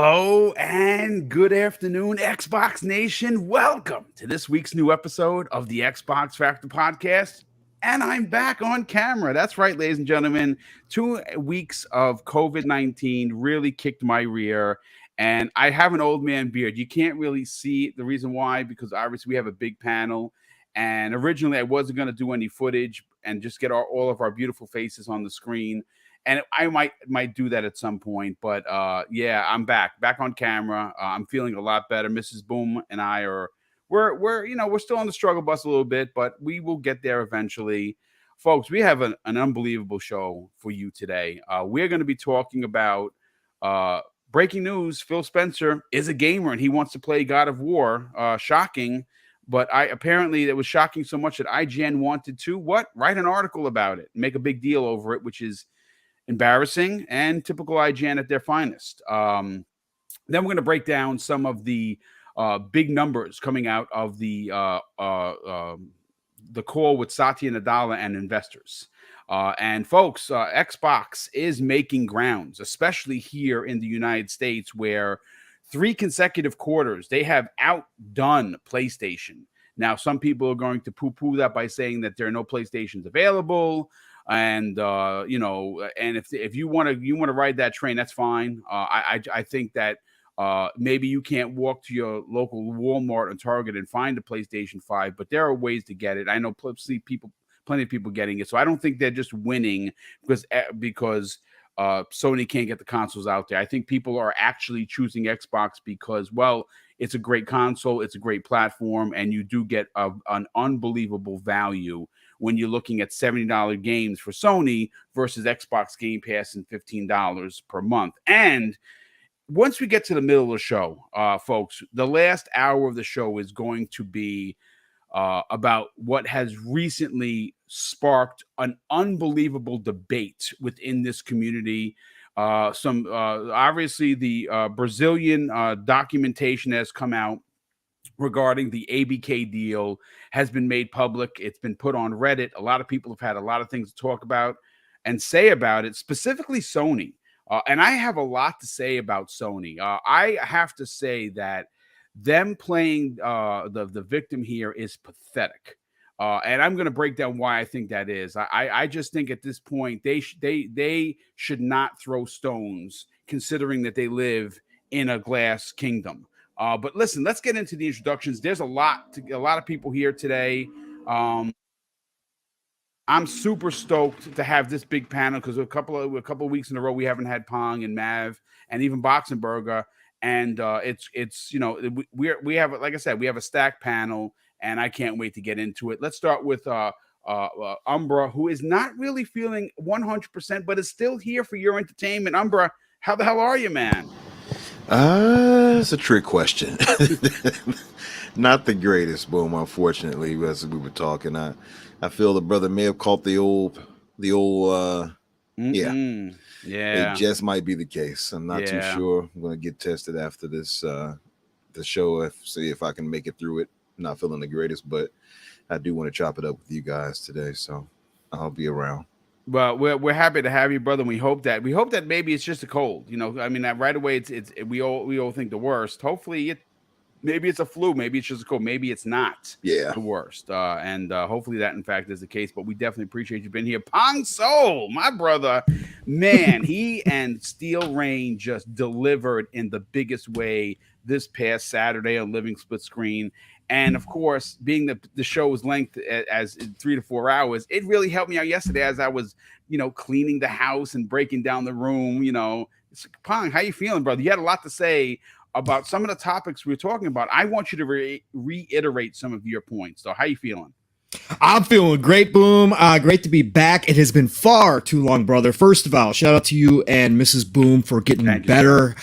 Hello and good afternoon, Xbox Nation. Welcome to this week's new episode of the Xbox Factor Podcast. And I'm back on camera. That's right, ladies and gentlemen. 2 weeks of COVID-19 really kicked my rear. And I have an old man beard. You can't really see the reason why, because obviously we have a big panel. And originally I wasn't going to do any footage and just get all of our beautiful faces on the screen. And I might do that at some point, but yeah, I'm back on camera. I'm feeling a lot better. Mrs. Boom and I we're still on the struggle bus a little bit, but we will get there eventually, folks. We have an unbelievable show for you today. We're going to be talking about breaking news. Phil Spencer is a gamer and he wants to play God of War. Shocking, but apparently it was shocking so much that IGN wanted to write an article about it, make a big deal over it, which is embarrassing and typical IGN at their finest. Then we're going to break down some of the big numbers coming out of the call with Satya Nadella and investors. And folks, Xbox is making grounds, especially here in the United States, where 3 consecutive quarters they have outdone PlayStation. Now, some people are going to poo-poo that by saying that there are no PlayStations available. And and if you want to ride that train, that's fine. I think that maybe you can't walk to your local Walmart and Target and find a PlayStation 5, but there are ways to get it. I know plenty of people getting it, so I don't think they're just winning because Sony can't get the consoles out there. I think people are actually choosing Xbox because, well, it's a great console, it's a great platform, and you do get an unbelievable value when you're looking at $70 games for Sony versus Xbox Game Pass and $15 per month. And once we get to the middle of the show, folks, the last hour of the show is going to be about what has recently sparked an unbelievable debate within this community. Obviously, the Brazilian documentation has come out regarding the ABK deal has been made public. It's been put on Reddit. A lot of people have had a lot of things to talk about and say about it, specifically Sony. And I have a lot to say about Sony. I have to say that them playing the victim here is pathetic. And I'm going to break down why I think that is. I just think at this point they should not throw stones, considering that they live in a glass kingdom. But listen, let's get into the introductions. There's a lot of people here today. I'm super stoked to have this big panel because a couple of weeks in a row we haven't had Pong and Mav and even Boxenberger, and it's we have, like I said, we have a stacked panel, and I can't wait to get into it. Let's start with Umbra, who is not really feeling 100%, but is still here for your entertainment. Umbra, how the hell are you, man? It's a trick question. Not the greatest, Boom, unfortunately, as we were talking. I feel the brother may have caught the old yeah. It just might be the case. I'm not too sure. I'm gonna get tested after this the show, see if I can make it through it. Not feeling the greatest, but I do want to chop it up with you guys today, so I'll be around. Well, we're happy to have you, brother. And we hope that maybe it's just a cold. I mean, that right away we all think the worst. Hopefully maybe it's a flu, maybe it's just a cold, maybe it's not the worst. And hopefully that in fact is the case. But we definitely appreciate you being here. Pong Soul, my brother, man, he and Steel Rain just delivered in the biggest way this past Saturday on Living Split Screen. And of course, being the show's length as 3 to 4 hours, it really helped me out yesterday as I was, cleaning the house and breaking down the room. Pong, how you feeling, brother? You had a lot to say about some of the topics we were talking about. I want you to reiterate some of your points. So how you feeling? I'm feeling great, Boom. Great to be back. It has been far too long, brother. First of all, shout out to you and Mrs. Boom for getting better.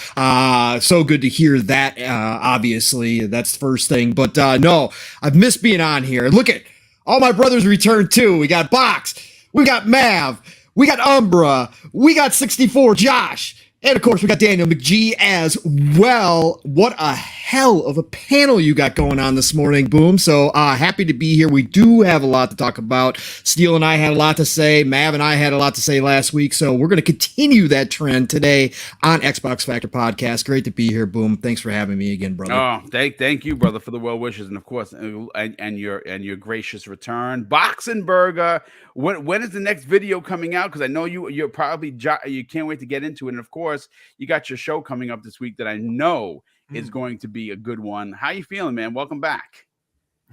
So good to hear that. Obviously, that's the first thing. But no, I've missed being on here. Look at all my brothers returned too. We got Box, we got Mav, we got Umbra, we got 64 Josh. And, of course, we got Daniel McGee as well. What a hell of a panel you got going on this morning, Boom. So happy to be here. We do have a lot to talk about. Steele and I had a lot to say. Mav and I had a lot to say last week. So we're going to continue that trend today on Xbox Factor Podcast. Great to be here, Boom. Thanks for having me again, brother. Oh, thank you, brother, for the well wishes, and of course, and your gracious return. Boxenberger, when is the next video coming out? Because I know you're probably you can't wait to get into it, and of course, you got your show coming up this week that I know is going to be a good one. How you feeling, man? Welcome back.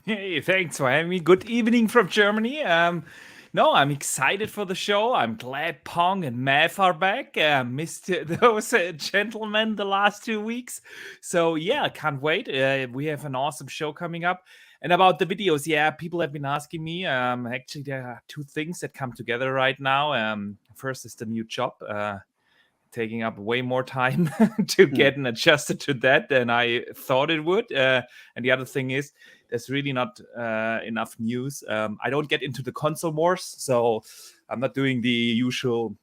Hey, thanks for having me. Good evening from Germany. No, I'm excited for the show. I'm glad Pong and Mav are back. Missed those gentlemen the last 2 weeks. So yeah, can't wait. We have an awesome show coming up. And about the videos, yeah, people have been asking me. Actually, there are two things that come together right now. First is the new job. Taking up way more time to get adjusted to that than I thought it would. And the other thing is, there's really not enough news. I don't get into the console wars, so I'm not doing the usual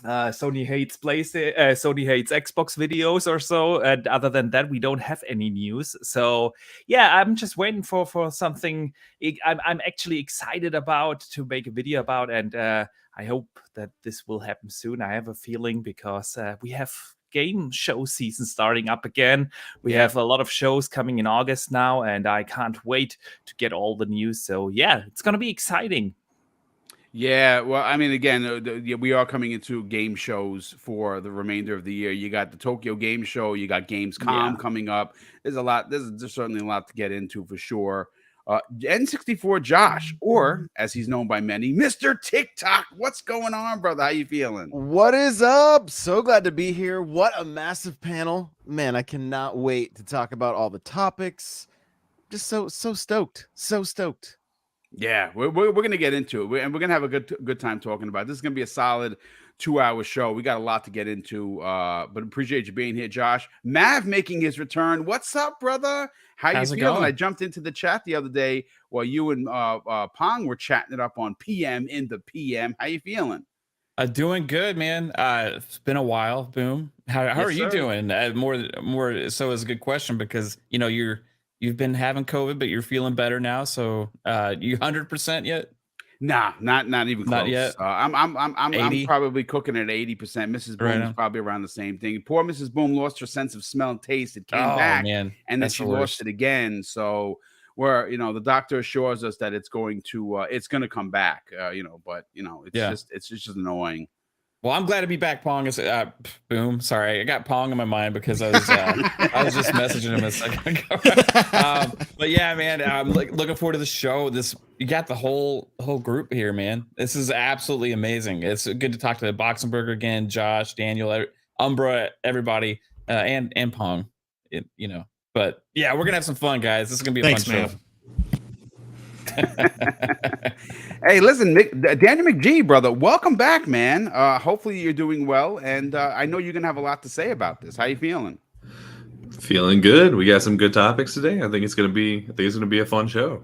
Sony hates Sony hates Xbox videos or so. And other than that, we don't have any news. So yeah, I'm just waiting for something I'm actually excited about to make a video about, and I hope that this will happen soon. I have a feeling because we have game show season starting up again. We have a lot of shows coming in August now, and I can't wait to get all the news. So yeah, it's going to be exciting. Yeah, well, I mean, again, we are coming into game shows for the remainder of the year. You got the Tokyo Game Show, you got Gamescom coming up. There's a lot. There's certainly a lot to get into for sure. N64 Josh, or as he's known by many, Mr. TikTok. What's going on, brother? How you feeling? What is up? So glad to be here. What a massive panel. Man, I cannot wait to talk about all the topics. Just so stoked. So stoked. Yeah, we're going to get into it, and we're going to have a good time talking about it. This is going to be a solid 2-hour show. We got a lot to get into, but appreciate you being here, Josh. Mav making his return. What's up, brother? How's you feeling? Going? I jumped into the chat the other day while you and Pong were chatting it up on PM in the PM. How you feeling? Doing good, man. It's been a while. Boom. How are you doing? More. So is a good question because you've been having COVID, but you're feeling better now. So you 100% yet? Nah, not even close. Not yet. I'm probably cooking at 80%. Mrs. Boom is probably around the same thing. Poor Mrs. Boom lost her sense of smell and taste. It came back, and then she lost it again. So the doctor assures us that it's going to come back. It's just annoying. Well, I'm glad to be back, Pong. Boom. Sorry, I got Pong in my mind because I was just messaging him a second ago. But yeah, man, I'm looking forward to the show. You got the whole group here, man. This is absolutely amazing. It's good to talk to Boxenberger again, Josh, Daniel, Umbra, everybody, and Pong. But yeah, we're gonna have some fun, guys. This is gonna be a fun show. Hey, listen, Daniel McGee, brother, welcome back, man. Hopefully you're doing well, and I know you're gonna have a lot to say about this. How you feeling? Feeling good. We got some good topics today. I think it's gonna be a fun show.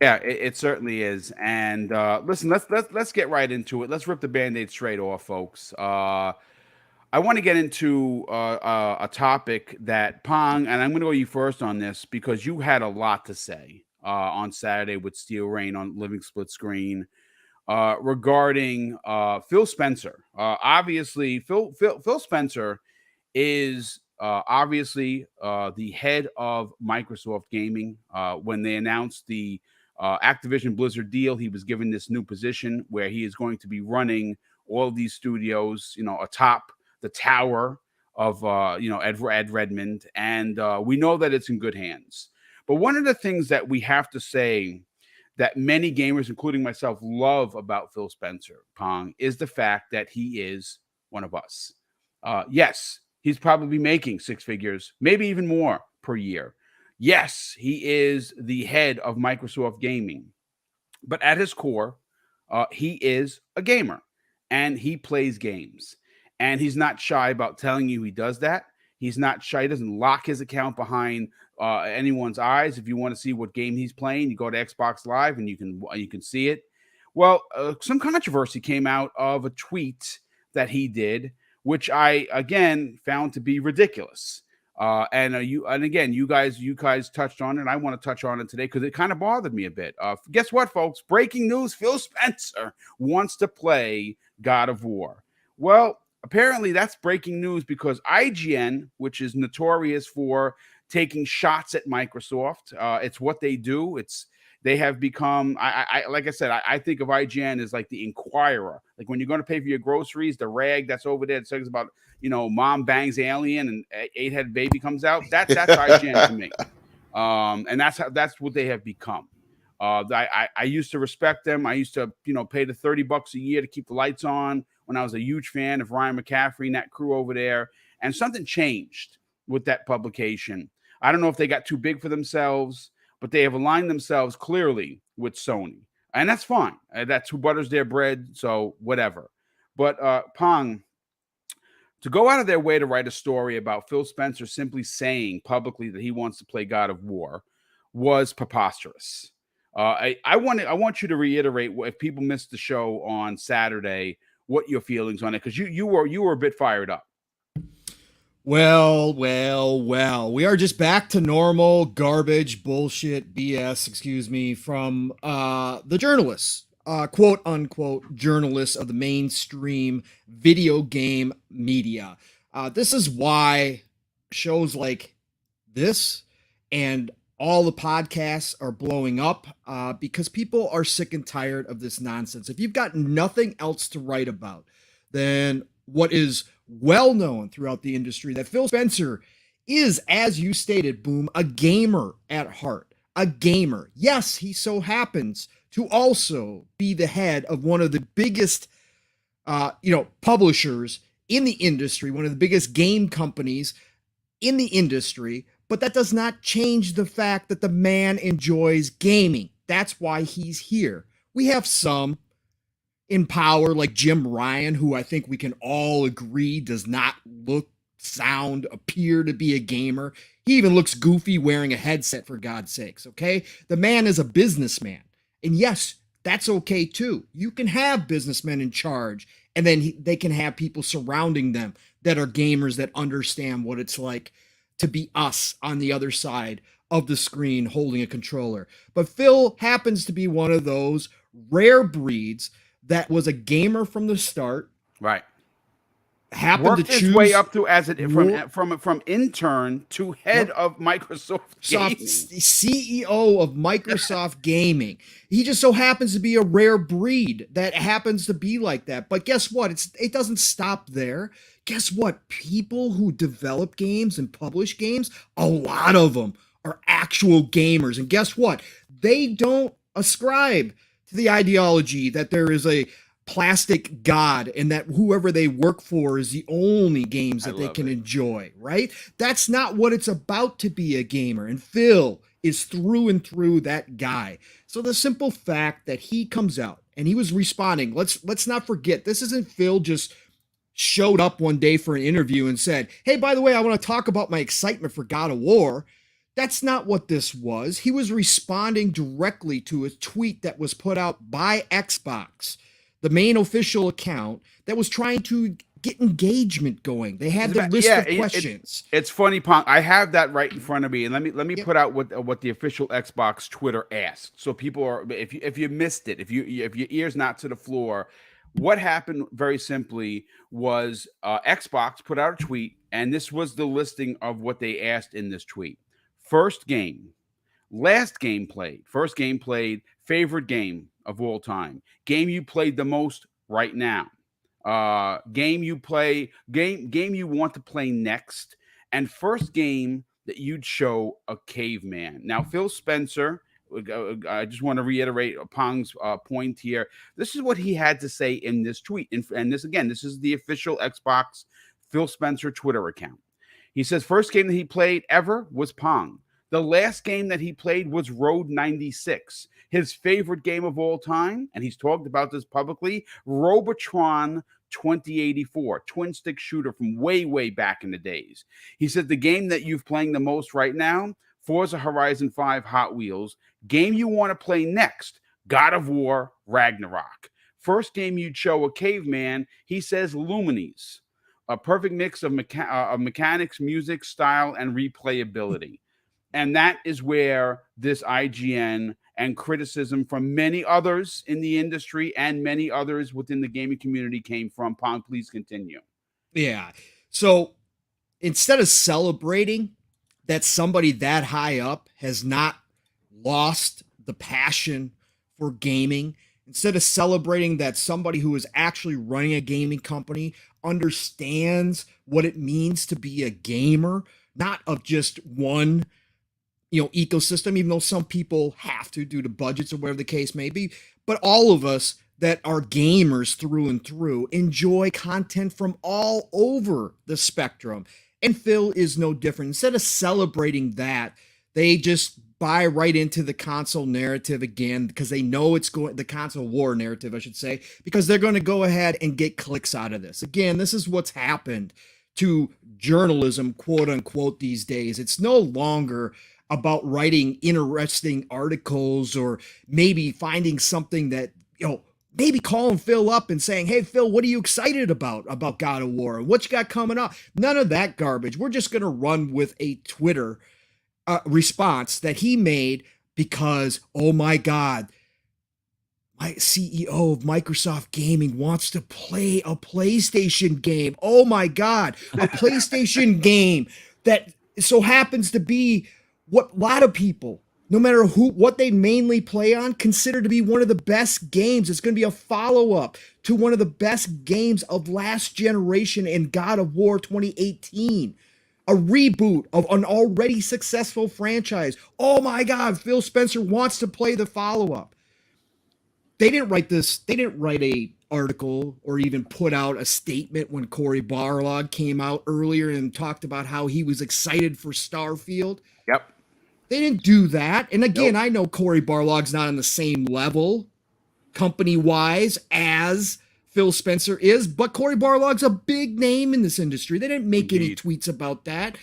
Yeah, it certainly is. And listen, let's get right into it. Let's rip the Band-Aid straight off, folks. I want to get into a topic that Pong, and I'm going to go you first on this because you had a lot to say on Saturday with Steel Rain on Living Split Screen regarding Phil Spencer. Obviously, Phil Spencer is obviously the head of Microsoft Gaming. When they announced the Activision Blizzard deal, he was given this new position where he is going to be running all of these studios, atop the tower of Ed Redmond, and we know that it's in good hands. But one of the things that we have to say that many gamers, including myself, love about Phil Spencer, Pong, is the fact that he is one of us. Yes, he's probably making six figures, maybe even more per year. Yes, he is the head of Microsoft Gaming, but at his core, he is a gamer and he plays games. And he's not shy about telling you he does that. He's not shy. He doesn't lock his account behind anyone's eyes. If you want to see what game he's playing, you go to Xbox Live and you can see it. Well, some controversy came out of a tweet that he did, which I, again, found to be ridiculous. And again, you guys touched on it. And I want to touch on it today because it kind of bothered me a bit. Guess what, folks? Breaking news: Phil Spencer wants to play God of War. Well, apparently that's breaking news because IGN, which is notorious for taking shots at Microsoft, it's what they do. They have become, like I said, I think of IGN as like the Inquirer. Like when you're going to pay for your groceries, the rag that's over there that says about, mom bangs alien and 8-head baby comes out. That's IGN to me. And that's what they have become. I used to respect them. I used to, pay the $30 a year to keep the lights on when I was a huge fan of Ryan McCaffrey and that crew over there. And something changed with that publication. I don't know if they got too big for themselves, but they have aligned themselves clearly with Sony. And that's fine. That's who butters their bread. So whatever. But Pong, to go out of their way to write a story about Phil Spencer simply saying publicly that he wants to play God of War was preposterous. I want you to reiterate, if people missed the show on Saturday, what your feelings on it, because you were a bit fired up. Well. We are just back to normal garbage, bullshit, BS, from the journalists, quote unquote journalists of the mainstream video game media. This is why shows like this and all the podcasts are blowing up, because people are sick and tired of this nonsense. If you've got nothing else to write about, then what is well known throughout the industry that Phil Spencer is, as you stated, Boom, a gamer at heart. A gamer. Yes, he so happens to also be the head of one of the biggest publishers in the industry, one of the biggest game companies in the industry, but that does not change the fact that the man enjoys gaming. That's why he's here. We have some in power like Jim Ryan, who I think we can all agree does not look, sound, appear to be a gamer. He even looks goofy wearing a headset, for God's sakes, okay? The man is a businessman. And yes, that's okay too. You can have businessmen in charge, and then they can have people surrounding them that are gamers that understand what it's like to be us on the other side of the screen holding a controller. But Phil happens to be one of those rare breeds that was a gamer from the start. Right. Happened Worked to choose his way up to from intern to head of Microsoft Gaming. CEO of Microsoft Gaming. He just so happens to be a rare breed that happens to be like that. But guess what? It doesn't stop there. Guess what? People who develop games and publish games, a lot of them are actual gamers. And guess what? They don't ascribe to the ideology that there is a plastic god and that whoever they work for is the only games that they can enjoy, right? That's not what it's about to be a gamer. And Phil is through and through that guy. So the simple fact that he comes out and he was responding, let's not forget, this isn't Phil just showed up one day for an interview and said, hey, by the way, I want to talk about my excitement for God of War. That's not what this was. He was responding directly to a tweet that was put out by Xbox, the main official account that was trying to get engagement going. They had the list of questions. It's funny, Pong. I have that right in front of me, and let me put out what the official Xbox Twitter asked. So people are, if you missed it, if your ear's not to the floor, what happened very simply was Xbox put out a tweet, and this was the listing of what they asked in this tweet. First game, last game played, first game played, favorite game of all time, game you played the most right now, game you play, game you want to play next, and first game that you'd show a caveman. Now, Phil Spencer, I just want to reiterate Pong's point here. This is what he had to say in this tweet. And this, again, this is the official Xbox Phil Spencer Twitter account. He says, first game that he played ever was Pong. The last game that he played was Road 96. His favorite game of all time, and he's talked about this publicly, Robotron 2084, twin stick shooter from way, way back in the days. He said the game that you've playing the most right now, Forza Horizon 5 Hot Wheels. Game you want to play next, God of War Ragnarok. First game you'd show a caveman, he says Lumines. a perfect mix of mechanics, music, style, and replayability. And that is where this IGN and criticism from many others in the industry and many others within the gaming community came from. Pong, please continue. Yeah. So instead of celebrating that somebody that high up has not lost the passion for gaming, instead of celebrating that somebody who is actually running a gaming company understands what it means to be a gamer, not of just one, ecosystem, even though some people have to due to budgets or whatever the case may be, but all of us that are gamers through and through enjoy content from all over the spectrum. And Phil is no different. Instead of celebrating that, they just buy right into the console narrative again, because they know it's going, the console war narrative, I should say, because they're going to go ahead and get clicks out of this. Again, this is what's happened to journalism, quote unquote, these days. It's no longer about writing interesting articles or maybe finding something that, maybe calling Phil up and saying, hey, Phil, what are you excited about God of War? What you got coming up? None of that garbage. We're just going to run with a Twitter response that he made because, oh my God, my CEO of Microsoft Gaming wants to play a PlayStation game. Oh my God, a PlayStation game that so happens to be what a lot of people, no matter what they mainly play on, consider to be one of the best games. It's going to be a follow-up to one of the best games of last generation in God of War 2018. A reboot of an already successful franchise. Oh my God, Phil Spencer wants to play the follow-up. They didn't write this. They didn't write a article or even put out a statement when Cory Barlog came out earlier and talked about how he was excited for Starfield. Yep. They didn't do that. And again, I know Cory Barlog's not on the same level company-wise as Phil Spencer is, but Cory Barlog's a big name in this industry. They didn't make any tweets about that.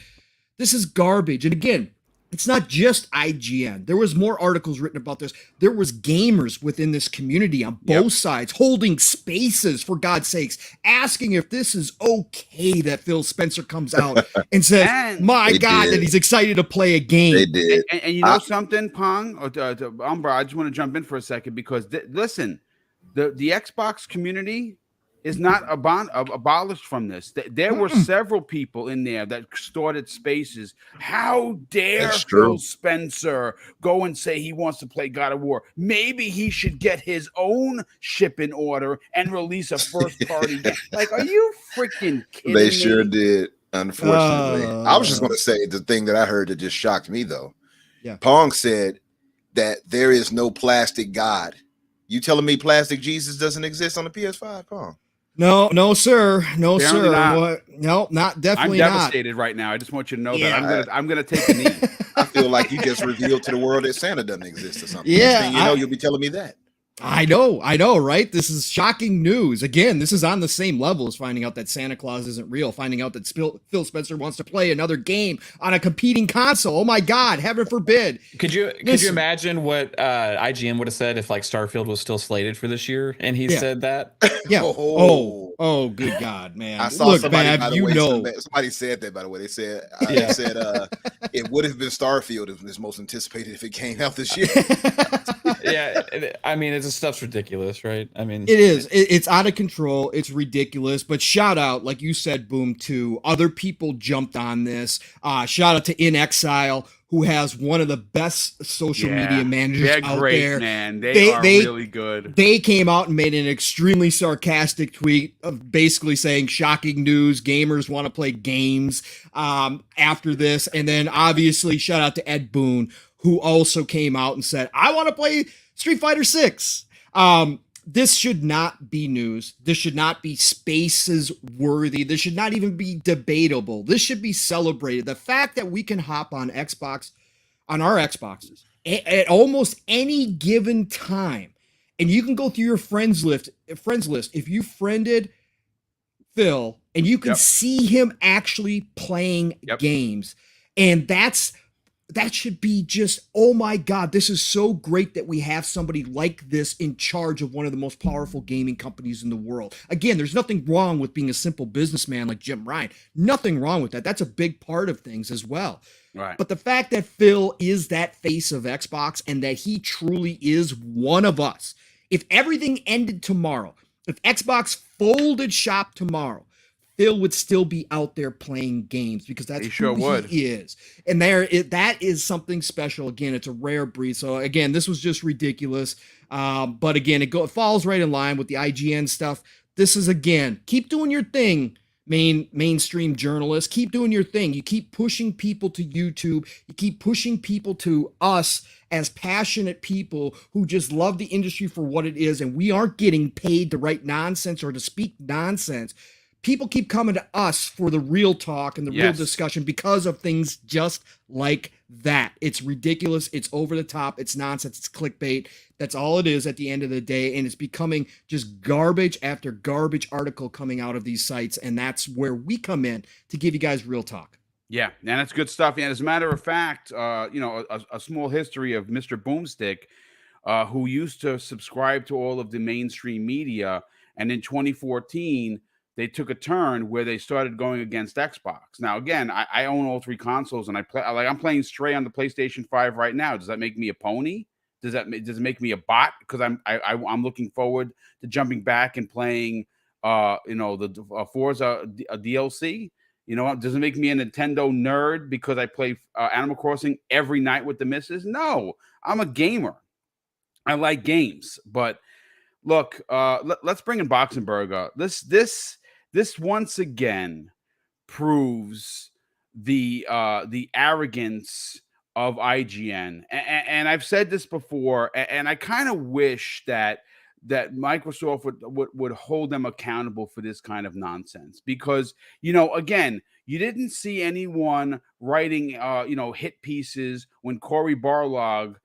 This is garbage. And again, it's not just IGN. There was more articles written about this. There was gamers within this community on both sides holding spaces, for God's sakes, asking if this is okay that Phil Spencer comes out and says, that he's excited to play a game. They did. And you know something, Pong? Umbra, I just want to jump in for a second because, listen, the Xbox community is not abolished from this. There were several people in there that started spaces. How dare Phil Spencer go and say he wants to play God of War? Maybe he should get his own ship in order and release a first-party game. Like, are you freaking kidding me? They sure did, unfortunately. I was just going to say the thing that I heard that just shocked me, though. Yeah. Pong said that there is no plastic God. You telling me plastic Jesus doesn't exist on the PS5, Pong? No, sir. No, Apparently sir. not. No, not definitely I'm not. devastated right now. I just want you to know that I'm gonna take a knee. I feel like you just revealed to the world that Santa doesn't exist or something. Yeah, Next thing you know, you'll be telling me that. I know, right? This is shocking news. Again, this is on the same level as finding out that Santa Claus isn't real, finding out that Phil Spencer wants to play another game on a competing console. Oh my God, heaven forbid. Could you imagine what IGN would have said if like Starfield was still slated for this year and he said that? Yeah. Oh, good God, man. I saw somebody, by the way, somebody said that, by the way. They said, it would have been Starfield if it was most anticipated if it came out this year. Yeah, I mean, this stuff's ridiculous, right? I mean, it is. It's out of control. It's ridiculous. But shout out, like you said, Boom, to other people jumped on this. Shout out to In Exile, who has one of the best social media managers out great, there. Man. They are really good. They came out and made an extremely sarcastic tweet of basically saying, shocking news, gamers want to play games after this. And then obviously shout out to Ed Boon, who also came out and said, I want to play Street Fighter 6. This should not be news. This should not be spaces worthy. This should not even be debatable. This should be celebrated. The fact that we can hop on our Xboxes at almost any given time, and you can go through your friends list. If you friended Phil and you can see him actually playing games, and that's that should be just, oh my God, this is so great that we have somebody like this in charge of one of the most powerful gaming companies in the world. Again, there's nothing wrong with being a simple businessman like Jim Ryan. Nothing wrong with that. That's a big part of things as well. Right. But the fact that Phil is that face of Xbox and that he truly is one of us. If everything ended tomorrow, if Xbox folded shop tomorrow, Phil would still be out there playing games because that's who he is. And that is something special. Again, it's a rare breed. So again, this was just ridiculous. But again, it falls right in line with the IGN stuff. This is, again, keep doing your thing, mainstream journalists. Keep doing your thing. You keep pushing people to YouTube. You keep pushing people to us as passionate people who just love the industry for what it is. And we aren't getting paid to write nonsense or to speak nonsense. People keep coming to us for the real talk and the real discussion because of things just like that. It's ridiculous. It's over the top. It's nonsense. It's clickbait. That's all it is at the end of the day. And it's becoming just garbage after garbage article coming out of these sites. And that's where we come in to give you guys real talk. Yeah, and that's good stuff. And as a matter of fact, a small history of Mr. Boomstick, who used to subscribe to all of the mainstream media. And in 2014, they took a turn where they started going against Xbox. Now, again, I own all three consoles, and I'm playing Stray on the PlayStation 5 right now. Does that make me a pony? Does it make me a bot? Because I'm looking forward to jumping back and playing, the Forza DLC. You know, does it make me a Nintendo nerd because I play Animal Crossing every night with the missus? No, I'm a gamer. I like games, but look, let's bring in Boxenberger. This once again proves the arrogance of IGN, and I've said this before, and I kind of wish that Microsoft would hold them accountable for this kind of nonsense, because again, you didn't see anyone writing hit pieces when Cory Barlog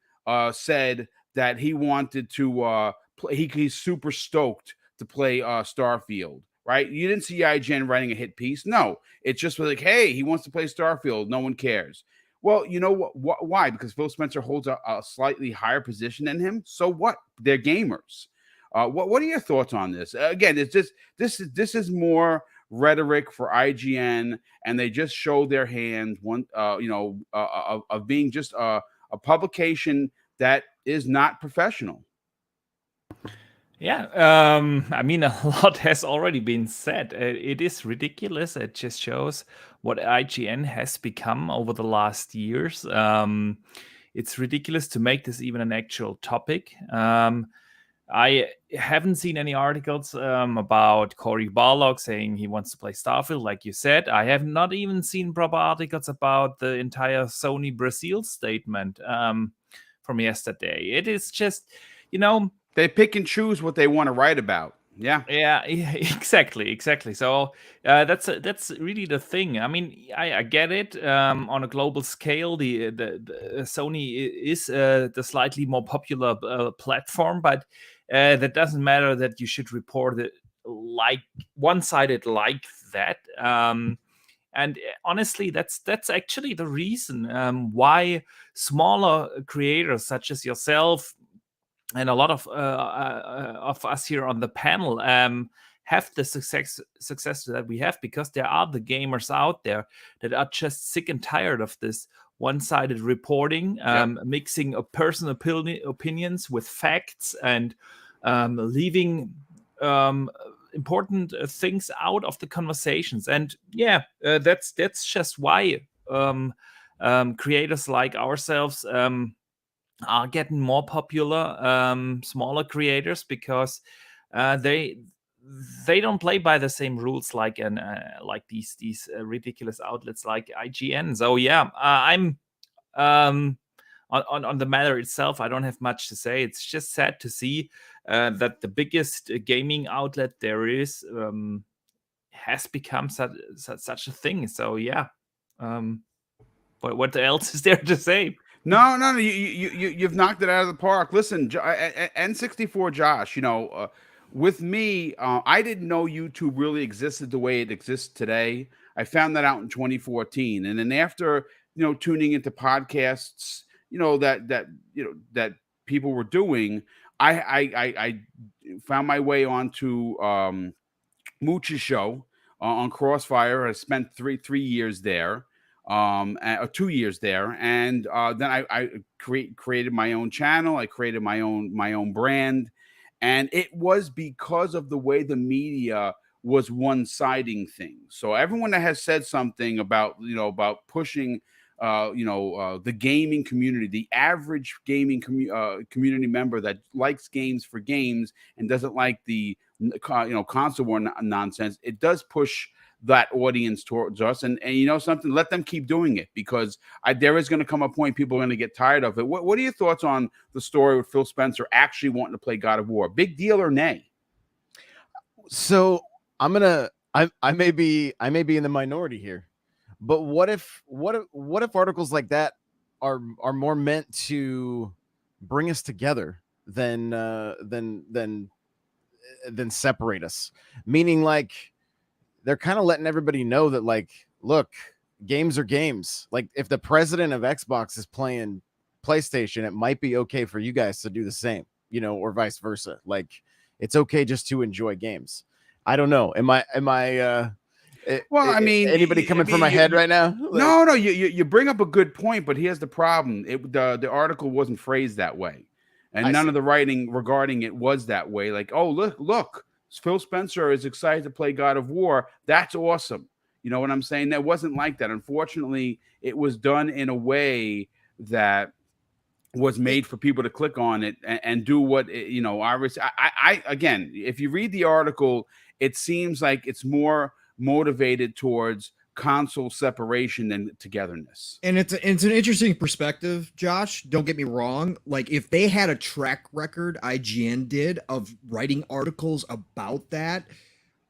said that he wanted to he's super stoked to play Starfield. Right? You didn't see IGN writing a hit piece. No, it's just like, hey, he wants to play Starfield. No one cares. Well, you know what? Why? Because Phil Spencer holds a slightly higher position than him. So what? They're gamers. What are your thoughts on this? Again, it's just this is more rhetoric for IGN, and they just show their hand of being just a publication that is not professional. Yeah, I mean, a lot has already been said. It is ridiculous. It just shows what IGN has become over the last years. It's ridiculous to make this even an actual topic. I haven't seen any articles about Cory Barlog saying he wants to play Starfield, like you said. I have not even seen proper articles about the entire Sony Brazil statement from yesterday. It is just, they pick and choose what they want to write about. Yeah, exactly. So that's really the thing. I mean, I get it. On a global scale, the Sony is the slightly more popular platform, but that doesn't matter that you should report it like one-sided like that. And honestly, that's actually the reason why smaller creators such as yourself and a lot of us here on the panel have the success that we have, because there are the gamers out there that are just sick and tired of this one-sided reporting, mixing of personal opinions with facts, and leaving important things out of the conversations. And that's just why creators like ourselves are getting more popular, smaller creators, because they don't play by the same rules like these ridiculous outlets like IGN. So I'm on the matter itself, I don't have much to say. It's just sad to see that the biggest gaming outlet there is has become such a thing. So but what else is there to say? No, you've knocked it out of the park. Listen, N64 Josh, with me, I didn't know YouTube really existed the way it exists today. I found that out in 2014. And then after tuning into podcasts, that people were doing, I found my way onto Mooch's show on Crossfire. I spent three years there, or 2 years there, and then I created my own channel. I created my own brand, and it was because of the way the media was one-siding things. So everyone that has said something about pushing the gaming community, the average gaming community member that likes games for games and doesn't like the console war nonsense, it does push that audience towards us. And something, let them keep doing it, because there is going to come a point people are going to get tired of it. What are your thoughts on the story with Phil Spencer actually wanting to play God of War? Big deal or nay? So I may be in the minority here, but what if articles like that are more meant to bring us together than separate us? Meaning, like, they're kind of letting everybody know that, like, look, games are games. Like, if the president of Xbox is playing PlayStation, it might be okay for you guys to do the same, or vice versa. Like, it's okay just to enjoy games. I don't know. Am I well, I mean, anybody coming from my head right now? No, you bring up a good point, but here's the problem. The article wasn't phrased that way, and none of the writing regarding it was that way. Like, oh, look, Phil Spencer is excited to play God of War. That's awesome. You know what I'm saying? That wasn't like that. Unfortunately, it was done in a way that was made for people to click on it and do what I again, if you read the article, it seems like it's more motivated towards console separation than togetherness. And it's an interesting perspective, Josh. Don't get me wrong. Like, if they had a track record, IGN did, of writing articles about that,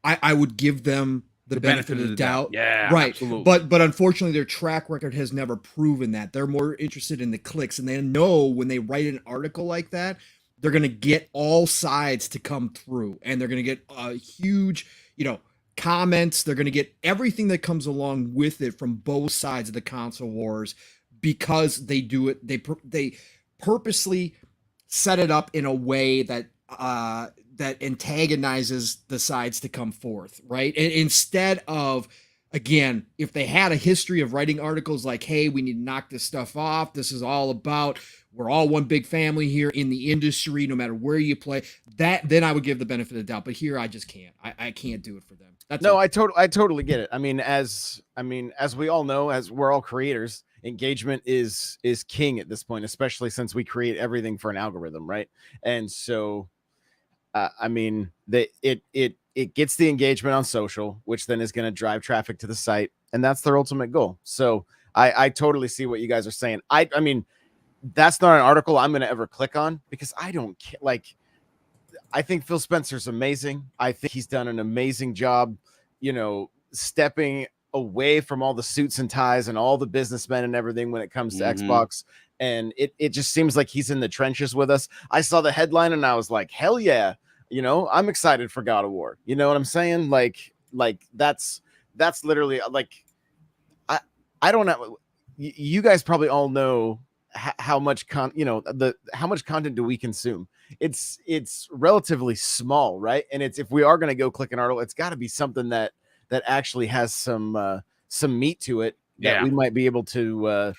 I would give them the benefit of the doubt. Yeah, right. Absolutely. But unfortunately, their track record has never proven that. They're more interested in the clicks, and they know when they write an article like that, they're going to get all sides to come through, and they're going to get a huge, comments. They're going to get everything that comes along with it from both sides of the console wars, because they do it. They purposely set it up in a way that that antagonizes the sides to come forth, right? And instead of, again, if they had a history of writing articles like, hey, we need to knock this stuff off, this is all about, we're all one big family here in the industry, no matter where you play, then I would give the benefit of the doubt. But here, I just can't. I can't do it for them. I totally get it. I mean, as we all know, as we're all creators, engagement is king at this point, especially since we create everything for an algorithm, right? And so, it gets the engagement on social, which then is going to drive traffic to the site, and that's their ultimate goal. So I totally see what you guys are saying. I mean, that's not an article I'm going to ever click on, because I don't care. Like, I think Phil Spencer's amazing. I think he's done an amazing job, stepping away from all the suits and ties and all the businessmen and everything when it comes to Xbox. And it just seems like he's in the trenches with us. I saw the headline and I was like, hell yeah. I'm excited for God of War. You know what I'm saying? Like that's literally, like, I don't know. You guys probably all know how much how much content do we consume? It's relatively small, right? And if we are going to go click an article, it's got to be something that actually has some meat to it that we might be able to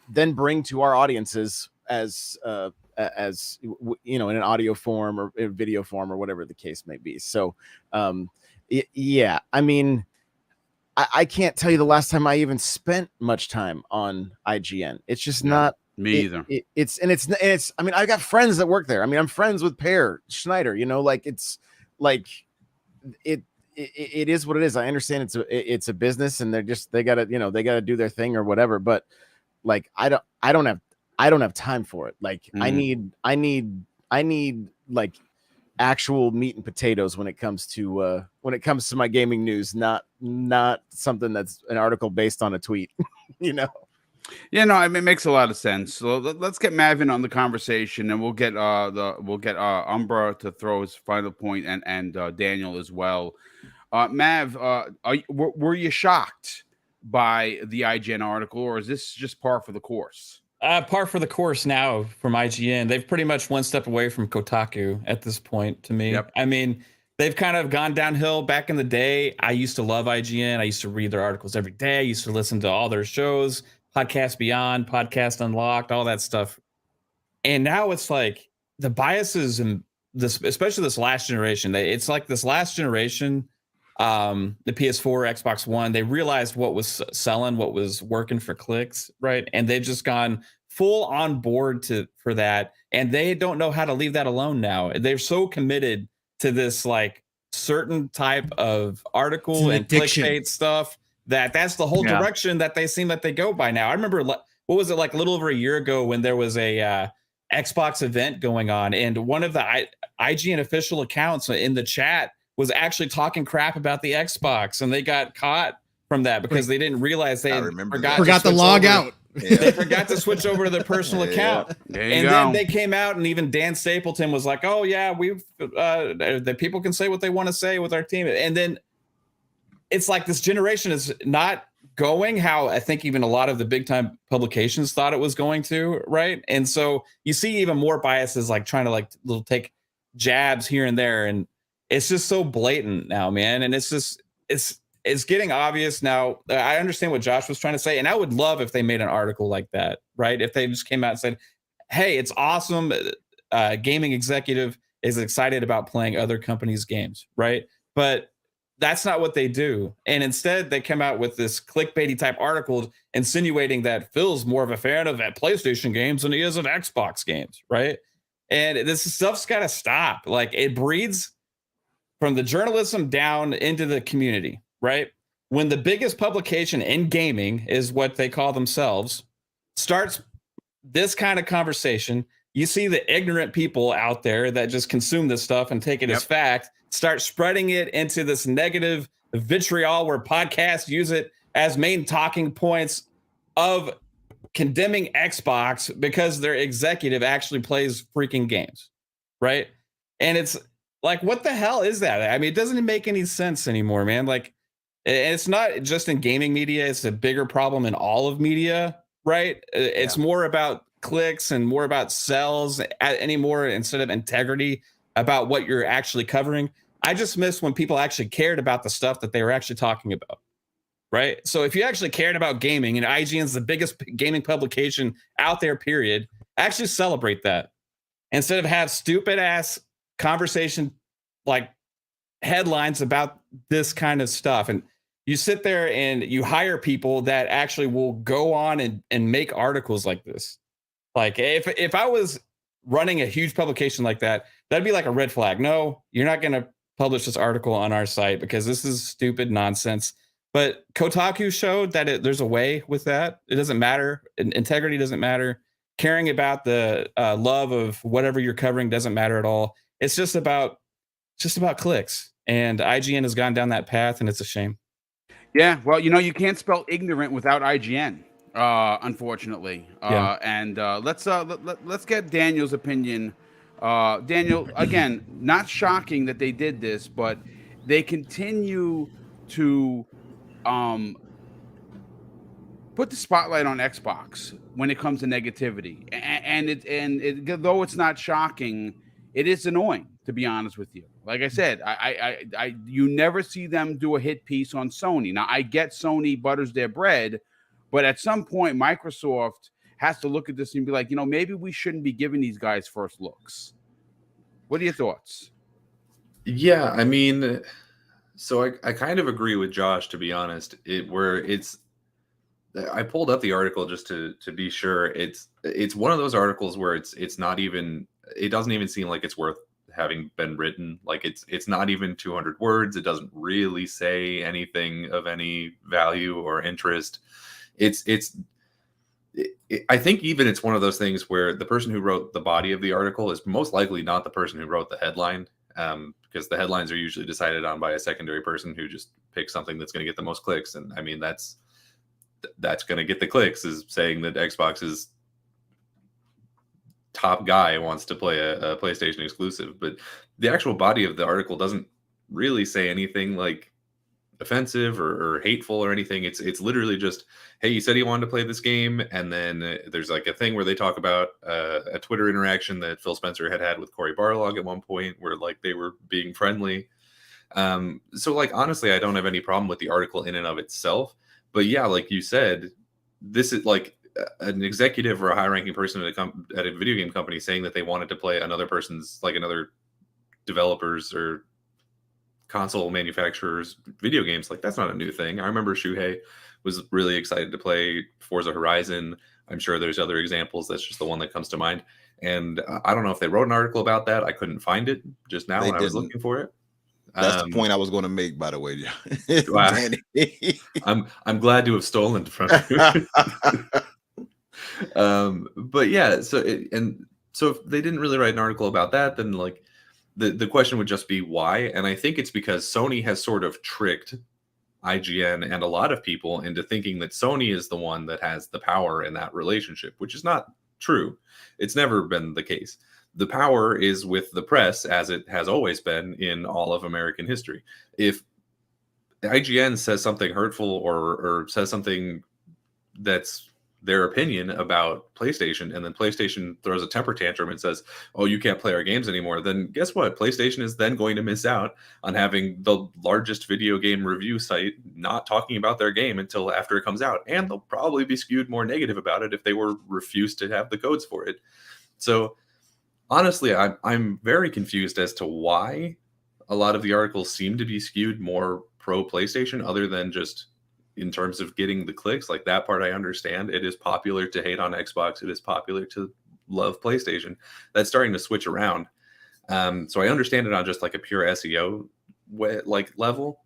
then bring to our audiences as in an audio form or a video form or whatever the case may be. So yeah, I mean, I can't tell you the last time I even spent much time on IGN. It's just not me either. It's I mean, I got friends that work there. I mean, I'm friends with Per Schneider, like, it's like it is what it is. I understand it's a business, and they gotta do their thing or whatever, but like, I don't have time for it. Like, I need like actual meat and potatoes when it comes to my gaming news, not something that's an article based on a tweet. Yeah, no, I mean, it makes a lot of sense. So let's get Mavin on the conversation, and we'll get Umbra to throw his final point, and Daniel as well. Mav, were you shocked by the IGN article, or is this just par for the course? Par for the course now from IGN. They've pretty much one step away from Kotaku at this point to me. Yep. I mean, they've kind of gone downhill. Back in the day, I used to love IGN. I used to read their articles every day. I used to listen to all their shows, Podcast Beyond, Podcast Unlocked, all that stuff. And now it's like the biases and this, especially this last generation, it's like this last generation, the PS4, Xbox One, they realized what was selling, what was working for clicks, right? And they've just gone full on board for that, and they don't know how to leave that alone now. They're so committed to this like certain type of article and clickbait stuff that's the whole direction that they seem that they go by now. I remember, what was it, like a little over a year ago when there was a Xbox event going on, and one of the IGN official accounts in the chat was actually talking crap about the Xbox, and they got caught from that because they didn't realize they forgot to log out. They forgot to switch over to their personal account. Then they came out, and even Dan Stapleton was like, "Oh yeah, we've the people can say what they want to say with our team." And then it's like this generation is not going how I think even a lot of the big time publications thought it was going to, right? And so you see even more biases, like trying to like little take jabs here and there, and it's just so blatant now, man. And it's just it's getting obvious now. I understand what Josh was trying to say, and I would love if they made an article like that, right? If they just came out and said, "Hey, it's awesome. Gaming executive is excited about playing other companies' games," right? But that's not what they do. And instead, they come out with this clickbaity type article insinuating that Phil's more of a fan of PlayStation games than he is of Xbox games, right? And this stuff's got to stop. Like, it breeds from the journalism down into the community, right? When the biggest publication in gaming is what they call themselves, starts this kind of conversation, you see the ignorant people out there that just consume this stuff and take it as fact, start spreading it into this negative vitriol where podcasts use it as main talking points of condemning Xbox because their executive actually plays freaking games, right? And it's like, what the hell is that? I mean, it doesn't make any sense anymore, man. Like, it's not just in gaming media. It's a bigger problem in all of media, right? It's more about clicks and more about sales anymore instead of integrity about what you're actually covering. I just miss when people actually cared about the stuff that they were actually talking about, right? So if you actually cared about gaming, and IGN's the biggest gaming publication out there, period, actually celebrate that instead of have stupid ass conversation like headlines about this kind of stuff. And you sit there and you hire people that actually will go on and make articles like this. Like, if I was running a huge publication like that, that'd be like a red flag. No, you're not going to publish this article on our site because this is stupid nonsense. But Kotaku showed that there's a way with that. It doesn't matter. Integrity doesn't matter. Caring about the love of whatever you're covering doesn't matter at all. It's just about clicks. And IGN has gone down that path, and it's a shame. Yeah, well, you can't spell ignorant without IGN, unfortunately. And let's get Daniel's opinion. Daniel, again, not shocking that they did this, but they continue to put the spotlight on Xbox when it comes to negativity, and though it's not shocking, it is annoying, to be honest with you. Like I said, you never see them do a hit piece on Sony. Now, I get Sony butters their bread, but at some point, Microsoft has to look at this and be like, maybe we shouldn't be giving these guys first looks. What are your thoughts? Yeah, I mean, so I kind of agree with Josh, to be honest. I pulled up the article just to be sure. It's one of those articles where it's not even, it doesn't even seem like it's worth having been written. Like, it's not even 200 words. It doesn't really say anything of any value or interest. I think even it's one of those things where the person who wrote the body of the article is most likely not the person who wrote the headline, because the headlines are usually decided on by a secondary person who just picks something that's going to get the most clicks. And I mean, that's going to get the clicks, is saying that Xbox's top guy wants to play a PlayStation exclusive. But the actual body of the article doesn't really say anything like offensive or hateful or anything. It's literally just, hey, you said you wanted to play this game, and then there's like a thing where they talk about a Twitter interaction that Phil Spencer had with Cory Barlog at one point, where like they were being friendly. So like honestly, I don't have any problem with the article in and of itself, but yeah, like you said, this is like an executive or a high-ranking person at a video game company saying that they wanted to play another person's, like another developers or console manufacturers video games. Like, that's not a new thing. I remember Shuhei was really excited to play Forza Horizon. I'm sure there's other examples. That's just the one that comes to mind. And I don't know if they wrote an article about that. I couldn't find it just now when I was looking for it. That's the point I was going to make, by the way. I'm glad to have stolen from you. But yeah, so if they didn't really write an article about that, then like the question would just be why. And I think it's because Sony has sort of tricked IGN and a lot of people into thinking that Sony is the one that has the power in that relationship, which is not true. It's never been the case. The power is with the press, as it has always been in all of American history. If IGN says something hurtful or says something that's their opinion about PlayStation, and then PlayStation throws a temper tantrum and says, oh, you can't play our games anymore, then guess what? PlayStation is then going to miss out on having the largest video game review site not talking about their game until after it comes out. And they'll probably be skewed more negative about it if they were refused to have the codes for it. So honestly, I'm very confused as to why a lot of the articles seem to be skewed more pro PlayStation, other than just in terms of getting the clicks. Like, that part I understand. It is popular to hate on Xbox. It is popular to love PlayStation. That's starting to switch around. So I understand it on just like a pure SEO level.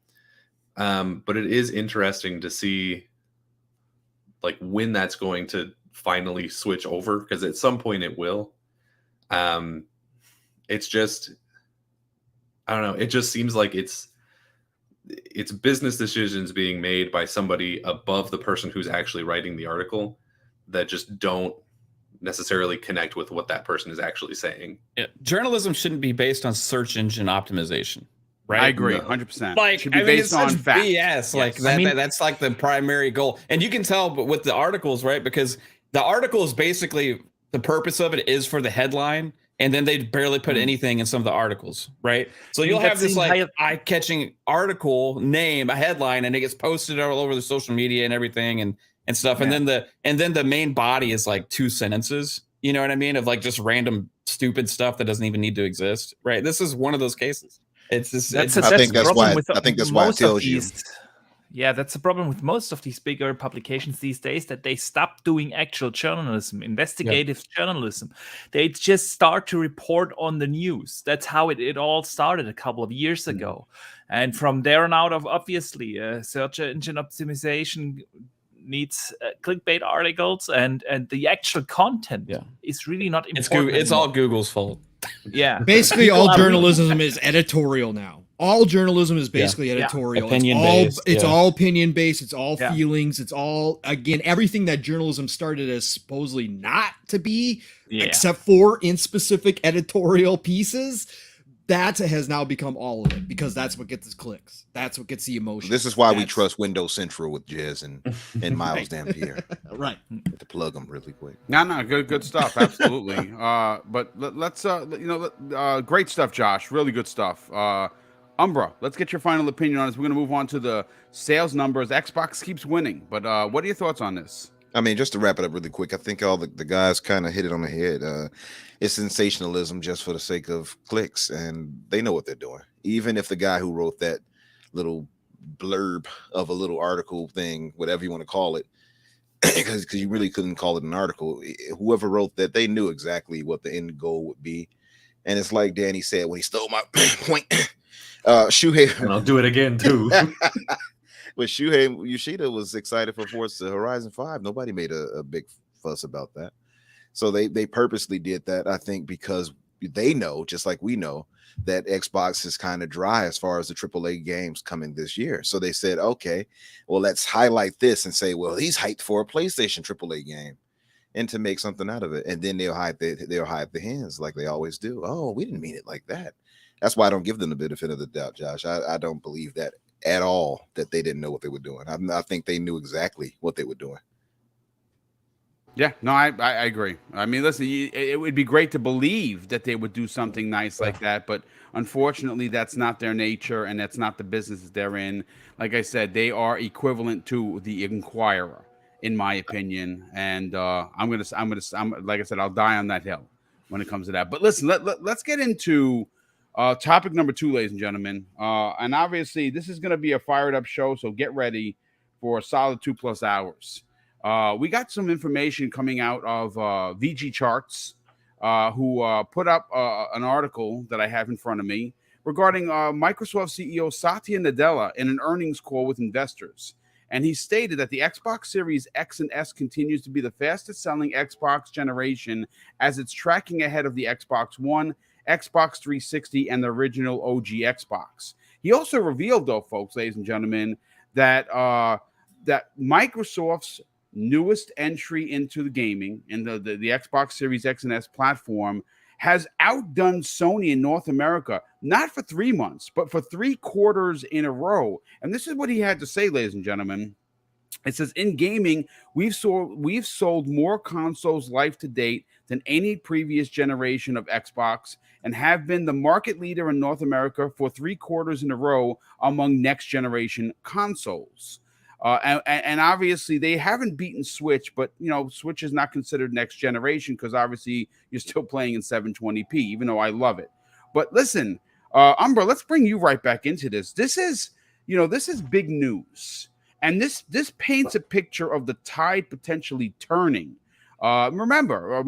But it is interesting to see like when that's going to finally switch over, because at some point it will. It's just, I don't know. It just seems like it's business decisions being made by somebody above the person who's actually writing the article that just don't necessarily connect with what that person is actually saying. Yeah. Journalism shouldn't be based on search engine optimization, right? I agree, 100%. Like, it should be based on facts. BS. Like that's like the primary goal. And you can tell with the articles, right? Because the article is basically, the purpose of it is for the headline, and then they barely put anything in some of the articles, right? So you'll have this like eye-catching article name, a headline, and it gets posted all over the social media and everything and stuff. Yeah. And then the main body is like 2 sentences, you know what I mean? Of like just random stupid stuff that doesn't even need to exist, right? This is one of those cases. It's just, I think that's why it tells you. Yeah, that's the problem with most of these bigger publications these days, that they stop doing actual journalism, investigative journalism. They just start to report on the news. That's how it all started a couple of years ago. And from there on out, obviously, search engine optimization needs clickbait articles, and the actual content is really not important. It's all Google's fault. Yeah. Basically, all journalism is editorial now. All journalism is basically editorial. Opinion-based. It's all opinion-based. It's all feelings. It's all, again, everything that journalism started as supposedly not to be, except for in specific editorial pieces. That has now become all of it, because that's what gets the clicks. That's what gets the emotion. This is why we trust Windows Central with Jez and Miles Dampier. Right. To plug them really quick. No, good stuff. Absolutely. But let's great stuff, Josh. Really good stuff. Umbra, let's get your final opinion on this. We're going to move on to the sales numbers. Xbox keeps winning, but what are your thoughts on this? I mean, just to wrap it up really quick, I think all the guys kind of hit it on the head. It's sensationalism just for the sake of clicks, and they know what they're doing. Even if the guy who wrote that little blurb of a little article thing, whatever you want to call it, because you really couldn't call it an article, whoever wrote that, they knew exactly what the end goal would be. And it's like Danny said when he stole my point. Shuhei, and I'll do it again too. But Shuhei Yoshida was excited for Forza Horizon 5. Nobody made a big fuss about that. So they purposely did that, I think, because they know, just like we know, that Xbox is kind of dry as far as the AAA games coming this year. So they said, okay, well, let's highlight this and say, well, he's hyped for a PlayStation AAA game, and to make something out of it. And then they'll hype the hands like they always do. Oh, we didn't mean it like that. That's why I don't give them the benefit of the doubt, Josh. I don't believe that at all that they didn't know what they were doing. I think they knew exactly what they were doing. Yeah, no, I agree. I mean, listen, it would be great to believe that they would do something nice like that, but unfortunately, that's not their nature, and that's not the business that they're in. Like I said, they are equivalent to the Inquirer, in my opinion, and I'm like I said, I'll die on that hill when it comes to that. But listen, let's get into topic number 2, ladies and gentlemen. And obviously, this is going to be a fired up show, so get ready for a solid 2+ hours. We got some information coming out of VG Charts, who put up an article that I have in front of me regarding Microsoft CEO Satya Nadella in an earnings call with investors. And he stated that the Xbox Series X and S continues to be the fastest selling Xbox generation as it's tracking ahead of the Xbox One, Xbox 360, and the original OG Xbox. He also revealed, though, folks, ladies and gentlemen, that that Microsoft's newest entry into the gaming and the Xbox Series X and S platform has outdone Sony in North America, not for 3 months, but for 3 quarters in a row. And this is what he had to say, ladies and gentlemen. It says, in gaming, we've sold more consoles life to date than any previous generation of Xbox and have been the market leader in North America for 3 quarters in a row among next generation consoles. And obviously they haven't beaten Switch, but Switch is not considered next generation because obviously you're still playing in 720p, even though I love it. But listen, Umbra, let's bring you right back into this. This is big news, and this paints a picture of the tide potentially turning. Remember,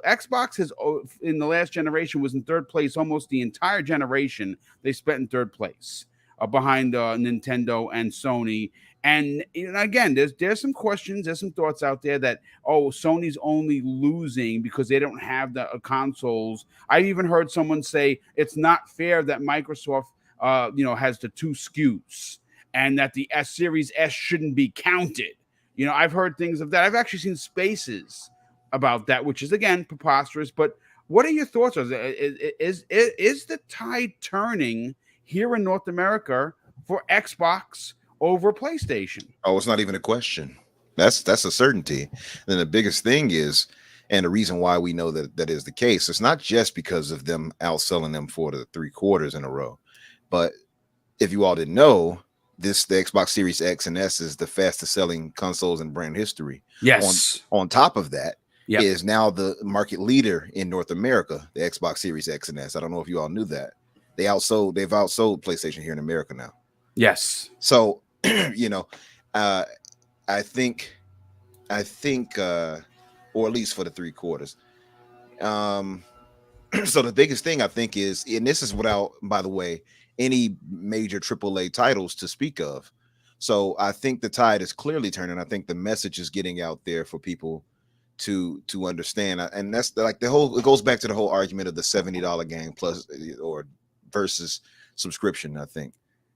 Xbox has in the last generation was in 3rd place almost the entire generation. They spent in 3rd place. Behind Nintendo and Sony. And again, there's some questions, there's some thoughts out there that, Sony's only losing because they don't have the consoles. I've even heard someone say it's not fair that Microsoft, has the 2 SKUs and that the Series S shouldn't be counted. I've heard things of that. I've actually seen spaces about that, which is, again, preposterous. But what are your thoughts? Is the tide turning here in North America for Xbox over PlayStation? Oh, it's not even a question. That's a certainty. Then the biggest thing is, and the reason why we know that is the case, it's not just because of them outselling them for the 3 quarters in a row. But if you all didn't know, the Xbox Series X and S is the fastest selling consoles in brand history. Yes. On top of that, is now the market leader in North America, the Xbox Series X and S. I don't know if you all knew that. They've outsold PlayStation here in America now. Yes. So, I think, or at least for the 3 quarters. So the biggest thing I think is, and this is without, by the way, any major AAA titles to speak of. So I think the tide is clearly turning. I think the message is getting out there for people to understand. And that's it goes back to the whole argument of the $70 game plus or versus subscription, I think.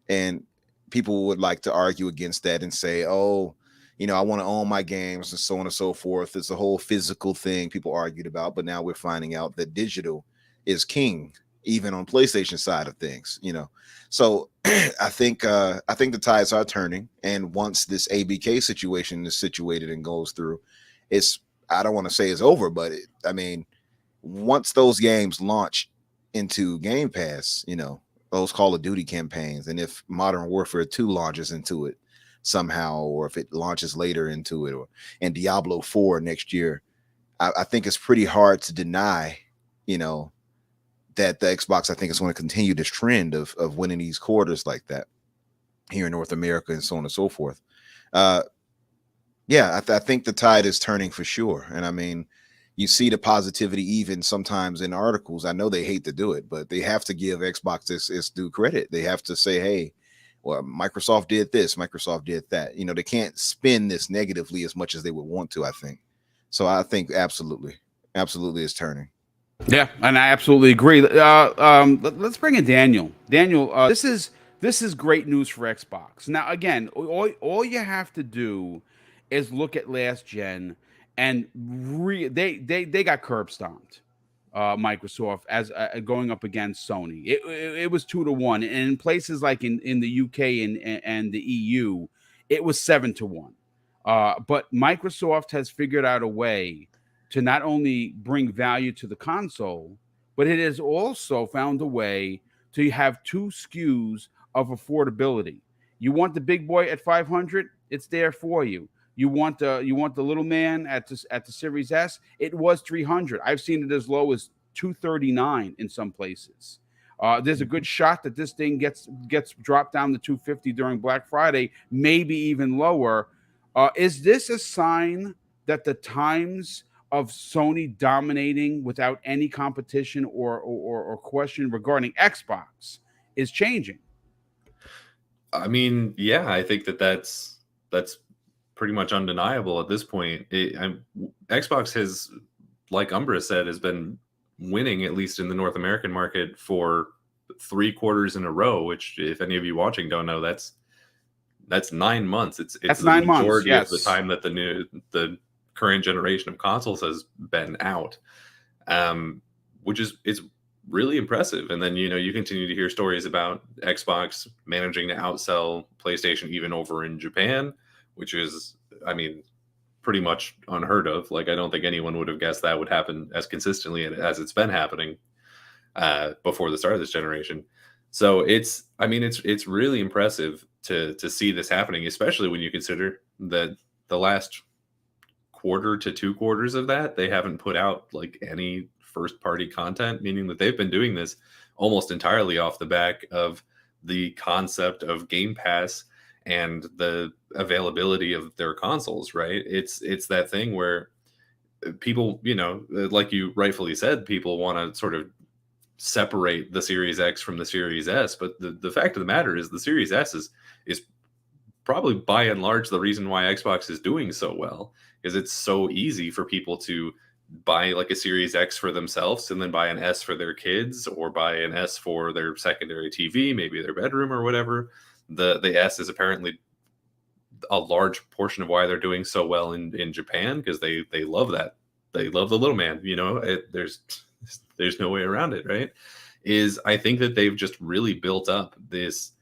And people would like to argue against that and say, I want to own my games and so on and so forth. It's a whole physical thing people argued about, but now we're finding out that digital is king, even on PlayStation side of things, So I think the tides are turning. And once this ABK situation is situated and goes through, I don't want to say it's over, but once those games launch into Game Pass, those Call of Duty campaigns, and if Modern Warfare 2 launches into it somehow, or if it launches later into it, and Diablo 4 next year, I think it's pretty hard to deny, that the Xbox, I think, is going to continue this trend of winning these quarters like that here in North America and so on and so forth. I think the tide is turning for sure. And you see the positivity even sometimes in articles. I know they hate to do it, but they have to give Xbox its due credit. They have to say, hey, well, Microsoft did this, Microsoft did that. They can't spin this negatively as much as they would want to, I think. So I think absolutely it's turning. Yeah, and I absolutely agree. Let's bring in Daniel. Daniel, this is great news for Xbox. Now, again, all you have to do is look at last gen, and they got curb stomped. Microsoft as going up against Sony. It was 2-1, and in places like in the UK and the EU, it was 7-1. But Microsoft has figured out a way to not only bring value to the console, but it has also found a way to have two SKUs of affordability. You want the big boy at 500, it's there for you. You want the little man at the Series S, it was 300. I've seen it as low as 239 in some places. There's a good shot that this thing gets dropped down to 250 during Black Friday, maybe even lower. Is this a sign that the times of Sony dominating without any competition or question regarding Xbox is changing? I mean, yeah, I think that's pretty much undeniable at this point. Xbox has, like Umbra said, has been winning, at least in the North American market, for 3 quarters in a row, which, if any of you watching don't know, that's 9 months. It's that's the 9 months, majority yes, of the time that the current generation of consoles has been out, which is really impressive. And then, you continue to hear stories about Xbox managing to outsell PlayStation even over in Japan, which is, I mean, pretty much unheard of. Like, I don't think anyone would have guessed that would happen as consistently as it's been happening before the start of this generation. So it's really impressive to see this happening, especially when you consider that the last quarter to 2 quarters of that, they haven't put out like any first party content, meaning that they've been doing this almost entirely off the back of the concept of Game Pass and the availability of their consoles, right? It's that thing where people, like you rightfully said, people want to sort of separate the Series X from the Series S, but the fact of the matter is the Series S is probably by and large the reason why Xbox is doing so well, because it's so easy for people to buy like a Series X for themselves and then buy an S for their kids, or buy an S for their secondary TV, maybe their bedroom or whatever. The S is apparently a large portion of why they're doing so well in Japan, because they love that. They love the little man, there's no way around it, right? I think that they've just really built up this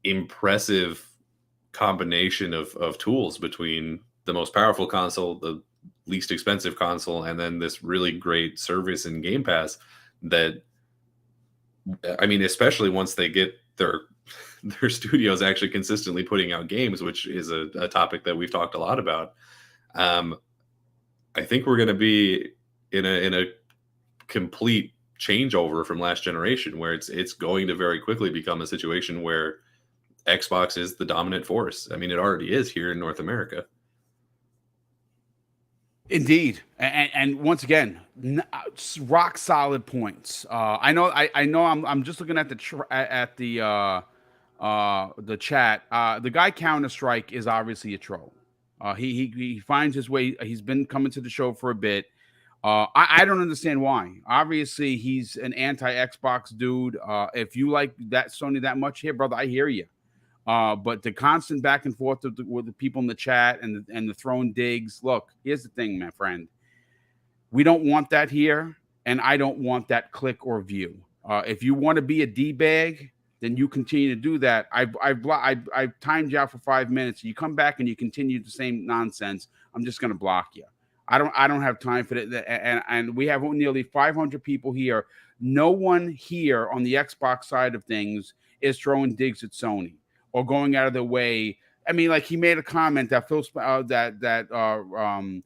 impressive combination of tools between the most powerful console, the least expensive console, and then this really great service in Game Pass that, I mean, especially once they get their studios actually consistently putting out games, which is a topic that we've talked a lot about. I think we're going to be in a complete changeover from last generation, where it's going to very quickly become a situation where Xbox is the dominant force. I mean, it already is here in North America. Indeed, and once again, rock solid points. I know. I'm just looking at the chat. The guy Counter-Strike is obviously a troll. He finds his way. He's been coming to the show for a bit. I don't understand why. Obviously, he's an anti-Xbox dude. If you like that Sony that much, here, brother, I hear you. But the constant back and forth with the people in the chat and the throwing digs. Look, here's the thing, my friend. We don't want that here, and I don't want that click or view. If you want to be a D-bag, then you continue to do that. I've timed you out for 5 minutes. You come back and you continue the same nonsense, I'm just going to block you. I don't have time for that. And we have nearly 500 people here. No one here on the Xbox side of things is throwing digs at Sony or going out of their way. I mean, like, he made a comment that when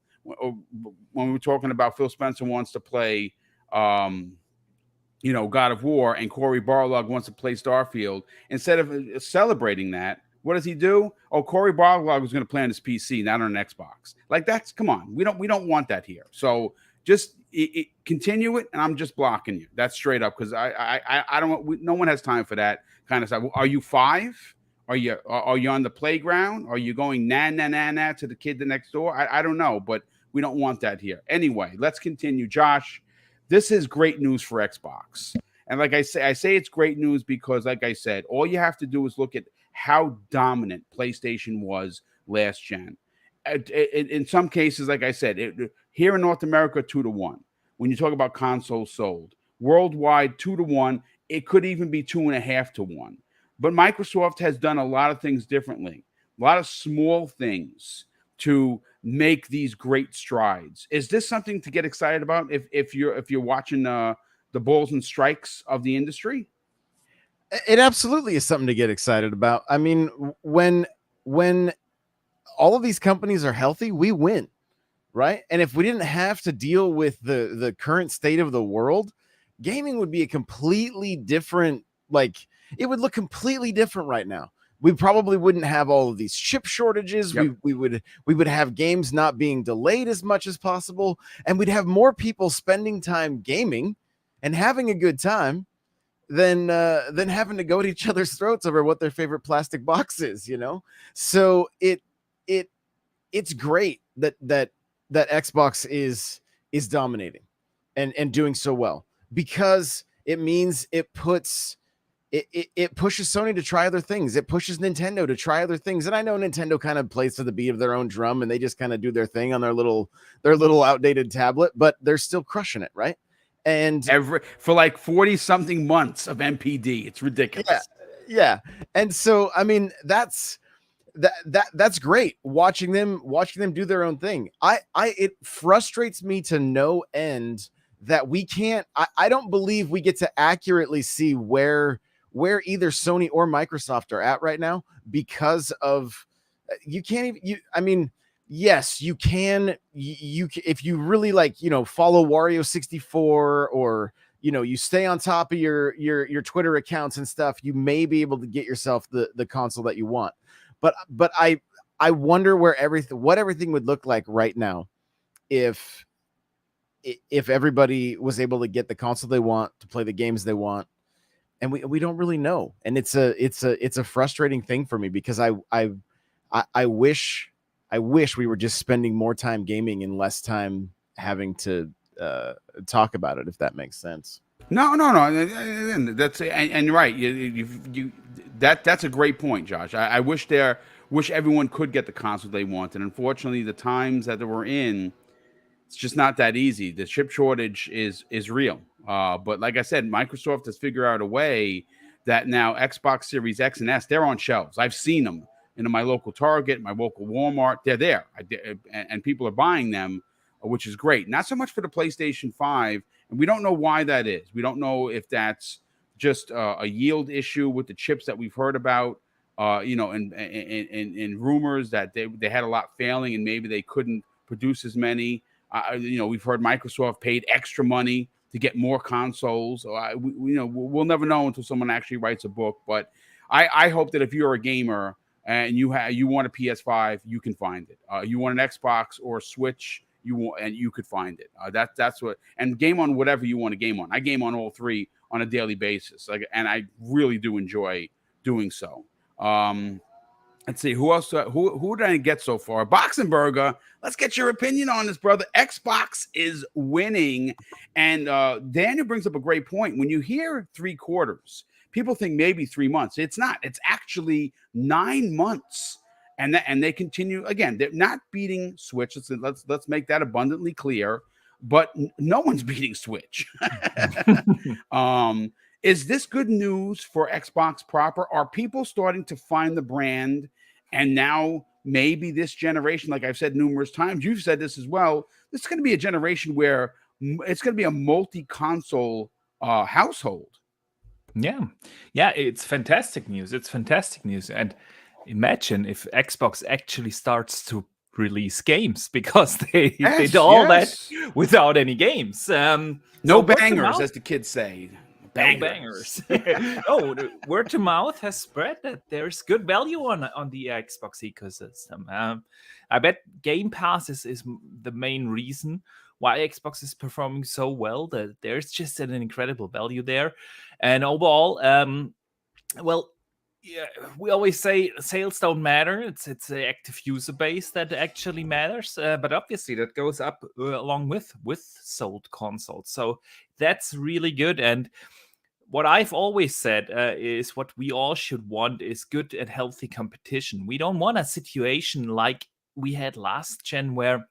we were talking about Phil Spencer wants to play, God of War, and Cory Barlog wants to play Starfield. Instead of celebrating that, what does he do? Oh, Cory Barlog was going to play on his PC, not on an Xbox. Like, that's, come on. We don't want that here. So just continue it, and I'm just blocking you. That's straight up, because I don't. No one has time for that kind of stuff. Are you 5? Are you on the playground? Are you going na to the kid next door? I don't know, but we don't want that here. Anyway, let's continue. Josh, this is great news for Xbox. And like I say it's great news because, like I said, all you have to do is look at how dominant PlayStation was last gen. In some cases, like I said, here in North America, 2-1. when you talk about consoles sold. Worldwide, 2-1. It could even be 2.5-1. But Microsoft has done a lot of things differently, a lot of small things to make these great strides. Is this something to get excited about if you're watching the balls and strikes of the industry? It absolutely is something to get excited about. I mean, when all of these companies are healthy, we win, right? And if we didn't have to deal with the current state of the world, gaming would be a completely different, like, it would look completely different right now. We probably wouldn't have all of these chip shortages. Yep. We would have games not being delayed as much as possible, and we'd have more people spending time gaming and having a good time than having to go at each other's throats over what their favorite plastic box is, you know? So it's great that Xbox is dominating and doing so well, because it means it pushes Sony to try other things. It pushes Nintendo to try other things. And I know Nintendo kind of plays to the beat of their own drum, and they just kind of do their thing on their little outdated tablet, but they're still crushing it, right? And for like 40 something months of MPD, it's ridiculous. Yeah. And so, I mean, that's great watching them do their own thing. It frustrates me to no end that we can't, I don't believe we get to accurately see where either Sony or Microsoft are at right now, because of, you can't even, I mean, yes, you can, if you really like, you know, follow Wario 64, or, you know, you stay on top of your Twitter accounts and stuff, you may be able to get yourself the console that you want. But I wonder what everything would look like right now if everybody was able to get the console they want to play the games they want. And we don't really know. And it's a frustrating thing for me, because I wish we were just spending more time gaming and less time having to talk about it, if that makes sense. No. That's and you're right. That's a great point, Josh. I wish everyone could get the console they want, and unfortunately, the times that we're in, it's just not that easy. The chip shortage is real. But like I said, Microsoft has figured out a way that now Xbox Series X and S, they're on shelves. I've seen them in my local Target, my local Walmart. They're there, and people are buying them, which is great. Not so much for the PlayStation 5, and we don't know why that is. We don't know if that's just a yield issue with the chips that we've heard about, and rumors that they had a lot failing and maybe they couldn't produce as many. We've heard Microsoft paid extra money to get more consoles. We'll never know until someone actually writes a book. But I hope that if you're a gamer and you want a PS5, you can find it. You want an Xbox or Switch, you could find it. That's what, and game on whatever you want to game on. I game on all three on a daily basis, and I really do enjoy doing so. Let's see who else. Who did I get so far? Boxenberger. Let's get your opinion on this, brother. Xbox is winning, and Daniel brings up a great point. When you hear 3 quarters, people think maybe 3 months. It's not. It's actually 9 months, and they continue. Again, they're not beating Switch. Let's make that abundantly clear. But no one's beating Switch. Is this good news for Xbox proper? Are people starting to find the brand? And now maybe this generation, like I've said numerous times, you've said this as well, this is going to be a generation where it's going to be a multi-console household. Yeah, it's fantastic news. And imagine if Xbox actually starts to release games, because they did all that without any games. No bangers, as the kids say. Bangers. Oh, word to mouth has spread that there's good value on the Xbox ecosystem. I bet Game Pass is the main reason why Xbox is performing so well. That there's just an incredible value there. And overall, we always say sales don't matter. It's the active user base that actually matters. But obviously that goes up along with sold consoles. So that's really good. And what I've always said is what we all should want is good and healthy competition. We don't want a situation like we had last gen, where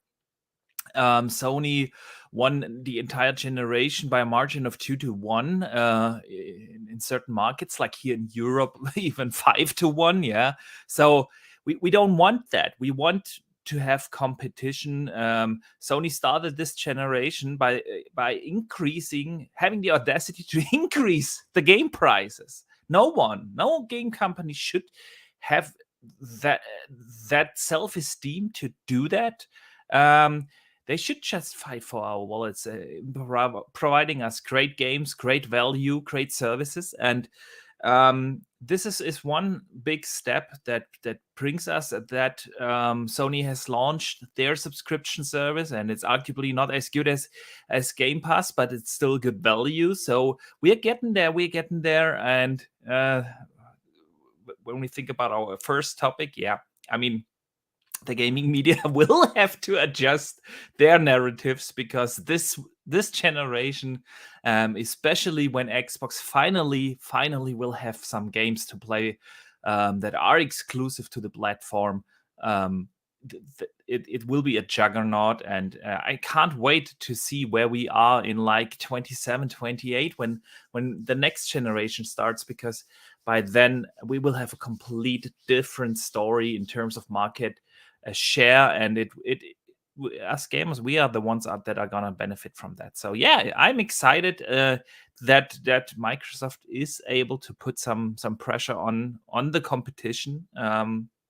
Sony won the entire generation by a margin of 2-1 in certain markets, like here in Europe, even 5-1. Yeah, so we don't want that. We want to have competition. Sony started this generation by having the audacity to increase the game prices. No game company should have that self-esteem to do that. They should just fight for our wallets, providing us great games, great value, great services, and this is one big step that brings us that Sony has launched their subscription service, and it's arguably not as good as Game Pass, but it's still good value. So we're getting there, and when we think about our first topic, yeah, I mean, the gaming media will have to adjust their narratives, because this generation, especially when Xbox finally will have some games to play that are exclusive to the platform, it will be a juggernaut. And I can't wait to see where we are in like 27, 28 when the next generation starts, because by then we will have a complete different story in terms of market share, and it as gamers, we are the ones that are gonna benefit from that. So yeah, I'm excited that Microsoft is able to put some pressure on the competition,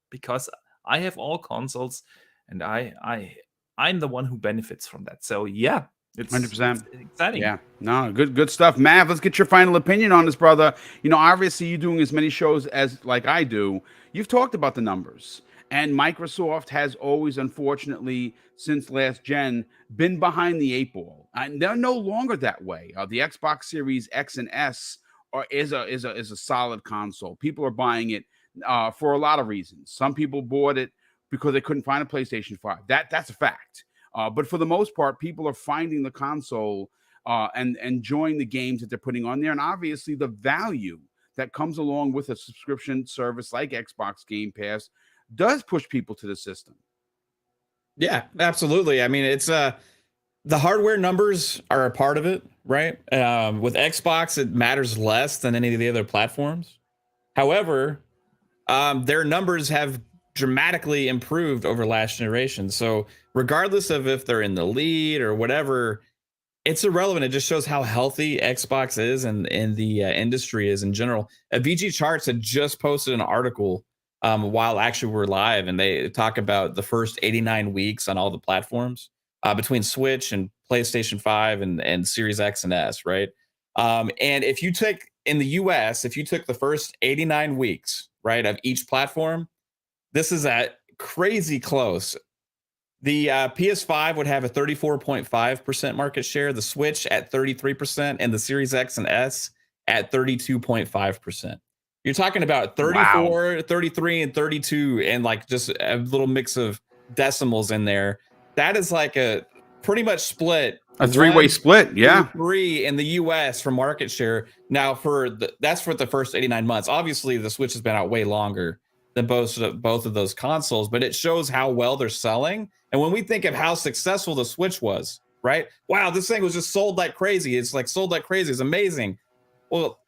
because I have all consoles, and I'm the one who benefits from that. So yeah, it's 100%. It's exciting. Yeah, no, good stuff. Mav, let's get your final opinion on this, brother. You know, obviously you doing as many shows as like I do. You've talked about the numbers. And Microsoft has always, unfortunately, since last gen, been behind the 8 ball. And they're no longer that way. The Xbox Series X and S is a solid console. People are buying it for a lot of reasons. Some people bought it because they couldn't find a PlayStation 5. That's a fact. But for the most part, people are finding the console and enjoying the games that they're putting on there. And obviously, the value that comes along with a subscription service like Xbox Game Pass does push people to the system. Yeah, absolutely. I mean, it's the hardware numbers are a part of it, right? With Xbox, it matters less than any of the other platforms. However, their numbers have dramatically improved over last generation. So regardless of if they're in the lead or whatever, it's irrelevant. It just shows how healthy Xbox is and the industry is in general. VG Charts had just posted an article while actually we're live, and they talk about the first 89 weeks on all the platforms between Switch and PlayStation 5 and Series X and S, right? And if you take in the US, if you took the first 89 weeks, right, of each platform, this is at crazy close. The PS5 would have a 34.5% market share, the Switch at 33%, and the Series X and S at 32.5%. You're talking about 34, 33, and 32, and like just a little mix of decimals in there. That is like a pretty much split. A three-way split, yeah. 3 in the US for market share. Now, that's for the first 89 months. Obviously, the Switch has been out way longer than both of those consoles, but it shows how well they're selling. And when we think of how successful the Switch was, right? Wow, this thing was just sold like crazy. It's like sold like crazy. It's amazing. Well,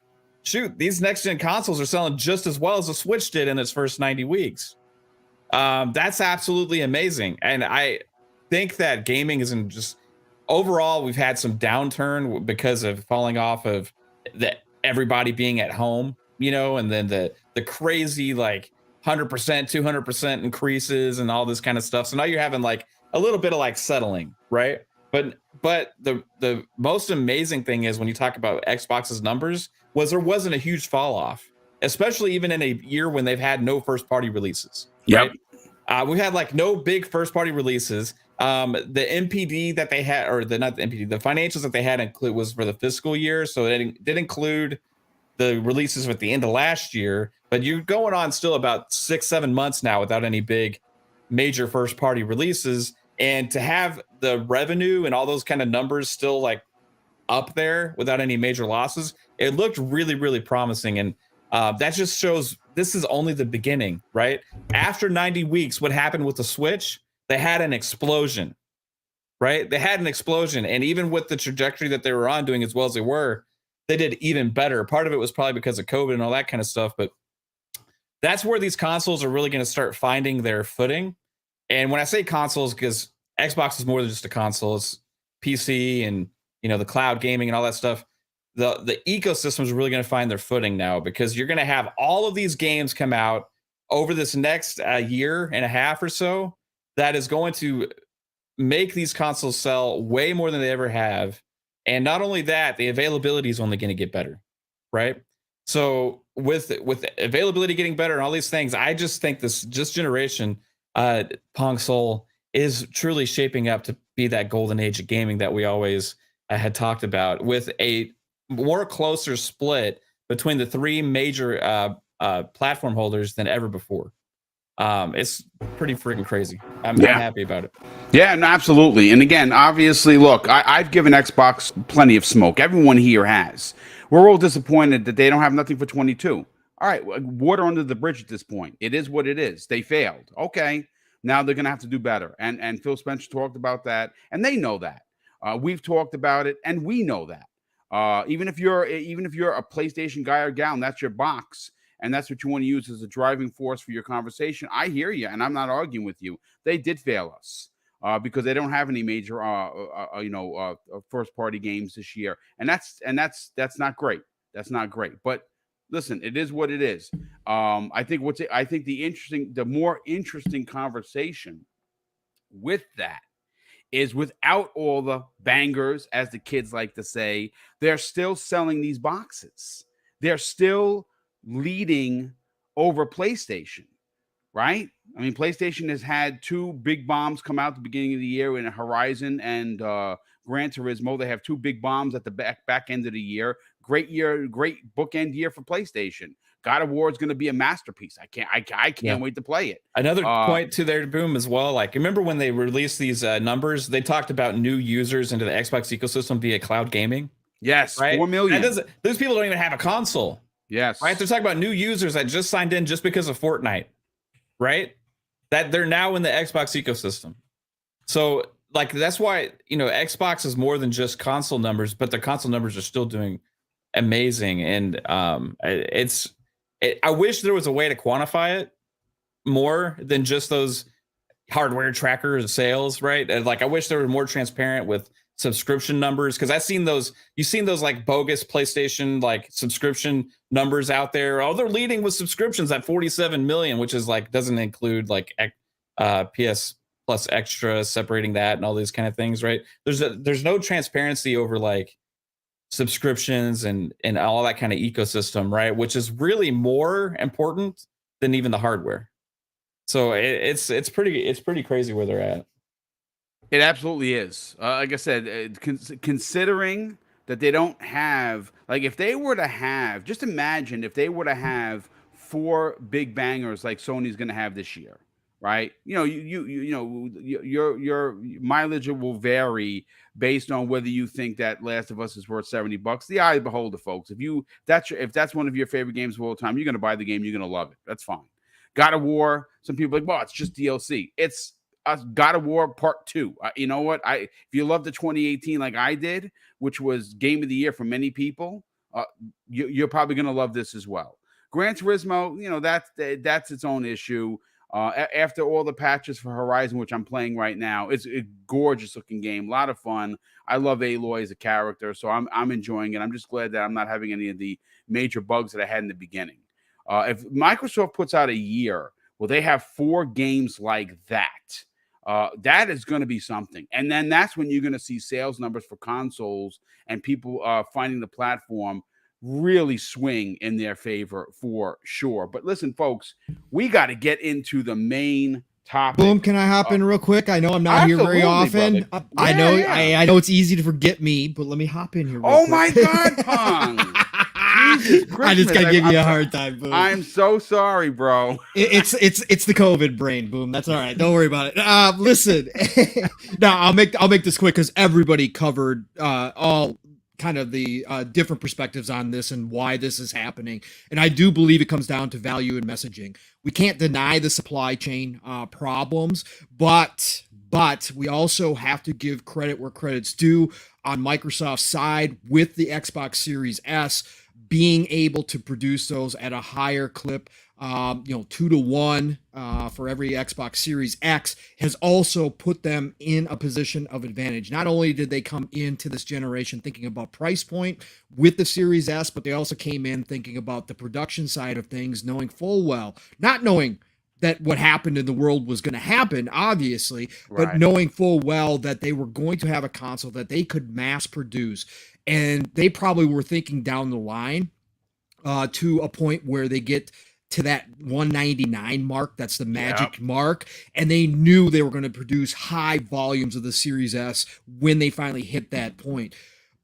shoot, these next-gen consoles are selling just as well as the Switch did in its first 90 weeks. That's absolutely amazing. And I think that gaming isn't just... Overall, we've had some downturn because of falling off of everybody being at home, you know, and then the crazy, like, 100%, 200% increases and all this kind of stuff. So now you're having, like, a little bit of, like, settling, right? But the most amazing thing is when you talk about Xbox's numbers was there wasn't a huge fall off, especially even in a year when they've had no first party releases. Yep. Right? We had like no big first party releases. The NPD that they had, or the financials that they had was for the fiscal year. So it did include the releases at the end of last year, but you're going on still about 6-7 months now without any big major first party releases. And to have the revenue and all those kind of numbers still like up there without any major losses, it looked really, really promising. And that just shows this is only the beginning, right? After 90 weeks, what happened with the Switch? They had an explosion. right? They had an explosion, and even with the trajectory that they were on, doing as well as they were, they did even better. Part of it was probably because of COVID and all that kind of stuff, but that's where these consoles are really going to start finding their footing. And when I say consoles, because Xbox is more than just a console, it's PC and the cloud gaming and all that stuff. The ecosystem is really going to find their footing now, because you're going to have all of these games come out over this next year and a half or so that is going to make these consoles sell way more than they ever have. And not only that, the availability is only going to get better, right? So with availability getting better and all these things, I just think this generation, Pong Soul, is truly shaping up to be that golden age of gaming that we always had talked about, with a more closer split between the three major platform holders than ever before. It's pretty freaking crazy. I'm happy about it. Yeah, no, absolutely. And again, obviously, look, I've given Xbox plenty of smoke. Everyone here has. We're all disappointed that they don't have nothing for 22. All right, water under the bridge at this point. It is what it is. They failed. Okay, now they're going to have to do better. And Phil Spencer talked about that, and they know that. We've talked about it, and we know that. Even if you're a PlayStation guy or gal, and that's your box, and that's what you want to use as a driving force for your conversation, I hear you, and I'm not arguing with you. They did fail us because they don't have any major, first-party games this year, and that's not great. That's not great. But listen, it is what it is. I think the more interesting conversation with that is, without all the bangers, as the kids like to say, they're still selling these boxes. They're still leading over PlayStation, right? I mean, PlayStation has had two big bombs come out at the beginning of the year in Horizon and Gran Turismo. They have two big bombs at the back end of the year. Great year, great bookend year for PlayStation. God of War is going to be a masterpiece. I can't wait to play it. Another point to their Boom as well. Like, remember when they released these numbers? They talked about new users into the Xbox ecosystem via cloud gaming. Yes, right? 4 million. Those people don't even have a console. Yes, right. They're talking about new users that just signed in just because of Fortnite, right? That they're now in the Xbox ecosystem. So, like, that's why Xbox is more than just console numbers, but their console numbers are still doing amazing. And I wish there was a way to quantify it more than just those hardware trackers sales, right? And like, I wish they were more transparent with subscription numbers, because you've seen those like bogus PlayStation like subscription numbers out there. Oh, they're leading with subscriptions at 47 million, which is like doesn't include like PS Plus Extra, separating that and all these kind of things, right? There's no transparency over like subscriptions and all that kind of ecosystem, right? Which is really more important than even the hardware. So it's pretty crazy where they're at. It absolutely is. Like I said, considering that they don't have, like, if they were to have, just imagine if they were to have 4 big bangers like Sony's going to have this year, right? Your mileage will vary based on whether you think that Last of Us is worth $70. The eye of the beholder, folks. If that's one of your favorite games of all time, you're going to buy the game. You're going to love it. That's fine. God of War. Some people are like, well, it's just DLC. It's God of War Part 2. You know what? If you love the 2018 like I did, which was Game of the Year for many people, you're probably going to love this as well. Gran Turismo, that's its own issue. After all the patches for Horizon, which I'm playing right now, it's a gorgeous looking game, a lot of fun. I love Aloy as a character, so I'm enjoying it. I'm just glad that I'm not having any of the major bugs that I had in the beginning. If Microsoft puts out a year, will they have 4 games like that? That is going to be something. And then that's when you're going to see sales numbers for consoles and people finding the platform really swing in their favor for sure. But listen, folks, we got to get into the main topic. Boom, can I hop in real quick? I know I'm not here very often. I know it's easy to forget me, but let me hop in here real quick. My God, Pong. I just gotta give you a hard time, Boom. I'm so sorry, bro. It's the COVID brain, Boom. That's all right. Don't worry about it. Listen, now I'll make this quick because everybody covered all kind of the different perspectives on this and why this is happening. And I do believe it comes down to value and messaging. We can't deny the supply chain problems, but But we also have to give credit where credit's due on Microsoft's side with the Xbox Series S being able to produce those at a higher clip. 2-to-1 for every Xbox Series X has also put them in a position of advantage. Not only did they come into this generation thinking about price point with the Series S, but they also came in thinking about the production side of things, knowing full well, not knowing that what happened in the world was going to happen, obviously, but knowing full well that they were going to have a console that they could mass produce. And they probably were thinking down the line to a point where they get to that 199 mark. That's the magic mark. And they knew they were going to produce high volumes of the Series S when they finally hit that point.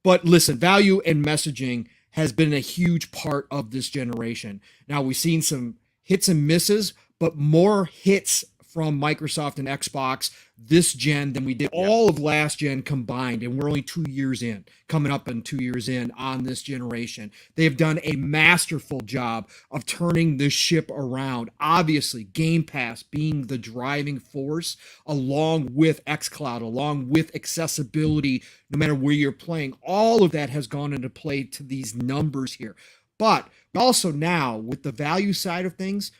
But listen, value and messaging has been a huge part of this generation. Now, we've seen some hits and misses, but more hits from Microsoft and Xbox this gen than we did all of last gen combined. And we're only 2 years in, coming up in 2 years in on this generation. They've done a masterful job of turning this ship around. Obviously, Game Pass being the driving force, along with xCloud, along with accessibility, no matter where you're playing. All of that has gone into play to these numbers here. But also now, with the value side of things,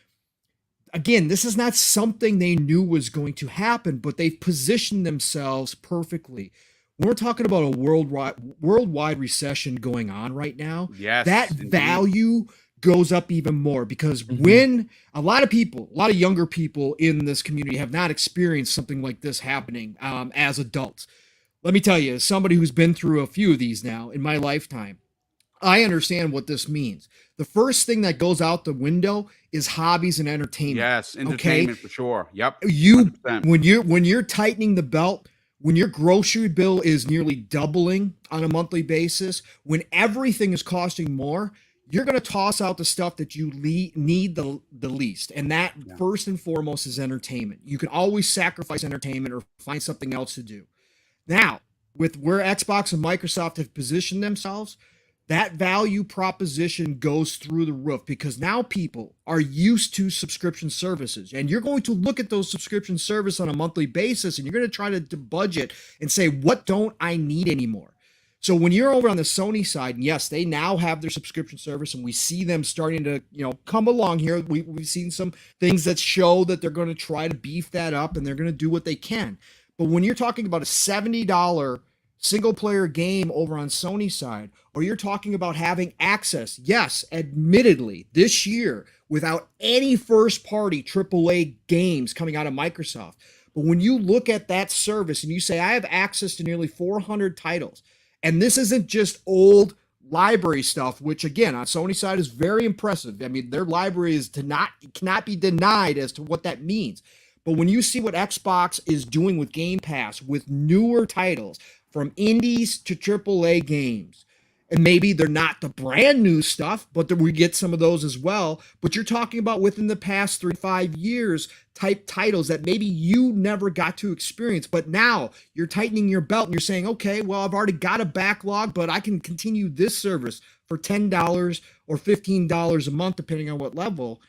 again, this is not something they knew was going to happen, but they've positioned themselves perfectly. When we're talking about a worldwide recession going on right now, that value goes up even more because when a lot of younger people in this community have not experienced something like this happening as adults. Let me tell you, as somebody who's been through a few of these now in my lifetime, I understand what this means. The first thing that goes out the window is hobbies and entertainment. Yes, entertainment for sure. Yep. When you're tightening the belt, when your grocery bill is nearly doubling on a monthly basis, when everything is costing more, you're going to toss out the stuff that you need the least. And that first and foremost is entertainment. You can always sacrifice entertainment or find something else to do. Now, with where Xbox and Microsoft have positioned themselves, that value proposition goes through the roof because now people are used to subscription services, and you're going to look at those subscription services on a monthly basis and you're going to try to budget and say, what don't I need anymore? So when you're over on the Sony side, and yes, they now have their subscription service and we see them starting to, come along here. We've seen some things that show that they're going to try to beef that up and they're going to do what they can. But when you're talking about a $70 single player game over on Sony side, or you're talking about having access, yes, admittedly, this year without any first party AAA games coming out of Microsoft. But when you look at that service and you say, I have access to nearly 400 titles, and this isn't just old library stuff, which again, on Sony side is very impressive. I mean, their library is cannot be denied as to what that means. But when you see what Xbox is doing with Game Pass, with newer titles, from indies to AAA games, and maybe they're not the brand new stuff, but we get some of those as well. But you're talking about within the past 3 to 5 years type titles that maybe you never got to experience, but now you're tightening your belt and you're saying, okay, well, I've already got a backlog, but I can continue this service for $10 or $15 a month, depending on what level.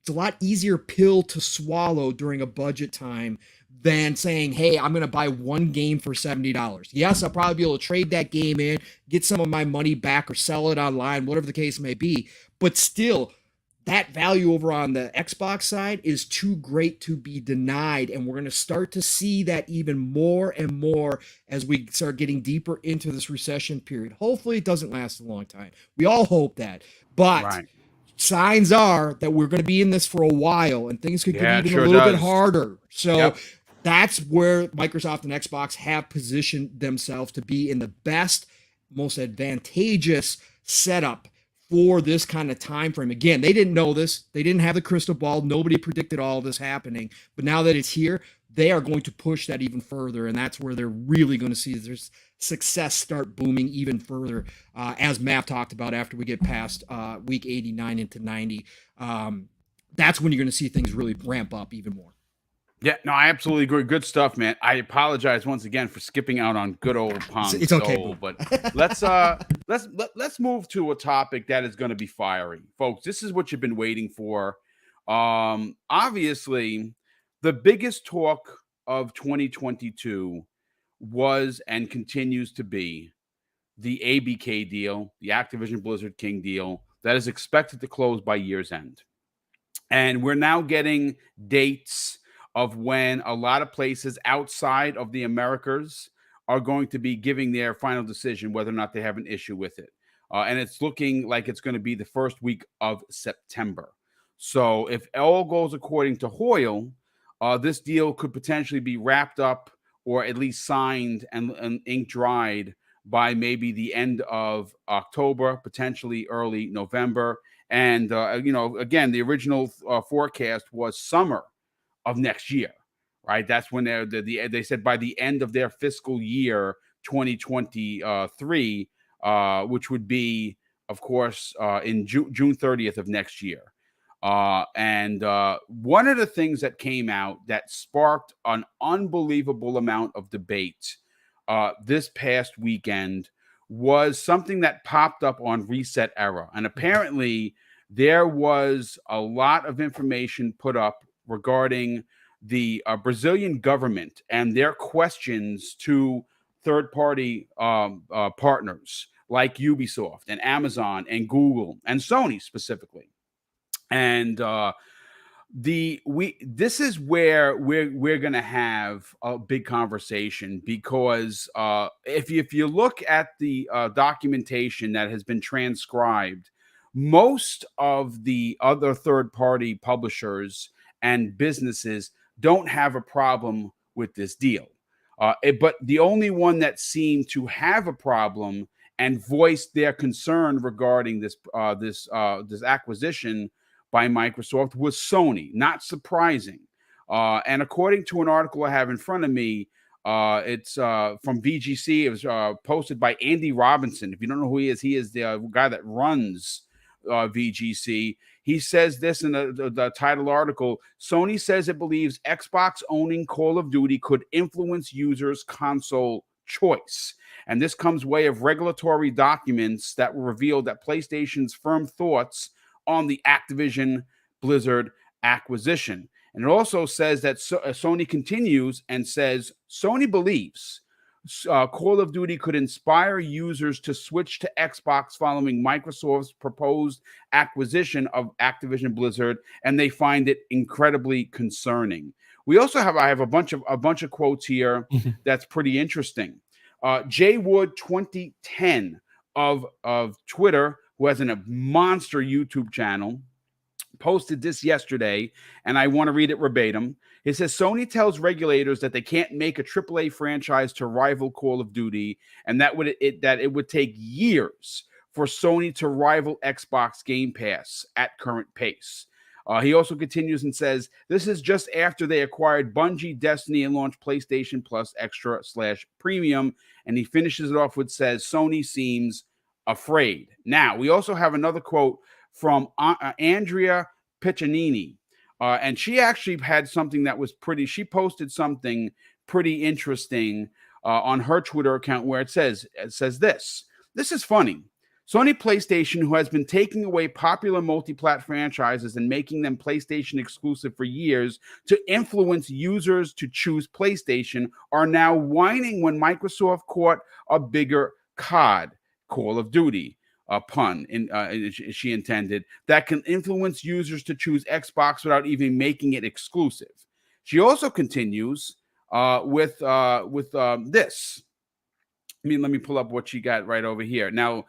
It's a lot easier pill to swallow during a budget time than saying, hey, I'm going to buy one game for $70. Yes, I'll probably be able to trade that game in, get some of my money back or sell it online, whatever the case may be. But still, that value over on the Xbox side is too great to be denied. And we're going to start to see that even more and more as we start getting deeper into this recession period. Hopefully it doesn't last a long time. We all hope that. But signs are that we're going to be in this for a while and things could get even a little bit harder. So that's where Microsoft and Xbox have positioned themselves to be in the best, most advantageous setup for this kind of time frame. Again, they didn't know this. They didn't have the crystal ball. Nobody predicted all of this happening. But now that it's here, they are going to push that even further. And that's where they're really going to see their success start booming even further. As Matt talked about, after we get past week 89 into 90, that's when you're going to see things really ramp up even more. Yeah, no, I absolutely agree. Good stuff, man. I apologize once again for skipping out on good old Pong. It's okay, but let's move to a topic that is going to be fiery, folks. This is what you've been waiting for. Obviously, the biggest talk of 2022 was and continues to be the ABK deal, the Activision Blizzard King deal, that is expected to close by year's end. And we're now getting dates of when a lot of places outside of the Americas are going to be giving their final decision whether or not they have an issue with it. And it's looking like it's going to be the first week of September. So if all goes according to Hoyle, this deal could potentially be wrapped up or at least signed and ink dried by maybe the end of October, potentially early November. And, again, the original forecast was summer of next year, right? That's when they said by the end of their fiscal year 2023, which would be, of course, in June 30th of next year. And one of the things that came out that sparked an unbelievable amount of debate this past weekend was something that popped up on Reset Era. And apparently there was a lot of information put up regarding the Brazilian government and their questions to third-party partners like Ubisoft and Amazon and Google and Sony specifically. And this is where we're going to have a big conversation, because if you look at the documentation that has been transcribed, most of the other third-party publishers and businesses don't have a problem with this deal. But the only one that seemed to have a problem and voiced their concern regarding this acquisition by Microsoft was Sony. Not surprising. And according to an article I have in front of me, it's from VGC. It was posted by Andy Robinson. If you don't know who he is the guy that runs VGC. He says this in the title article: Sony says it believes Xbox owning Call of Duty could influence users' console choice. And this comes way of regulatory documents that will reveal that PlayStation's firm thoughts on the Activision Blizzard acquisition. And it also says that Sony continues and says Sony believes Call of Duty could inspire users to switch to Xbox following Microsoft's proposed acquisition of Activision Blizzard, and they find it incredibly concerning. We also I have a bunch of quotes here that's pretty interesting. Jay Wood 2010 of Twitter, who has a monster YouTube channel, posted this yesterday, and I want to read it verbatim. It says, Sony tells regulators that they can't make a AAA franchise to rival Call of Duty, and that it would take years for Sony to rival Xbox Game Pass at current pace. He also continues and says, this is just after they acquired Bungie, Destiny, and launched PlayStation Plus Extra/Premium. And he finishes it off with says, Sony seems afraid. Now, we also have another quote from Andrea Piccinini. And she actually had something that was she posted something pretty interesting on her Twitter account where it says this is funny. Sony PlayStation, who has been taking away popular multi-plat franchises and making them PlayStation exclusive for years to influence users to choose PlayStation, are now whining when Microsoft caught a bigger COD, Call of Duty, a pun she intended, that can influence users to choose Xbox without even making it exclusive. She also continues with this. Let me pull up what she got right over here. Now,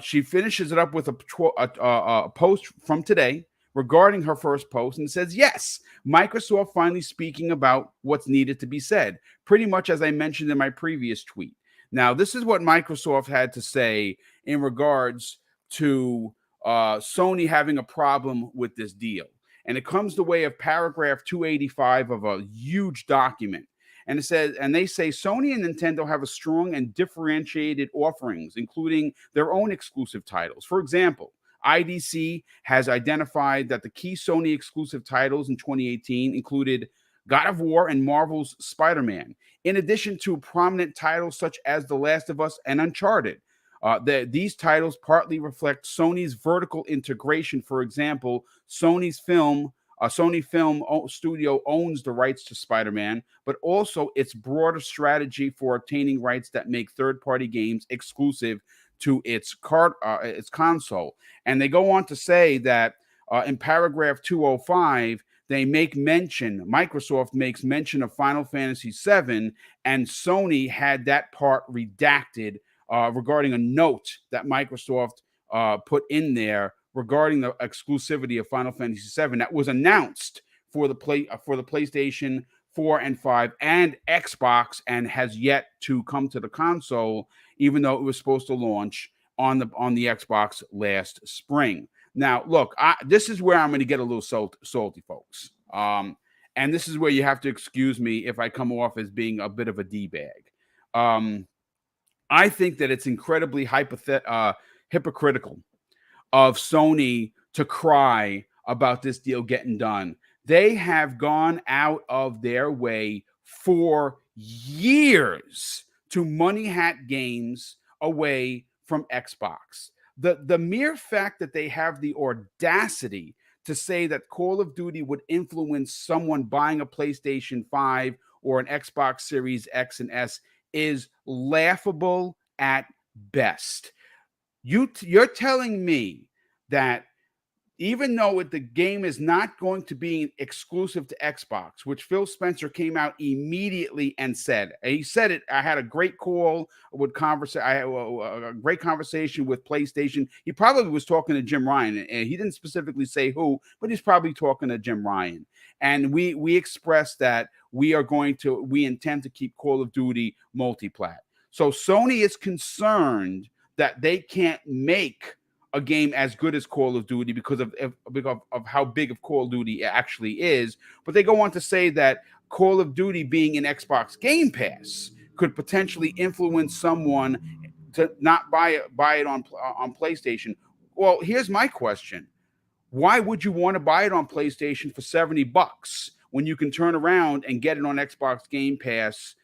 she finishes it up with a post from today regarding her first post, and says, yes, Microsoft finally speaking about what's needed to be said, pretty much as I mentioned in my previous tweet. Now, this is what Microsoft had to say in regards to Sony having a problem with this deal. And it comes the way of paragraph 285 of a huge document. And it says, and they say Sony and Nintendo have a strong and differentiated offerings, including their own exclusive titles. For example, IDC has identified that the key Sony exclusive titles in 2018 included God of War and Marvel's Spider-Man, in addition to prominent titles such as The Last of Us and Uncharted. These titles partly reflect Sony's vertical integration. For example, Sony's film Sony Film Studio owns the rights to Spider-Man, but also its broader strategy for obtaining rights that make third-party games exclusive to its console. And they go on to say that in paragraph 205, Microsoft makes mention of Final Fantasy VII, and Sony had that part redacted regarding a note that Microsoft put in there regarding the exclusivity of Final Fantasy VII that was announced for the PlayStation 4 and 5 and Xbox, and has yet to come to the console, even though it was supposed to launch on the Xbox last spring. Now, look, this is where I'm going to get a little salty, folks. And this is where you have to excuse me if I come off as being a bit of a D-bag. I think that it's incredibly hypocritical of Sony to cry about this deal getting done. They have gone out of their way for years to money hat games away from Xbox. The mere fact that they have the audacity to say that Call of Duty would influence someone buying a PlayStation 5 or an Xbox Series X and S is laughable at best. You're telling me that even though the game is not going to be exclusive to Xbox, which Phil Spencer came out immediately and said, he said it. I had a great call with a great conversation with PlayStation. He probably was talking to Jim Ryan, and he didn't specifically say who, but he's probably talking to Jim Ryan. And we expressed that we intend to keep Call of Duty multi-plat. So Sony is concerned that they can't make a game as good as Call of Duty because of how big of Call of Duty actually is. But they go on to say that Call of Duty being in Xbox Game Pass could potentially influence someone to not buy it on PlayStation. Well, here's my question. Why would you want to buy it on PlayStation for $70 when you can turn around and get it on Xbox Game Pass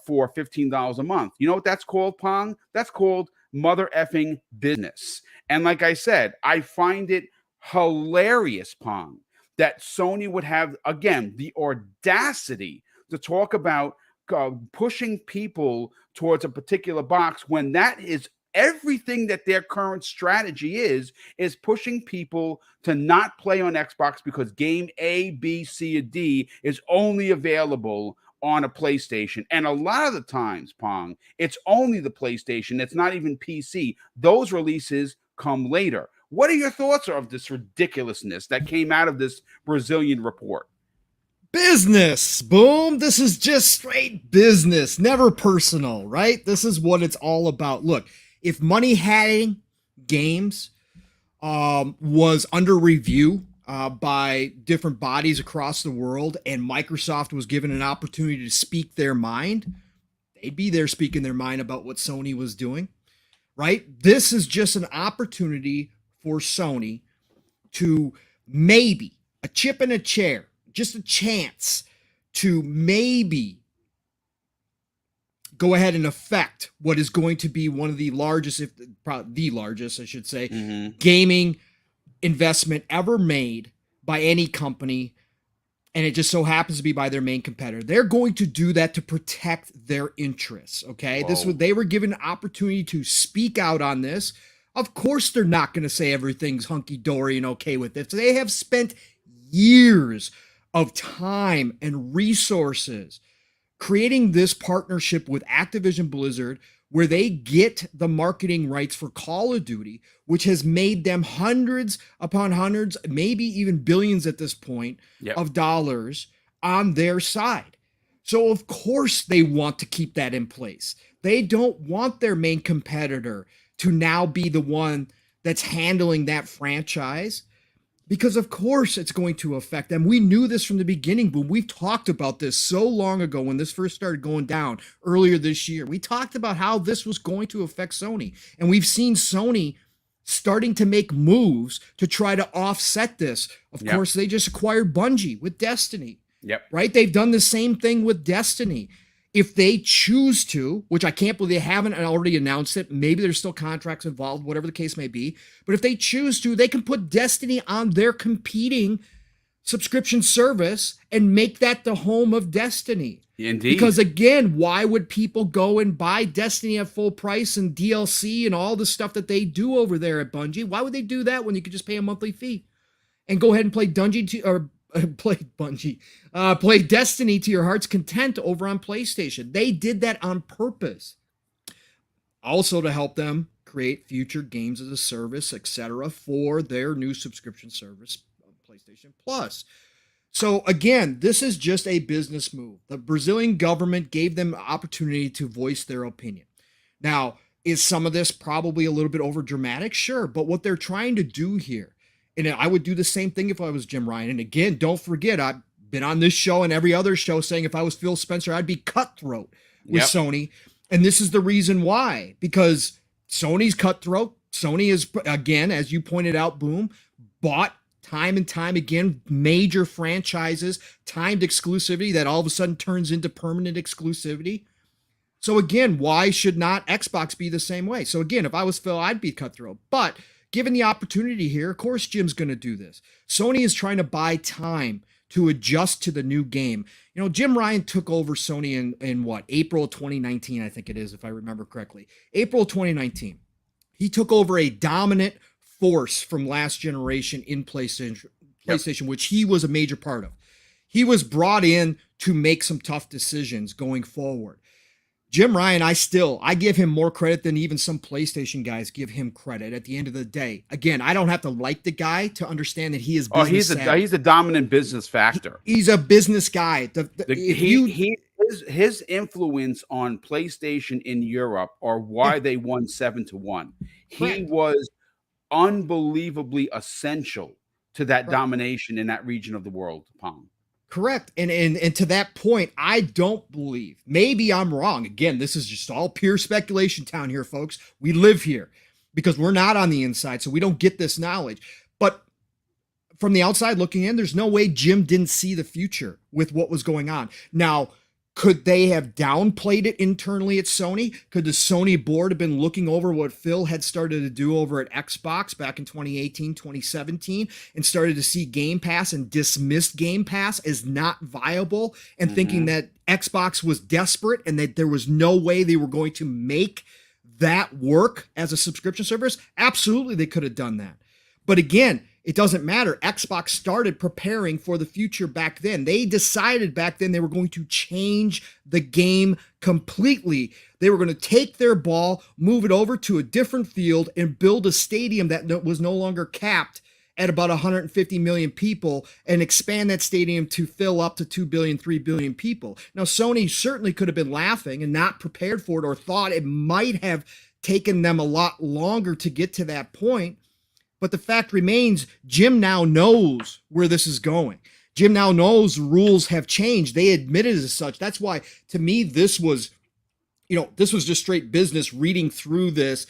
for $15 a month? You know what that's called, Pong? That's called mother effing business. And like I said, I find it hilarious, Pong, that Sony would have, again, the audacity to talk about pushing people towards a particular box when that is everything that their current strategy is pushing people to not play on Xbox because game A, B, C, or D is only available on a PlayStation. And a lot of the times, Pong, it's only the PlayStation. It's not even PC. Those releases come later. What are your thoughts of this ridiculousness that came out of this Brazilian report? Business, Boom. This is just straight business, never personal, right? This is what it's all about. Look, if money hatting games was under review by different bodies across the world, and Microsoft was given an opportunity to speak their mind, they'd be there speaking their mind about what Sony was doing, right? This is just an opportunity for Sony to maybe a chip in a chair, just a chance to maybe go ahead and affect what is going to be one of the largest, if probably the largest, I should say, gaming investment ever made by any company, and it just so happens to be by their main competitor. They're going to do that to protect their interests, okay? They were given an opportunity to speak out on this. Of course they're not going to say everything's hunky-dory and okay with it. So they have spent years of time and resources creating this partnership with Activision Blizzard, where they get the marketing rights for Call of Duty, which has made them hundreds upon hundreds, maybe even billions at this point, of dollars on their side. So of course they want to keep that in place. They don't want their main competitor to now be the one that's handling that franchise, because of course it's going to affect them. We knew this from the beginning, but we've talked about this so long ago when this first started going down earlier this year. We talked about how this was going to affect Sony, and we've seen Sony starting to make moves to try to offset this. Of course, they just acquired Bungie with Destiny. Right? They've done the same thing with Destiny. If they choose to, which I can't believe they haven't already announced it, maybe there's still contracts involved, whatever the case may be, but if they choose to, they can put Destiny on their competing subscription service and make that the home of Destiny. Indeed. Because again, why would people go and buy Destiny at full price and DLC and all the stuff that they do over there at Bungie? Why would they do that when you could just pay a monthly fee and go ahead and play play Destiny to your heart's content over on PlayStation? They did that on purpose. Also to help them create future games as a service, etc., for their new subscription service, PlayStation Plus. So again, this is just a business move. The Brazilian government gave them an opportunity to voice their opinion. Now, is some of this probably a little bit over dramatic? Sure, but what they're trying to do here, and I would do the same thing if I was Jim Ryan. And again, don't forget, I've been on this show and every other show saying if I was Phil Spencer, I'd be cutthroat with Sony. And this is the reason why, because Sony's cutthroat. Sony is, again, as you pointed out, Boom, bought time and time again major franchises, timed exclusivity that all of a sudden turns into permanent exclusivity. So again, why should not Xbox be the same way? So again, if I was Phil, I'd be cutthroat. But given the opportunity here, of course Jim's going to do this. Sony is trying to buy time to adjust to the new game. You know, Jim Ryan took over Sony in what, April 2019, I think it is, if I remember correctly. April 2019. He took over a dominant force from last generation in PlayStation, which he was a major part of. He was brought in to make some tough decisions going forward. Jim Ryan, I give him more credit than even some PlayStation guys give him credit at the end of the day. Again, I don't have to like the guy to understand that he is business savvy. He's a dominant business factor. He's a business guy. His influence on PlayStation in Europe are why they won 7-1. He was unbelievably essential to that domination in that region of the world, Pong. Correct. And to that point, I don't believe, maybe I'm wrong. Again, this is just all pure speculation town here, folks. We live here because we're not on the inside, so we don't get this knowledge. But from the outside looking in, there's no way Jim didn't see the future with what was going on. Now, could they have downplayed it internally at Sony? Could the Sony board have been looking over what Phil had started to do over at Xbox back in 2018, 2017, and started to see Game Pass and dismissed Game Pass as not viable and thinking that Xbox was desperate and that there was no way they were going to make that work as a subscription service? Absolutely, they could have done that. But again, it doesn't matter. Xbox started preparing for the future back then. They decided back then they were going to change the game completely. They were going to take their ball, move it over to a different field, and build a stadium that was no longer capped at about 150 million people and expand that stadium to fill up to 2 billion, 3 billion people. Now, Sony certainly could have been laughing and not prepared for it or thought it might have taken them a lot longer to get to that point. But the fact remains, Jim now knows where this is going. Jim now knows rules have changed. They admitted as such. That's why, to me, this was just straight business reading through this.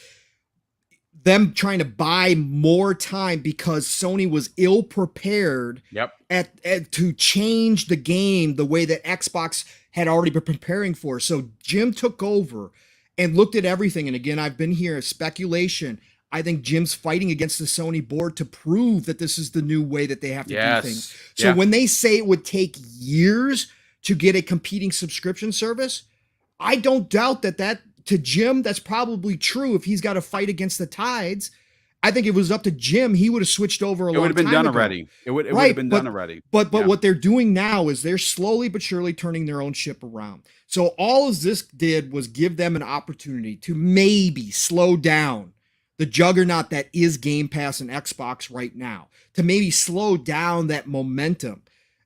Them trying to buy more time because Sony was ill prepared to change the game the way that Xbox had already been preparing for. So Jim took over and looked at everything. And again, I've been here, speculation. I think Jim's fighting against the Sony board to prove that this is the new way that they have to do things. So when they say it would take years to get a competing subscription service, I don't doubt that to Jim, that's probably true if he's got to fight against the tides. I think if it was up to Jim, he would have switched over a long time ago. It would have been done already. It would have been done already. But what they're doing now is they're slowly but surely turning their own ship around. So all this did was give them an opportunity to maybe slow down the juggernaut that is Game Pass and Xbox right now, to maybe slow down that momentum.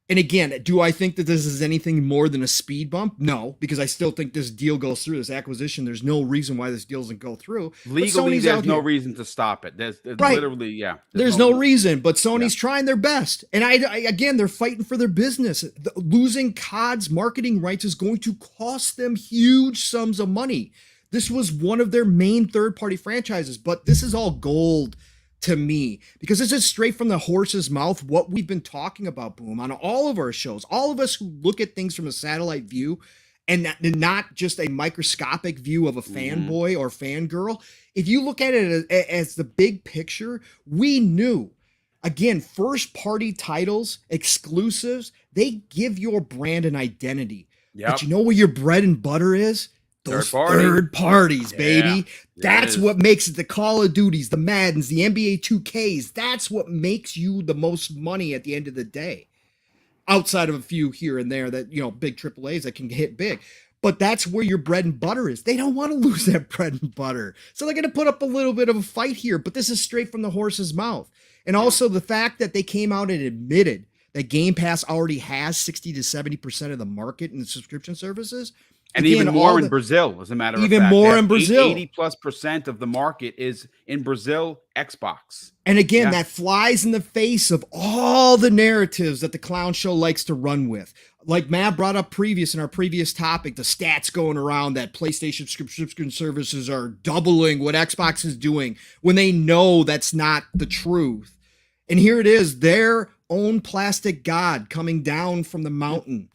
And again, do I think that this is anything more than a speed bump? No, because I still think this deal goes through, this acquisition. There's no reason why this deal doesn't go through. Legally, there's no reason to stop it. There's literally, There's no reason, but Sony's trying their best. And again, they're fighting for their business. Losing COD's marketing rights is going to cost them huge sums of money. This was one of their main third-party franchises, but this is all gold to me because this is straight from the horse's mouth what we've been talking about, Boom, on all of our shows. All of us who look at things from a satellite view and not just a microscopic view of a fanboy or fangirl. If you look at it as the big picture, we knew Again, first party titles, exclusives, they give your brand an identity. But you know where your bread and butter is? Those third parties, baby. That's what makes it the Call of Duties, the Maddens, the NBA 2Ks. That's what makes you the most money at the end of the day. Outside of a few here and there that, big AAAs that can hit big. But that's where your bread and butter is. They don't want to lose that bread and butter. So they're going to put up a little bit of a fight here, but this is straight from the horse's mouth. And also the fact that they came out and admitted that Game Pass already has 60 to 70% of the market in the subscription services. And again, even more in Brazil, as a matter of fact. Even more in Brazil. 80+% of the market is in Brazil, Xbox. And again, that flies in the face of all the narratives that the clown show likes to run with. Like Matt brought up in our previous topic, the stats going around that PlayStation subscription services are doubling what Xbox is doing when they know that's not the truth. And here it is, their own plastic god coming down from the mountain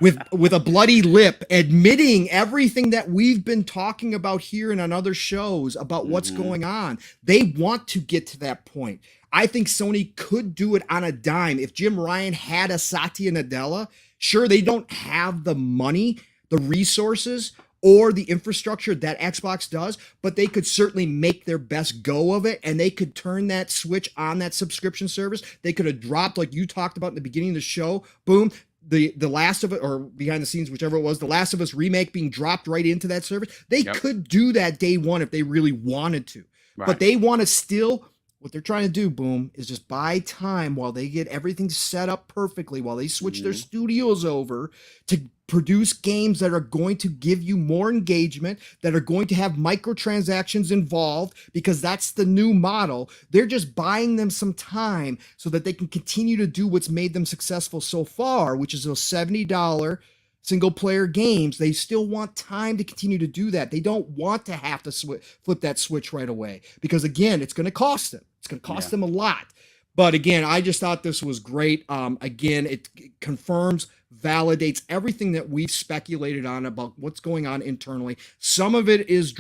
with a bloody lip, admitting everything that we've been talking about here and on other shows about what's going on. They want to get to that point. I think Sony could do it on a dime. If Jim Ryan had a Satya Nadella, sure, they don't have the money, the resources, or the infrastructure that Xbox does, but they could certainly make their best go of it, and they could turn that switch on that subscription service. They could have dropped, like you talked about in the beginning of the show, boom, the Last of Us, or behind the scenes, whichever it was, the Last of Us remake being dropped right into that service. They could do that day one if they really wanted to. Right. But they want to still, what they're trying to do, Boom, is just buy time while they get everything set up perfectly, while they switch their studios over to produce games that are going to give you more engagement, that are going to have microtransactions involved, because that's the new model. They're just buying them some time so that they can continue to do what's made them successful so far, which is those $70 single player games. They still want time to continue to do that. They don't want to have to flip that switch right away, because again, it's going to cost them. It's going to cost them a lot. But again, I just thought this was great. Again, it confirms, validates everything that we've speculated on about what's going on internally. Some of it is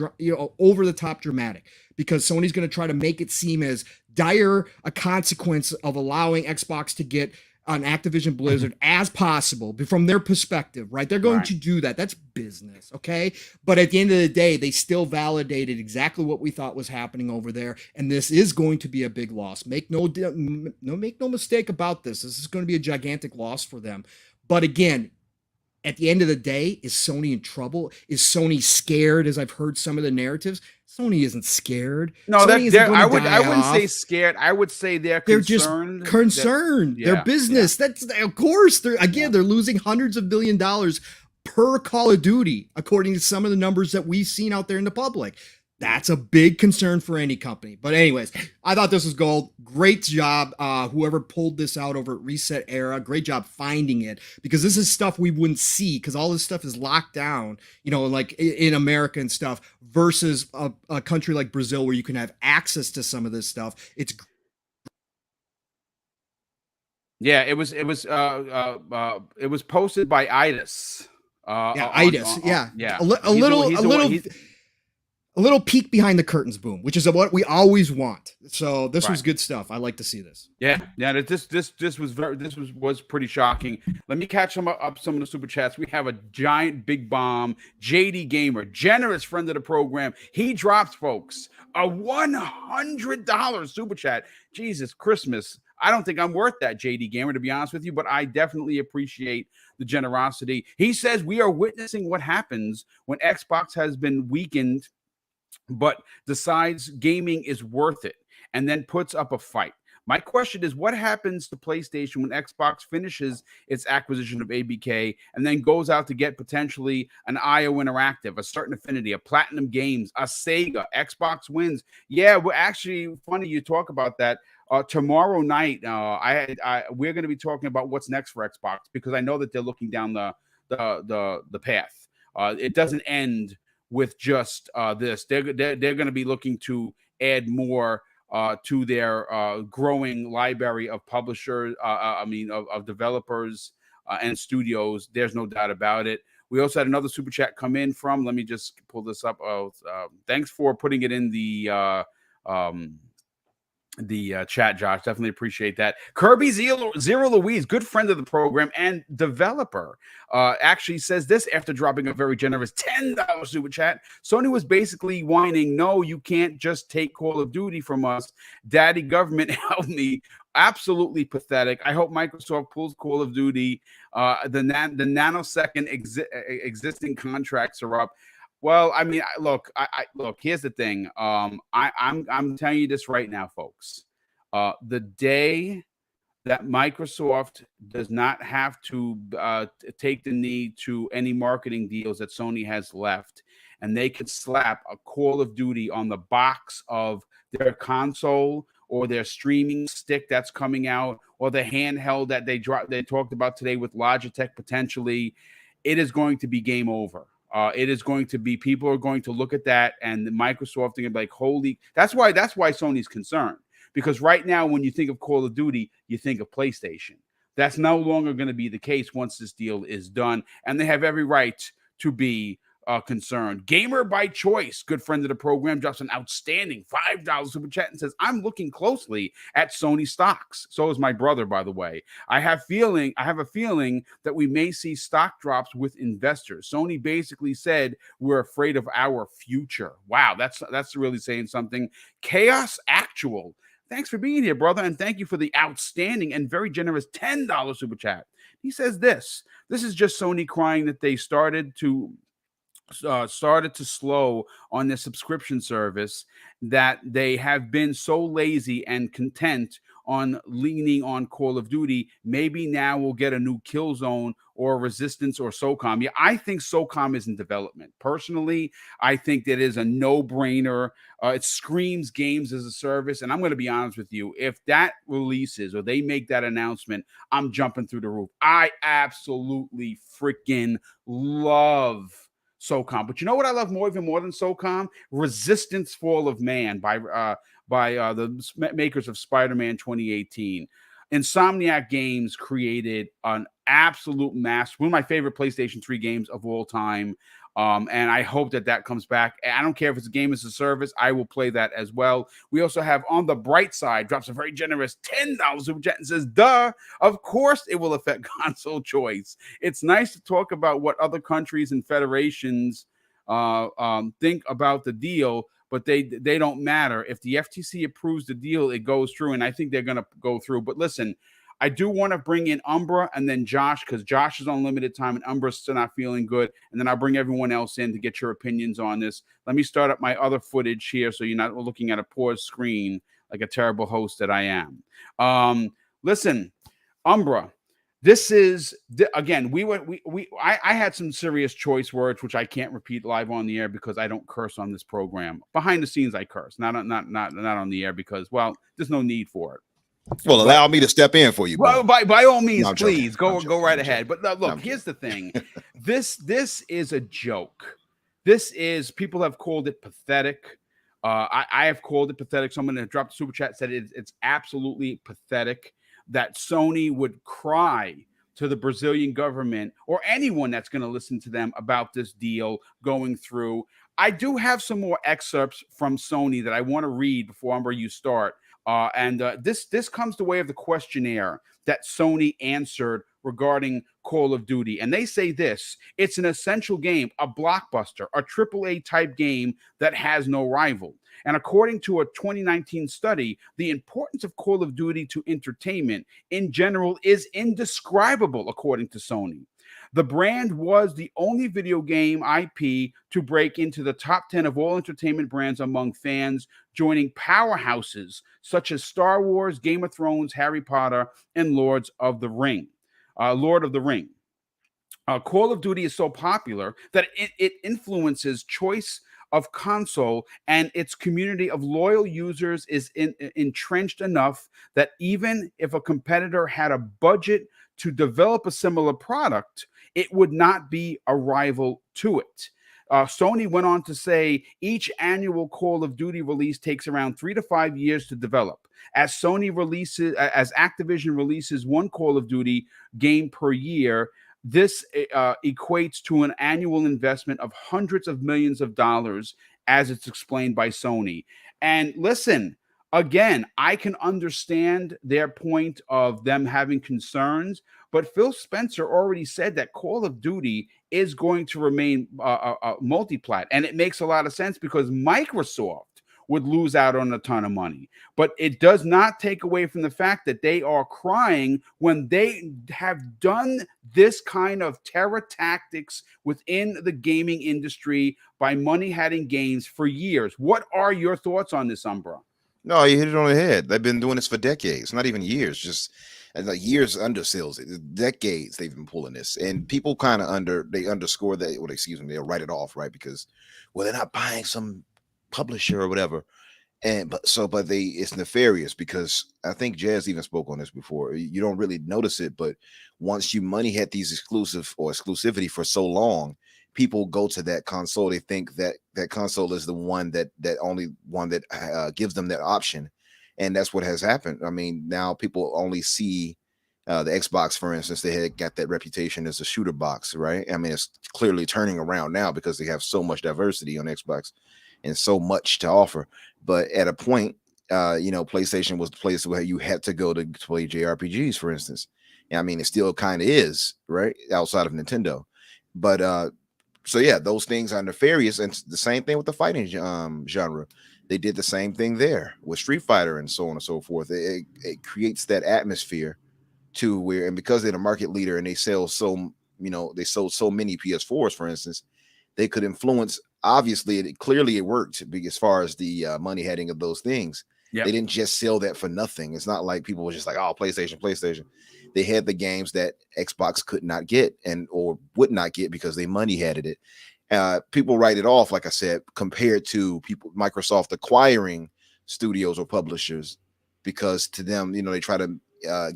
over the top dramatic, because Sony's going to try to make it seem as dire a consequence of allowing Xbox to get on Activision Blizzard as possible from their perspective, right? They're going to do that. That's business, okay? But at the end of the day, they still validated exactly what we thought was happening over there, and this is going to be a big loss. Make no mistake about this. This is going to be a gigantic loss for them. But again, at the end of the day, is Sony in trouble? Is Sony scared, as I've heard some of the narratives? Sony isn't scared. No, I wouldn't say scared. I would say they're concerned. Just concerned. Their business. That's, of course, they're losing hundreds of $1 billion per Call of Duty, according to some of the numbers that we've seen out there in the public. That's a big concern for any company. But anyways, I thought this was gold. Great job, whoever pulled this out over at Reset Era. Great job finding it, because this is stuff we wouldn't see, because all this stuff is locked down, like in America and stuff, versus a country like Brazil where you can have access to some of this stuff. It's it was posted by Itis. A little peek behind the curtains, Boom, which is what we always want. So this was good stuff. I like to see this. This was pretty shocking. Let me catch some of the super chats. We have a giant big bomb, JD Gamer, generous friend of the program. He drops, folks, a $100 super chat. Jesus Christmas. I don't think I'm worth that, JD Gamer, to be honest with you, but I definitely appreciate the generosity. He says we are witnessing what happens when Xbox has been weakened, but decides gaming is worth it, and then puts up a fight. My question is, what happens to PlayStation when Xbox finishes its acquisition of ABK and then goes out to get potentially an IO Interactive, a Certain Affinity, a Platinum Games, a Sega? Xbox wins. Yeah, we're actually funny you talk about that. Tomorrow night, we're going to be talking about what's next for Xbox, because I know that they're looking down the path. It doesn't end with just this. They're going to be looking to add more to their growing library of publishers, of developers and studios. There's no doubt about it. We also had another super chat come in from, let me just pull this up. Thanks for putting it in the chat, Josh. Definitely appreciate that. Kirby Zero Louise, good friend of the program and developer, actually says this after dropping a very generous $10 super chat. Sony was basically whining, no, you can't just take Call of Duty from us. Daddy government help me. Absolutely pathetic. I hope Microsoft pulls Call of Duty. The nanosecond existing contracts are up. Well, I mean, look. Look. Here's the thing. I'm telling you this right now, folks. The day that Microsoft does not have to take the knee to any marketing deals that Sony has left, and they could slap a Call of Duty on the box of their console or their streaming stick that's coming out, or the handheld that they talked about today with Logitech potentially, it is going to be game over. It is going to be, people are going to look at that, and Microsoft are going to be like, holy, that's why Sony's concerned. Because right now, when you think of Call of Duty, you think of PlayStation. That's no longer going to be the case once this deal is done, and they have every right to be concerned. Gamer by Choice, good friend of the program, drops an outstanding $5 super chat and says, I'm looking closely at Sony stocks. So is my brother, by the way. I have a feeling that we may see stock drops with investors. Sony basically said we're afraid of our future. Wow, that's really saying something. Chaos Actual, thanks for being here, brother, and thank you for the outstanding and very generous $10 super chat. He says this is just Sony crying that they started to slow on their subscription service, that they have been so lazy and content on leaning on Call of Duty. Maybe now we'll get a new Killzone or Resistance or SOCOM. Yeah, I think SOCOM is in development. Personally, I think that is a no-brainer. It screams games as a service, and I'm going to be honest with you. If that releases or they make that announcement, I'm jumping through the roof. I absolutely freaking love SOCOM. But you know what I love even more than SOCOM? Resistance Fall of Man by the makers of Spider-Man 2018. Insomniac Games created an absolute master, one of my favorite PlayStation 3 games of all time. And I hope that comes back. I don't care if it's a game as a service. I will play that as well. We also have On the Bright Side, drops a very generous $10 super chat and says, duh, of course it will affect console choice. It's nice to talk about what other countries and federations think about the deal, but they don't matter. If the FTC approves the deal, it goes through, and I think they're going to go through. But listen, I do want to bring in Umbra and then Josh, because Josh is on limited time and Umbra's still not feeling good. And then I'll bring everyone else in to get your opinions on this. Let me start up my other footage here so you're not looking at a paused screen like a terrible host that I am. Listen, Umbra, this is, again, I had some serious choice words, which I can't repeat live on the air because I don't curse on this program. Behind the scenes, I curse, not on the air because, well, there's no need for it. Well, allow me to step in for you. Well, by all means, no, please go right ahead. But look, here's the thing: this is a joke. People have called it pathetic. I have called it pathetic. Someone that dropped a super chat said it's absolutely pathetic that Sony would cry to the Brazilian government or anyone that's going to listen to them about this deal going through. I do have some more excerpts from Sony that I want to read before Umbra, you start. This comes the way of the questionnaire that Sony answered regarding Call of Duty. And they say this: it's an essential game, a blockbuster, a AAA type game that has no rival. And according to a 2019 study, the importance of Call of Duty to entertainment in general is indescribable, according to Sony. The brand was the only video game IP to break into the top 10 of all entertainment brands among fans, joining powerhouses such as Star Wars, Game of Thrones, Harry Potter, and Lord of the Ring. Call of Duty is so popular that it influences choice of console, and its community of loyal users is entrenched enough that even if a competitor had a budget to develop a similar product, it would not be a rival to it. Sony went on to say each annual Call of Duty release takes around 3 to 5 years to develop. As Activision releases one Call of Duty game per year, this equates to an annual investment of hundreds of millions of dollars, as it's explained by Sony. And listen, again, I can understand their point of them having concerns, but Phil Spencer already said that Call of Duty is going to remain multi-plat, and it makes a lot of sense because Microsoft would lose out on a ton of money. But it does not take away from the fact that they are crying when they have done this kind of terror tactics within the gaming industry by money-hatting games for years. What are your thoughts on this, Umbra? No, you hit it on the head. They've been doing this for decades, not even years, just like years under sales. Decades they've been pulling this, and people kind of underscore that. Well, excuse me, they'll write it off, right? Because they're not buying some publisher or whatever, but it's nefarious because I think Jazz even spoke on this before. You don't really notice it, but once you money had these exclusivity for so long, people go to that console. They think that console is the one that gives them that option, and that's what has happened. I mean, now people only see the Xbox, for instance. They had got that reputation as a shooter box, right? I mean, it's clearly turning around now because they have so much diversity on Xbox and so much to offer. But at a point, PlayStation was the place where you had to go to play JRPGs, for instance. And I mean, it still kind of is, right, outside of Nintendo. But so yeah, those things are nefarious, and the same thing with the fighting genre. They did the same thing there with Street Fighter and so on and so forth. It creates that atmosphere to where, and because they're the market leader and they sell they sold so many PS4s, for instance, they could influence. Obviously, clearly it worked as far as the money heading of those things. Yep. They didn't just sell that for nothing. It's not like people were just like, oh, PlayStation. They had the games that Xbox could not get or would not get because they money headed it. People write it off, like I said, compared to Microsoft acquiring studios or publishers, because to them, they try to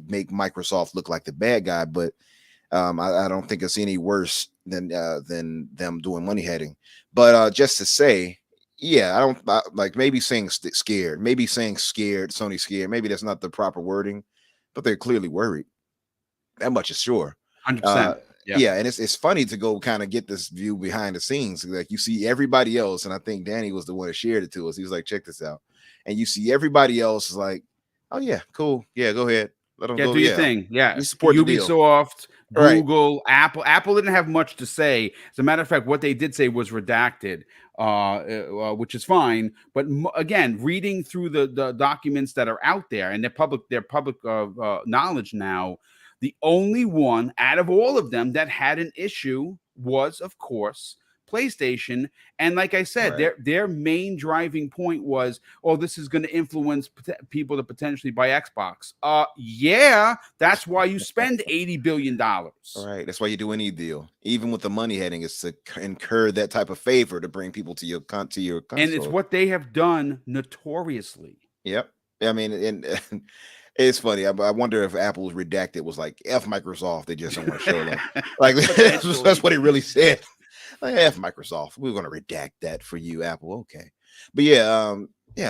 make Microsoft look like the bad guy, but I don't think it's any worse than them doing money heading. But just to say, yeah, I don't like maybe saying scared, Sony scared. Maybe that's not the proper wording, but they're clearly worried. That much is sure. 100%. Yeah, and it's funny to go kind of get this view behind the scenes. Like you see everybody else, and I think Danny was the one that shared it to us. He was like, check this out. And you see everybody else is like, oh yeah, cool. Yeah, go ahead. Let them go. Do your thing. Yeah. You support Ubisoft, Google, Apple. Apple didn't have much to say. As a matter of fact, what they did say was redacted, which is fine. But again, reading through the documents that are out there and their public knowledge now, the only one out of all of them that had an issue was, of course, PlayStation. And like I said, their main driving point was, oh, this is going to influence people to potentially buy Xbox. Yeah, that's why you spend $80 billion. All right. That's why you do any deal, even with the money heading, is to incur that type of favor to bring people to your console. And it's what they have done notoriously. Yep. I mean, and it's funny. I wonder if Apple's redacted was like F Microsoft. They just don't want to show them. Like that's what he really said. Like, F Microsoft. We're going to redact that for you, Apple. Okay. But yeah,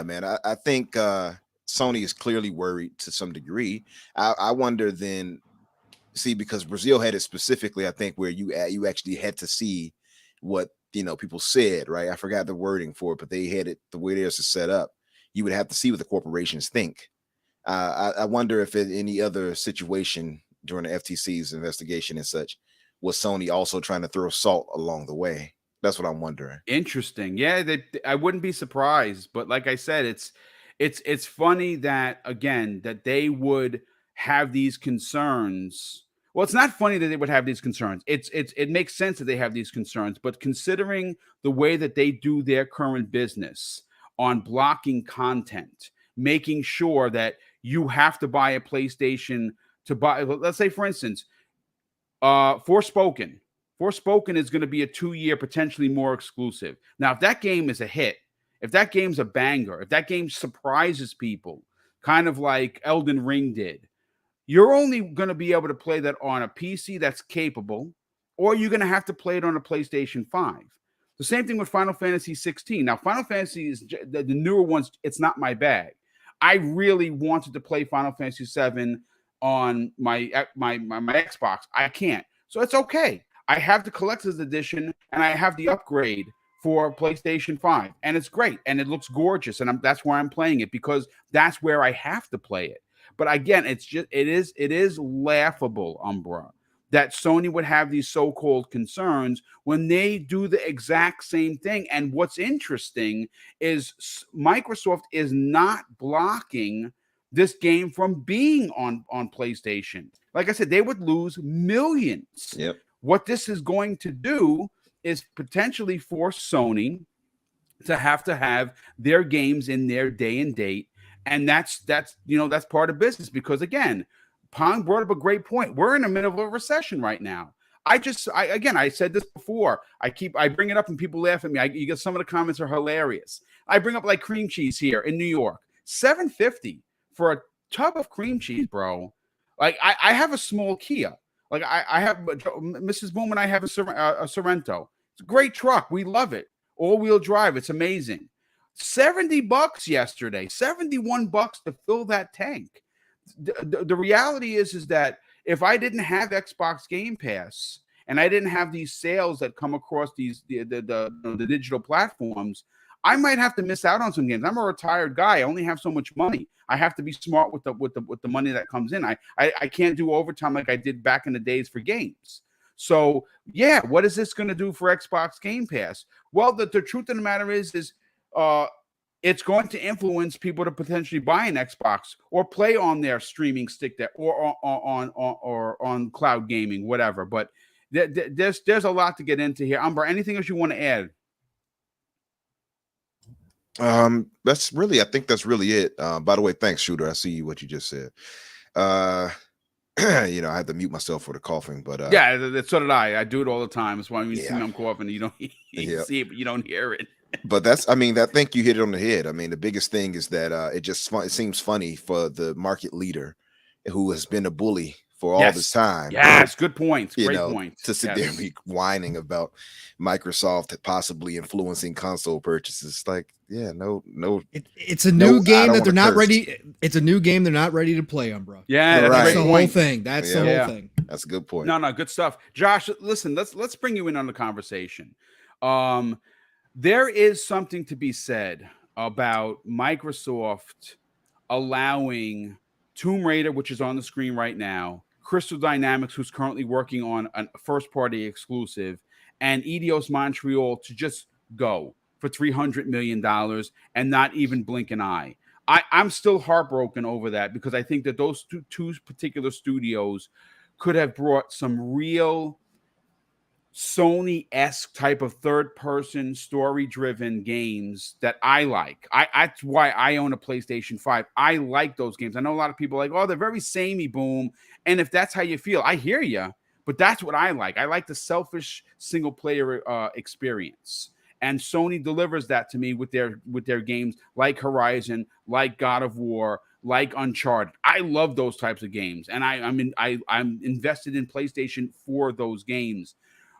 man. I think Sony is clearly worried to some degree. I wonder then, because Brazil had it specifically, I think, where you actually had to see what people said, right? I forgot the wording for it, but they had it the way theirs is set up. You would have to see what the corporations think. I wonder if in any other situation during the FTC's investigation and such, was Sony also trying to throw salt along the way? That's what I'm wondering. Interesting. Yeah, I wouldn't be surprised. But like I said, it's funny that, again, that they would have these concerns. Well, it's not funny that they would have these concerns. It makes sense that they have these concerns. But considering the way that they do their current business on blocking content, making sure that you have to buy a PlayStation to buy, let's say, for instance, Forspoken is going to be a 2-year, potentially more exclusive. Now, if that game is a hit, if that game's a banger, if that game surprises people, kind of like Elden Ring did, you're only going to be able to play that on a PC that's capable, or you're going to have to play it on a PlayStation 5. The same thing with Final Fantasy 16. Now, Final Fantasy is the newer ones. It's not my bag. I really wanted to play Final Fantasy 7 on my Xbox. I can't. So it's okay. I have the collector's edition and I have the upgrade for PlayStation 5, and it's great and it looks gorgeous, and that's why I'm playing it, because that's where I have to play it. But again, it is laughable, Umbra, that Sony would have these so-called concerns when they do the exact same thing. And what's interesting is Microsoft is not blocking this game from being on PlayStation. Like I said, they would lose millions. Yep. What this is going to do is potentially force Sony to have their games in their day and date. And that's part of business, because again, Pong brought up a great point. We're in the middle of a recession right now. I said this before. I bring it up and people laugh at me. You get some of the comments are hilarious. I bring up like cream cheese here in New York, $7.50 for a tub of cream cheese, bro. Like I have a small Kia. Like I have Mrs. Boom and I have a Sorrento. It's a great truck. We love it. All-wheel drive. It's amazing. $70 yesterday. $71 to fill that tank. The reality is that if I didn't have Xbox Game Pass and I didn't have these sales that come across the digital platforms, I might have to miss out on some games. I'm a retired guy. I only have so much money. I have to be smart with the money that comes in. I can't do overtime like I did back in the days for games. So yeah, what is this going to do for Xbox Game Pass? Well, the truth of the matter is it's going to influence people to potentially buy an Xbox or play on their streaming stick there or on cloud gaming, whatever. But there's a lot to get into here. Umber, anything else you want to add? I think that's really it. By the way, thanks, Shooter. I see what you just said. I have to mute myself for the coughing, but so did I. I do it all the time. That's why when you see me, I'm coughing. You don't see it, but you don't hear it. But I think you hit it on the head. I mean, the biggest thing is that it seems funny for the market leader who has been a bully for all this time. Yes, good points. Great point. To sit there and be whining about Microsoft possibly influencing console purchases. Like, no. It's a new game that they're not ready. It's a new game they're not ready to play, Umbra. Yeah, that's the whole thing. That's the whole thing. That's a good point. No, good stuff. Josh, listen, let's bring you in on the conversation. There is something to be said about Microsoft allowing Tomb Raider, which is on the screen right now, Crystal Dynamics, who's currently working on a first-party exclusive, and Eidos Montreal to just go for $300 million and not even blink an eye. I'm still heartbroken over that, because I think that those two particular studios could have brought some real Sony-esque type of third-person, story-driven games that I like. That's why I own a PlayStation 5. I like those games. I know a lot of people are like, oh, they're very samey, Boom. And if that's how you feel, I hear you. But that's what I like. I like the selfish single-player experience. And Sony delivers that to me with their games like Horizon, like God of War, like Uncharted. I love those types of games. And I'm invested in PlayStation for those games.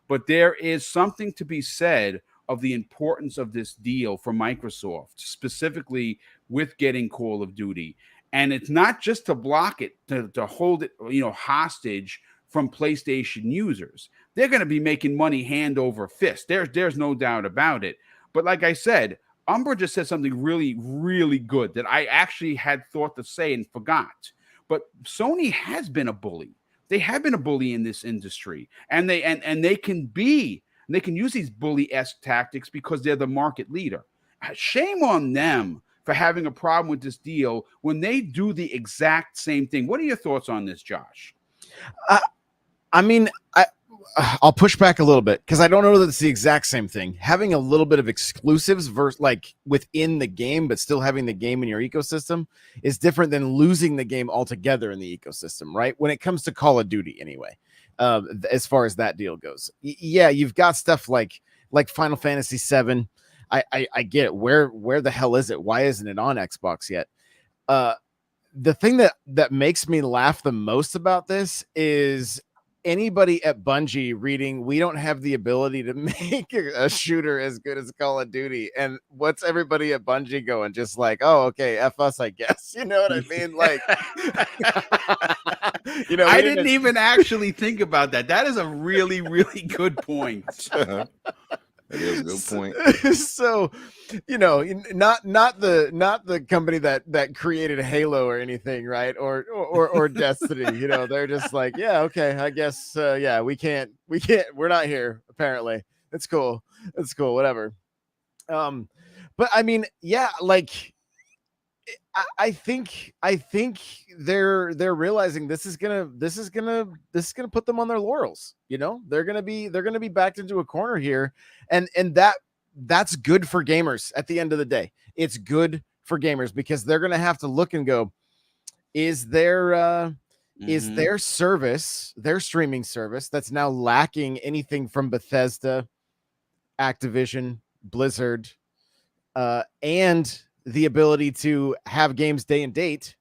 But there is something to be said of the importance of this deal for Microsoft, specifically with getting Call of Duty. And it's not just to block it, to hold it, hostage from PlayStation users. They're going to be making money hand over fist. There's no doubt about it. But like I said, Umbra just said something really, really good that I actually had thought to say and forgot. But Sony has been a bully. They have been a bully in this industry, and they can use these bully-esque tactics because they're the market leader. Shame on them for having a problem with this deal when they do the exact same thing. What are your thoughts on this, Josh? I'll push back a little bit, because I don't know that it's the exact same thing. Having a little bit of exclusives versus like within the game, but still having the game in your ecosystem is different than losing the game altogether in the ecosystem, right? When it comes to Call of Duty, anyway, as far as that deal goes, you've got stuff like Final Fantasy VII. I get it. Where the hell is it? Why isn't it on Xbox yet? The thing that makes me laugh the most about this is anybody at Bungie reading, we don't have the ability to make a shooter as good as Call of Duty. And what's everybody at Bungie going? Just like, oh, okay, F us, I guess. You know what I mean? Like, I didn't even actually think about that. That is a really, really good point. That is a good point. So, you know, not the company that created Halo or anything, right? Or Destiny. You know, they're just like, yeah, okay, I guess, yeah, we're not here. Apparently, it's cool, whatever. But I mean, yeah, like. I think they're realizing this is gonna put them on their laurels. You know, they're gonna be backed into a corner here, and that's good for gamers. At the end of the day, it's good for gamers because they're gonna have to look and go, is their service, their streaming service, that's now lacking anything from Bethesda, Activision, Blizzard, and the ability to have games day and date,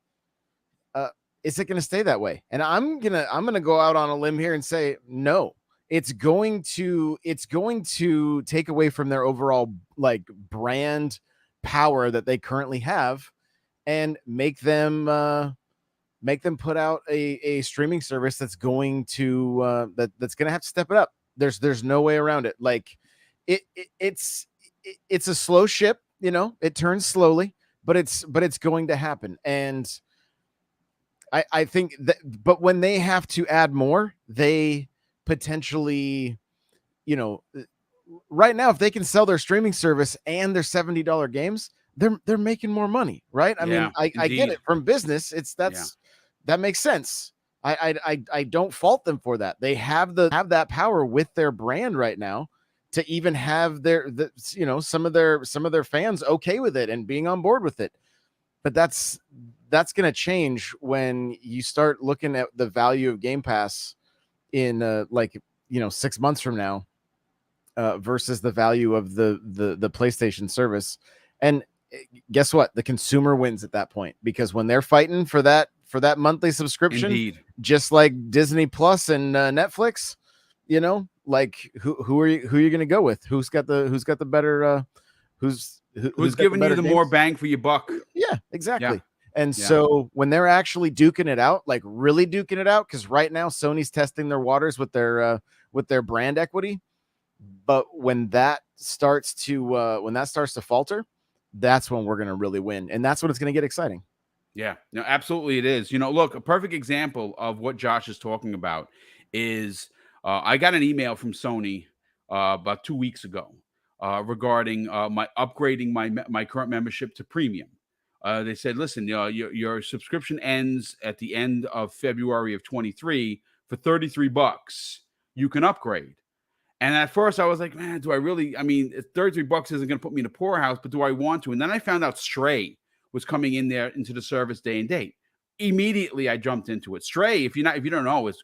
is it going to stay that way? And I'm gonna go out on a limb here and say no. It's going to take away from their overall like brand power that they currently have, and make them put out a streaming service that's going to that's going to have to step it up. There's no way around it. Like it's a slow ship. You know, it turns slowly, but it's going to happen. And I think that, but when they have to add more, they potentially, you know, right now, if they can sell their streaming service and their $70 games, they're making more money, right? I mean, I get it from business. That makes sense. I don't fault them for that. They have that power with their brand right now, to even have some of their fans okay with it and being on board with it. But that's going to change when you start looking at the value of Game Pass in 6 months from now, versus the value of the PlayStation service. And guess what? The consumer wins at that point, because when they're fighting for that monthly subscription, Indeed. Just like Disney Plus and Netflix, you know, like who are you going to go with? Who's got the better who's giving you the more bang for your buck? Yeah, exactly. Yeah. And so when they're actually duking it out, like really duking it out, because right now Sony's testing their waters with their brand equity, but when that starts to falter, that's when we're going to really win, and that's when it's going to get exciting. Yeah, no, absolutely it is. You know, look, a perfect example of what Josh is talking about is I got an email from Sony about 2 weeks ago regarding my upgrading my current membership to premium. They said, listen, your subscription ends at the end of February of 23 for $33. You can upgrade. And at first I was like, man, do I really? I mean, $33 isn't going to put me in a poorhouse, but do I want to? And then I found out Stray was coming in there into the service day and date. Immediately I jumped into it. Stray, if you don't know, it's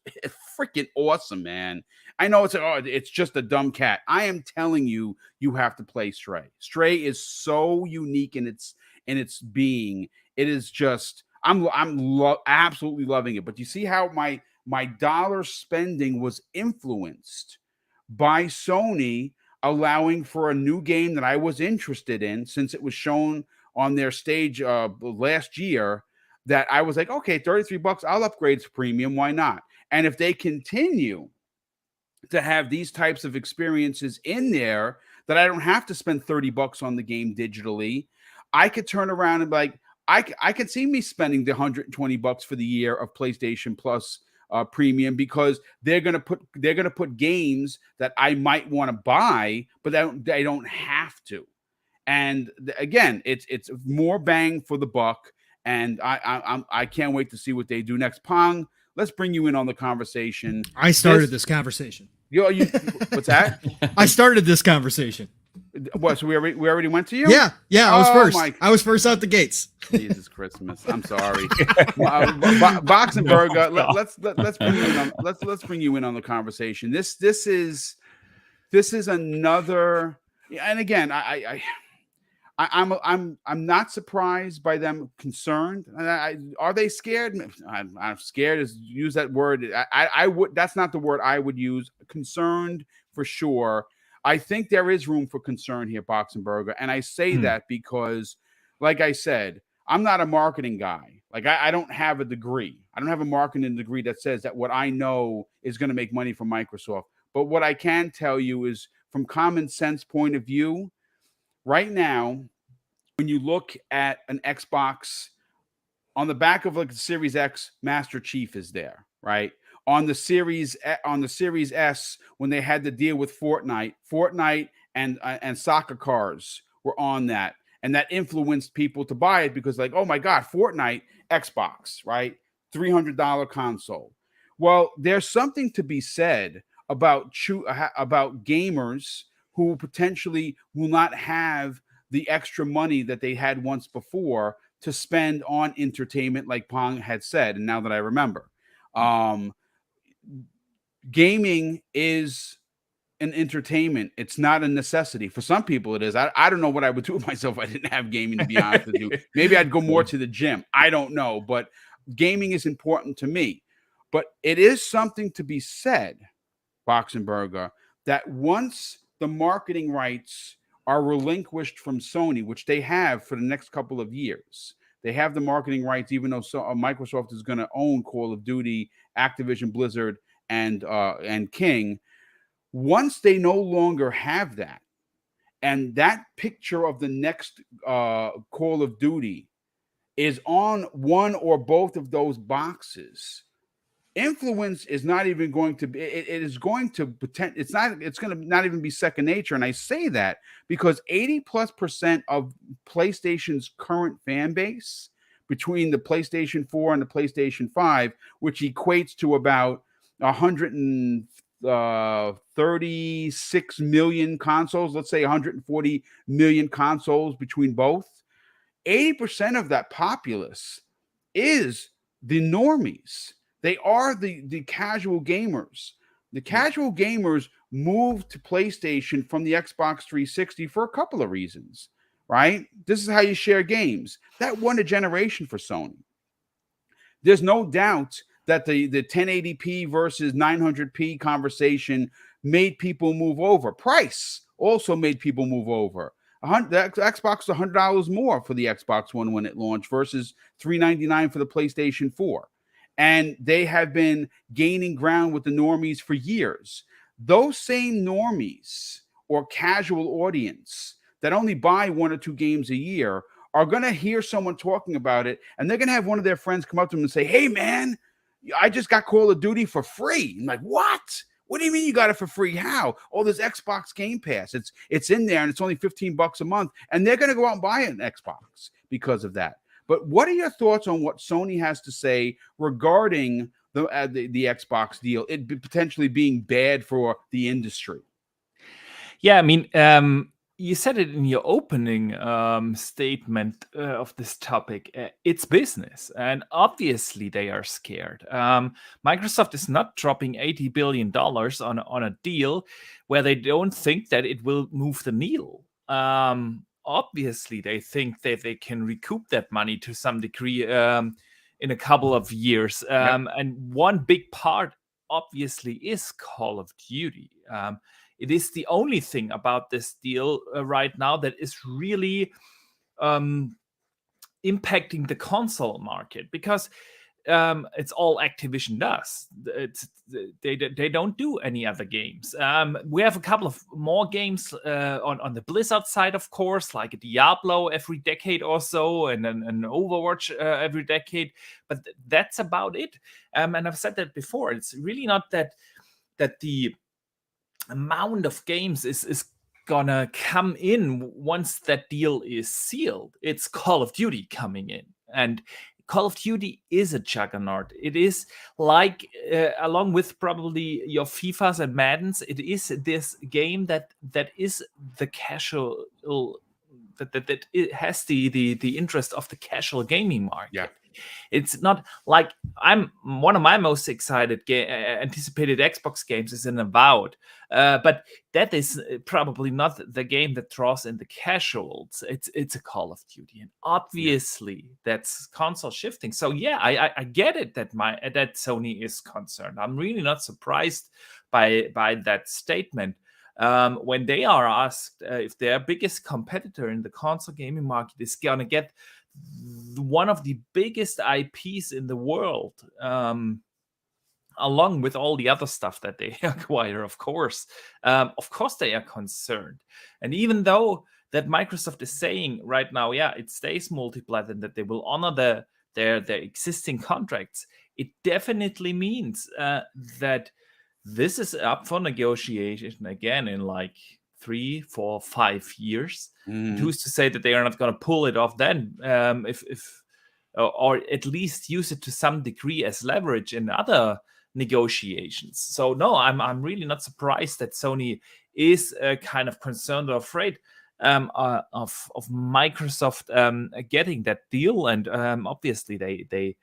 freaking awesome, man. I know it's just a dumb cat. I am telling you, you have to play Stray. Stray is so unique in its being. It is just absolutely loving it. But you see how my dollar spending was influenced by Sony allowing for a new game that I was interested in, since it was shown on their stage last year, that I was like, okay, $33, I'll upgrade to premium. Why not? And if they continue to have these types of experiences in there, that I don't have to spend $30 on the game digitally, I could turn around and be like, I could see me spending the $120 for the year of PlayStation Plus premium, because they're gonna put games that I might want to buy, but they don't have to. And again, it's more bang for the buck, and I can't wait to see what they do next. Pong, let's bring you in on the conversation. I started this conversation. What's that? I started this conversation. What? So we already went to you? Yeah. I was first. I was first out the gates. Jesus Christmas! I'm sorry. Box and Burger. Let's bring you in on, let's bring you in on the conversation. This is another. And again, I'm not surprised by them concerned. Are they scared? I'm scared. Is use that word. I would. That's not the word I would use. Concerned for sure. I think there is room for concern here, Box and Burger, and I say that because, like I said, I'm not a marketing guy. Like I don't have a degree. I don't have a marketing degree that says that what I know is going to make money for Microsoft. But what I can tell you is, from common sense point of view, right now, when you look at an Xbox, on the back of like the Series X, Master Chief is there, right? On the Series S, when they had to deal with Fortnite and soccer cars were on that, and that influenced people to buy it because, like, oh my God, Fortnite, Xbox, right? $300 console. Well, there's something to be said about gamers who potentially will not have the extra money that they had once before to spend on entertainment, like Pong had said. And now that I remember, gaming is an entertainment. It's not a necessity. For some people it is. I don't know what I would do with myself if I didn't have gaming, to be honest with you. Maybe I'd go more to the gym. I don't know, but gaming is important to me. But it is something to be said, Boxenberger, that once the marketing rights are relinquished from Sony, which they have for the next couple of years, they have the marketing rights, even though Microsoft is going to own Call of Duty, Activision Blizzard, and King. Once they no longer have that, and that picture of the next Call of Duty is on one or both of those boxes, influence is not even going to be, it is going to pretend, it's going to not even be second nature. And I say that because 80+% of PlayStation's current fan base, between the PlayStation 4 and the PlayStation 5, which equates to about 136 million consoles, let's say 140 million consoles between both, 80% of that populace is the normies. They are the casual gamers. The casual gamers moved to PlayStation from the Xbox 360 for a couple of reasons, right? This is how you share games. That won a generation for Sony. There's no doubt that the 1080p versus 900p conversation made people move over. Price also made people move over. The Xbox was $100 more for the Xbox One when it launched versus $399 for the PlayStation 4. And they have been gaining ground with the normies for years. Those same normies or casual audience that only buy 1 or 2 games a year are going to hear someone talking about it, and they're going to have one of their friends come up to them and say, hey, man, I just got Call of Duty for free. I'm like, what? What do you mean you got it for free? How? Oh, there's Xbox Game Pass. It's in there, and it's only $15 a month, and they're going to go out and buy an Xbox because of that. But what are your thoughts on what Sony has to say regarding the Xbox deal, it potentially being bad for the industry? Yeah, I mean, you said it in your opening statement of this topic. It's business, and obviously they are scared. Microsoft is not dropping $80 billion on a deal where they don't think that it will move the needle. Obviously, they think that they can recoup that money to some degree in a couple of years. And one big part, obviously, is Call of Duty. It is the only thing about this deal right now that is really impacting the console market, because it's all Activision does. They don't do any other games. We have a couple of more games on the Blizzard side, of course, like a Diablo every decade or so, and an Overwatch every decade. But that's about it. And I've said that before. It's really not that the amount of games is gonna come in once that deal is sealed. It's Call of Duty coming in, and Call of Duty is a juggernaut. It is like, along with probably your FIFAs and Maddens, it is this game that is the casual, that it has the interest of the casual gaming market. Yeah. It's not like one of my most excited anticipated Xbox games is in Avowed, but that is probably not the game that draws in the casuals. It's a Call of Duty, and obviously that's console shifting. So yeah, I get it that Sony is concerned. I'm really not surprised by that statement. When they are asked if their biggest competitor in the console gaming market is gonna get one of the biggest IPs in the world, along with all the other stuff that they acquire, of course they are concerned. And even though that Microsoft is saying right now, yeah, it stays multi-plat and that they will honor their existing contracts, it definitely means that this is up for negotiation again in like 3, 4, 5 years. Who's to say that they are not going to pull it off then, or at least use it to some degree as leverage in other negotiations. So no, I'm really not surprised that Sony is kind of concerned or afraid of Microsoft getting that deal, and obviously they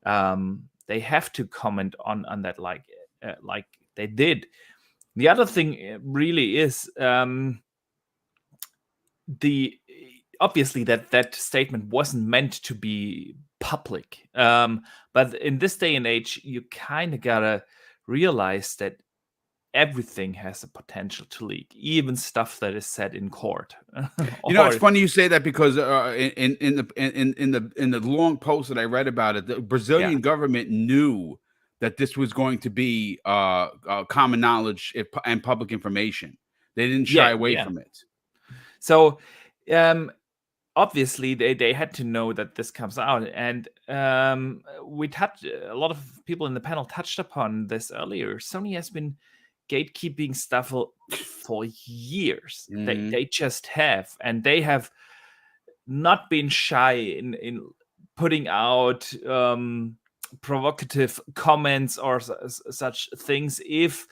have to comment on that like they did. The other thing really is obviously that statement wasn't meant to be public, but in this day and age, you kind of gotta realize that everything has a potential to leak, even stuff that is said in court. It's funny you say that, because in the long post that I read about it, the Brazilian government knew that this was going to be common knowledge and public information. They didn't shy away from it. So obviously they had to know that this comes out, and a lot of people in the panel touched upon this earlier. Sony has been gatekeeping stuff for years. They just have, and they have not been shy in putting out provocative comments or such things if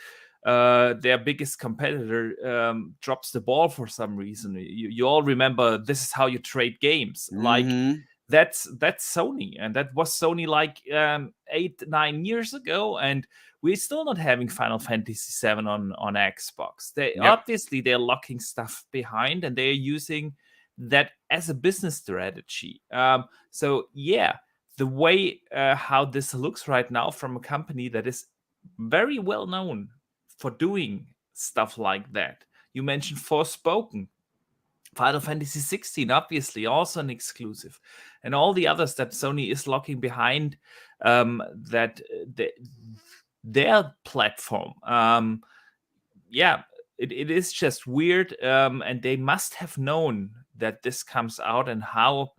their biggest competitor drops the ball for some reason. You all remember This Is How You Trade Games. Like that's Sony, and that was Sony like 8-9 years ago, and we're still not having Final Fantasy VII on Xbox. Obviously they're locking stuff behind, and they're using that as a business strategy. So yeah, the way how this looks right now from a company that is very well known for doing stuff like that. You mentioned Forspoken, Final Fantasy 16, obviously also an exclusive, and all the others that Sony is locking behind their platform. It is just weird, and they must have known that this comes out and how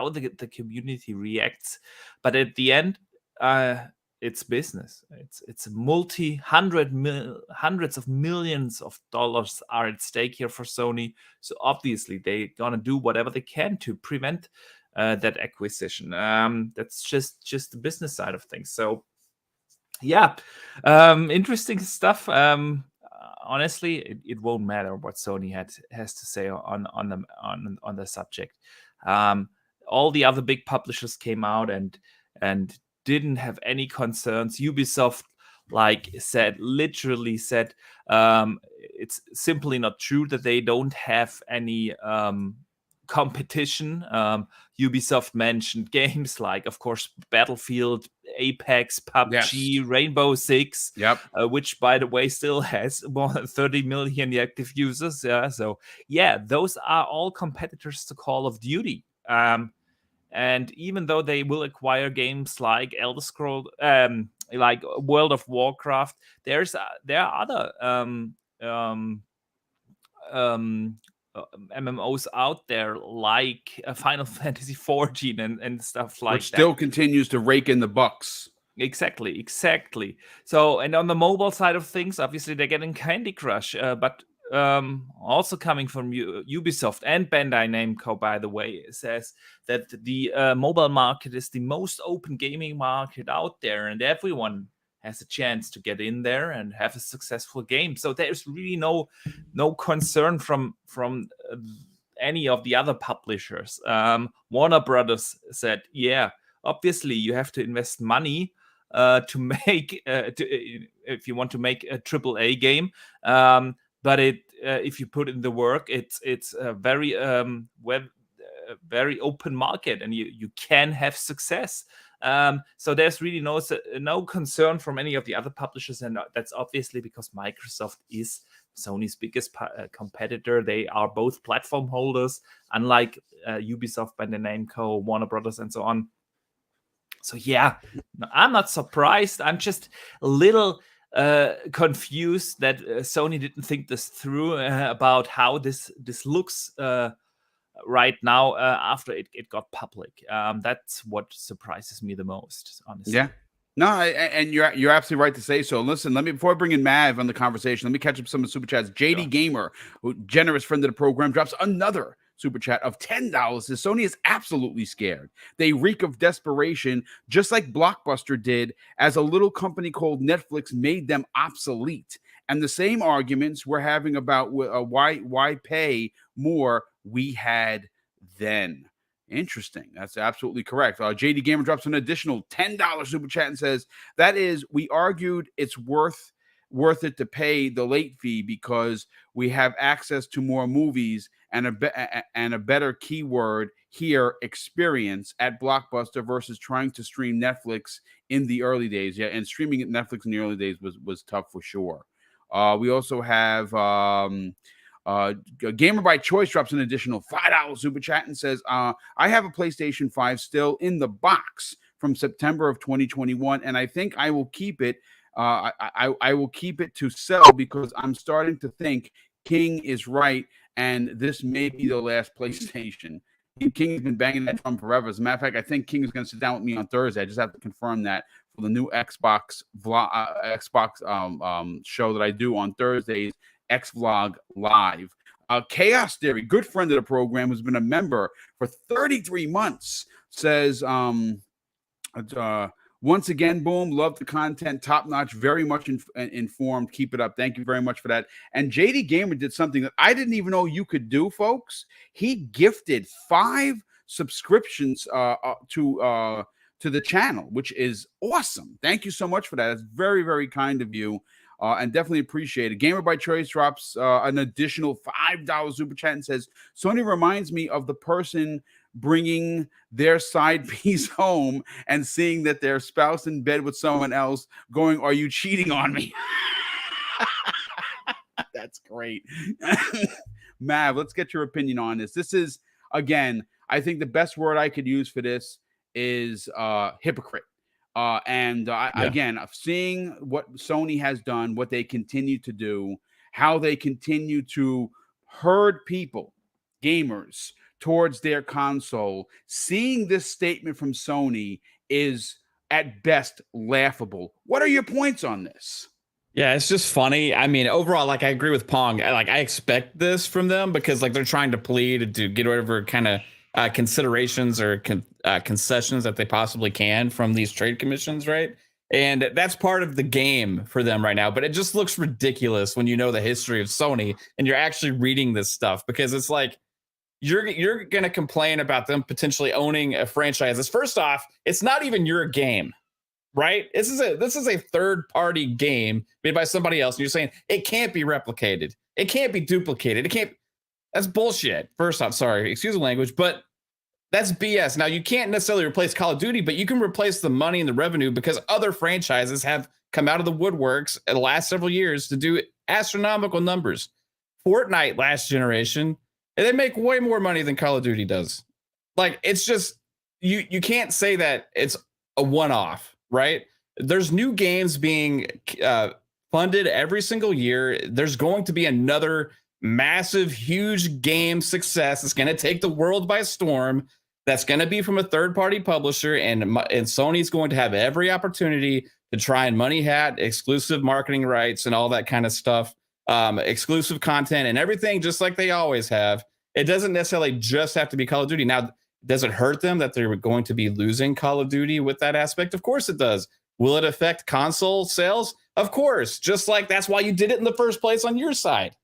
the community reacts. But at the end, it's business. It's hundreds of millions of dollars are at stake here for Sony. So obviously they're gonna do whatever they can to prevent that acquisition. That's just the business side of things. So yeah, interesting stuff. Honestly, it won't matter what Sony has to say on the subject. All the other big publishers came out and didn't have any concerns. Ubisoft literally said it's simply not true that they don't have any competition. Ubisoft mentioned games like, of course, Battlefield, Apex, PUBG, Rainbow Six, which, by the way, still has more than 30 million active users. So yeah, those are all competitors to Call of Duty. And even though they will acquire games like Elder Scrolls, like World of Warcraft, there are other MMOs out there like Final Fantasy 14 and stuff like that. Which still continues to rake in the bucks. Exactly. So, and on the mobile side of things, obviously they're getting Candy Crush, but also coming from Ubisoft and Bandai Namco, by the way, says that the mobile market is the most open gaming market out there, and everyone has a chance to get in there and have a successful game. So there's really no concern from any of the other publishers. Warner Brothers said, yeah, obviously you have to invest money to make if you want to make a AAA game. But if you put in the work, it's a very very open market, and you can have success. So there's really no concern from any of the other publishers, and that's obviously because Microsoft is Sony's biggest competitor. They are both platform holders, unlike Ubisoft, Bandai Namco, Warner Brothers, and so on. So yeah, I'm not surprised. I'm just a little confused that Sony didn't think this through about how this looks right now after it got public. That's what surprises me the most, honestly. Yeah. No, and you're absolutely right to say so. Listen, before I bring in Mav on the conversation, let me catch up some of the super chats. JD Gamer, who generous friend of the program, drops another super chat of $10. Says Sony is absolutely scared. They reek of desperation, just like Blockbuster did, as a little company called Netflix made them obsolete. And the same arguments we're having about why pay more we had then. Interesting. That's absolutely correct. JD Gamer drops an additional $10 super chat and says, that is, we argued it's worth it to pay the late fee because we have access to more movies and a better keyword here, experience at Blockbuster versus trying to stream Netflix in the early days. Yeah, and streaming Netflix in the early days was tough for sure. We also have Gamer by Choice drops an additional $5 super chat and says, I have a PlayStation 5 still in the box from September of 2021, and I think I will keep it. I will keep it to sell because I'm starting to think King is right, and this may be the last PlayStation. King's been banging that drum forever. As a matter of fact, I think King is going to sit down with me on Thursday. I just have to confirm that for the new Xbox show that I do on Thursdays. X Vlog Live. Chaos Theory, good friend of the program, who's been a member for 33 months, says, once again, Boom, love the content, top notch, very much informed. Keep it up. Thank you very much for that. And JD Gamer did something that I didn't even know you could do, folks. He gifted 5 subscriptions to the channel, which is awesome. Thank you so much for that. That's very, very kind of you. And definitely appreciate it. Gamer by Choice drops an additional $5 super chat and says, Sony reminds me of the person bringing their side piece home and seeing that their spouse in bed with someone else going, are you cheating on me? That's great. Mav, let's get your opinion on this. This is, again, I think the best word I could use for this is hypocrite. Again, seeing what Sony has done, what they continue to do, how they continue to herd people, gamers, towards their console, seeing this statement from Sony is at best laughable. What are your points on this? Yeah, it's just funny. I mean, overall, like I agree with Pong. I expect this from them because like they're trying to plead to get whatever kind of considerations or concessions that they possibly can from these trade commissions, right? And that's part of the game for them right now. But it just looks ridiculous when you know the history of Sony and you're actually reading this stuff, because it's like you're going to complain about them potentially owning a franchise. First off, it's not even your game, right? This is a third party game made by somebody else, and you're saying it can't be replicated, it can't be duplicated, it can't. That's bullshit. First off, sorry, excuse the language, but that's BS. Now, you can't necessarily replace Call of Duty, but you can replace the money and the revenue because other franchises have come out of the woodworks in the last several years to do astronomical numbers. Fortnite last generation, and they make way more money than Call of Duty does. Like, it's just, you can't say that it's a one-off, right? There's new games being funded every single year. There's going to be another massive, huge game success. It's going to take the world by storm. That's going to be from a third-party publisher, and Sony's going to have every opportunity to try and money hat exclusive marketing rights and all that kind of stuff, exclusive content and everything, just like they always have. It doesn't necessarily just have to be Call of Duty. Now, does it hurt them that they're going to be losing Call of Duty with that aspect? Of course it does. Will it affect console sales? Of course. Just like that's why you did it in the first place on your side.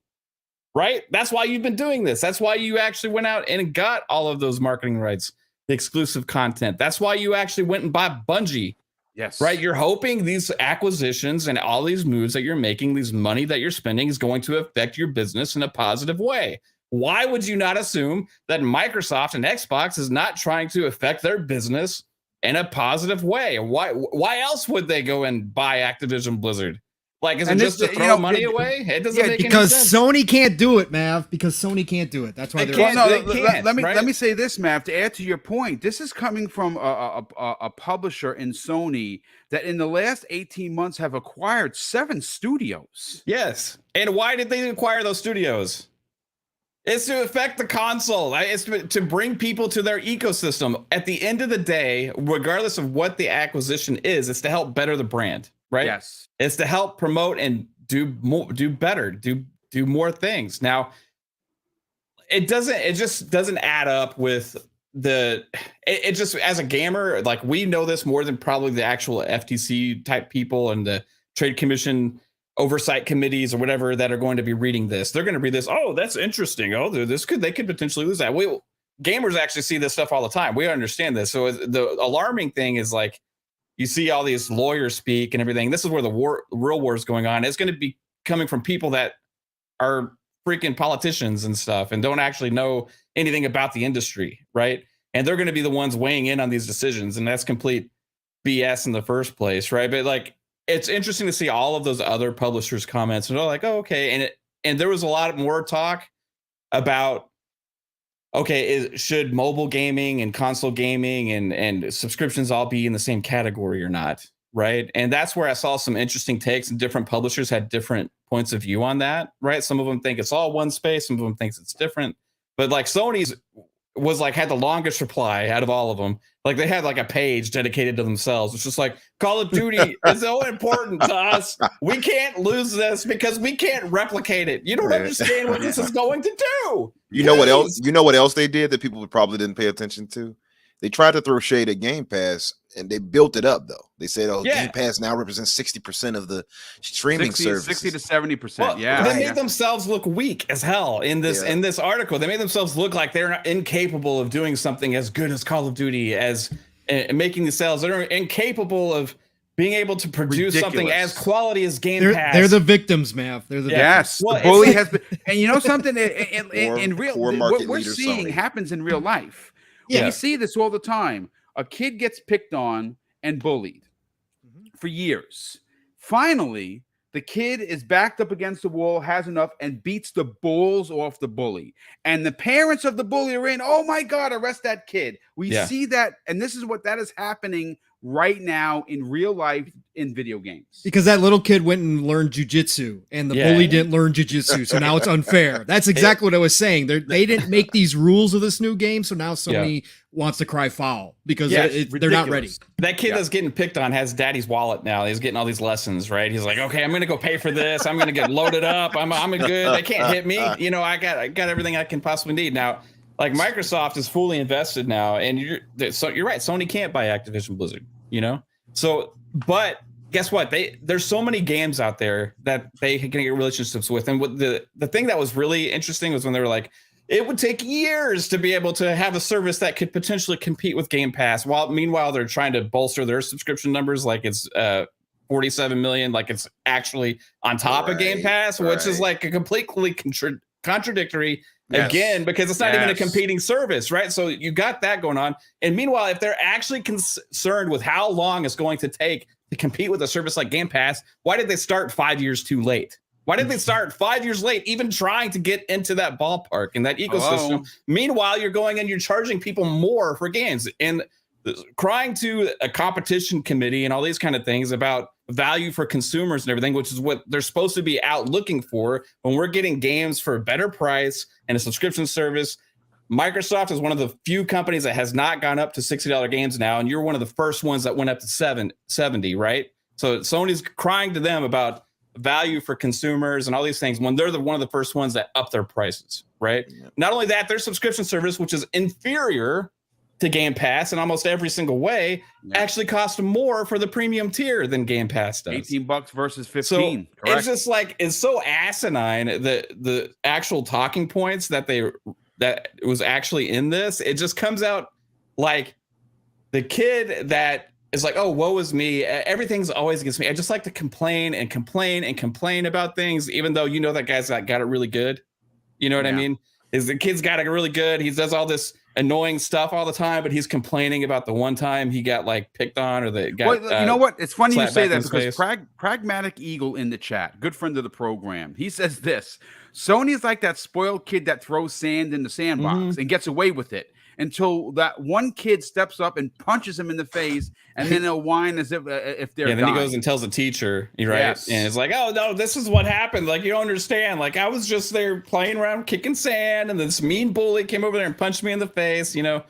Right? That's why you've been doing this. That's why you actually went out and got all of those marketing rights, the exclusive content. That's why you actually went and bought Bungie. Yes. Right? You're hoping these acquisitions and all these moves that you're making, these money that you're spending, is going to affect your business in a positive way. Why would you not assume that Microsoft and Xbox is not trying to affect their business in a positive way? Why else would they go and buy Activision Blizzard? Like, is And it just this- to you throw know, money it- away? It doesn't yeah, make any Because sense. Sony can't do it, Mav. Because Sony can't do it. That's why They they're. can't. Well, They no, can't, let right? me say this, Matt. To add to your point, this is coming from a publisher in Sony that in the last 18 months have acquired 7 studios. Yes. And why did they acquire those studios? It's to affect the console. It's to bring people to their ecosystem. At the end of the day, regardless of what the acquisition is, it's to help better the brand, right? Yes. It's to help promote and do more, do better, do more things. Now, it just doesn't add up with it just, as a gamer, like, we know this more than probably the actual FTC type people and the Trade Commission oversight committees or whatever that are going to be reading this. They're going to read this. Oh, that's interesting. Oh, they could potentially lose that. Gamers actually see this stuff all the time. We understand this. So the alarming thing is, like, you see all these lawyers speak and everything. This is where the real war is going on. It's going to be coming from people that are freaking politicians and stuff and don't actually know anything about the industry, right? And they're going to be the ones weighing in on these decisions, and that's complete BS in the first place, right? But, like, it's interesting to see all of those other publishers' comments, and they're like, "Oh, okay." And there was a lot more talk about, okay, should mobile gaming and console gaming and subscriptions all be in the same category or not, right? And that's where I saw some interesting takes, and different publishers had different points of view on that, right? Some of them think it's all one space, some of them thinks it's different. But, like, Sony's was, like, had the longest reply out of all of them. Like, they had, like, a page dedicated to themselves. It's just like, Call of Duty is so important to us. We can't lose this because we can't replicate it. You don't understand what this is going to do. You know what else? You know what else they did that people probably didn't pay attention to? They tried to throw shade at Game Pass, and they built it up, though. They said, "Oh, Game Pass now represents 60% of the streaming services, 60 to 70%." Well, yeah, they made themselves look weak as hell in this article. They made themselves look like they're incapable of doing something as good as Call of Duty, as making the sales. They're incapable of being able to produce something as quality as Game Pass. They're the victims, Mav. They're the yes. victims. The bully has been, and you know something? In real, what we're leader, seeing Sony. happens in real life. Yeah. We see this all the time. A kid gets picked on and bullied for years. Finally, the kid is backed up against the wall, has enough, and beats the balls off the bully. And the parents of the bully are in, "Oh my God, arrest that kid." We see that, and this is what that is happening right now in real life in video games. Because that little kid went and learned jujitsu, and the bully didn't learn jujitsu, so now it's unfair. That's exactly what I was saying. They didn't make these rules of this new game, so now Sony wants to cry foul because they're not ready. That kid that's getting picked on has daddy's wallet now. He's getting all these lessons, right? He's like, "Okay, I'm going to go pay for this. I'm going to get loaded up. I'm good. They can't hit me. You know, I got everything I can possibly need now." Like, Microsoft is fully invested now, and you're right. Sony can't buy Activision Blizzard, you know? So, but guess what? There's so many games out there that they can get relationships with. And what the thing that was really interesting was when they were like, it would take years to be able to have a service that could potentially compete with Game Pass. Meanwhile, they're trying to bolster their subscription numbers, like it's 47 million, like it's actually on top of Game Pass, which is like a completely contradictory. Again, because it's not even a competing service, right? So you got that going on. And meanwhile, if they're actually concerned with how long it's going to take to compete with a service like Game Pass, why did they start 5 years too late? Why did they start 5 years late, even trying to get into that ballpark and that ecosystem? Meanwhile, you're going and you're charging people more for games and crying to a competition committee and all these kind of things about value for consumers and everything, which is what they're supposed to be out looking for when we're getting games for a better price and a subscription service. Microsoft is one of the few companies that has not gone up to $60 games now, and you're one of the first ones that went up to $70, right? So Sony's crying to them about value for consumers and all these things when they're one of the first ones that up their prices, right? Yeah. Not only that, their subscription service, which is inferior to Game Pass in almost every single way, actually costs more for the premium tier than Game Pass does. $18 versus 15. So it's just like, it's so asinine, the actual talking points that was actually in this. It just comes out like the kid that is like, "Oh, woe is me. Everything's always against me. I just like to complain and complain and complain about things, even though you know that guy's got it really good." You know what I mean? Is the kid's got it really good. He does all this annoying stuff all the time, but he's complaining about the one time he got like picked on or the got. Well, you know what? It's funny you slapped say back in that his because face. Pragmatic Eagle in the chat, good friend of the program, he says this: Sony is like that spoiled kid that throws sand in the sandbox and gets away with it until that one kid steps up and punches him in the face, and then they'll whine as if they're Yeah, then dying. he goes and tells the teacher, right? Yes. And it's like, oh no, this is what happened. Like, you don't understand. Like, I was just there playing around, kicking sand, and this mean bully came over there and punched me in the face. You know,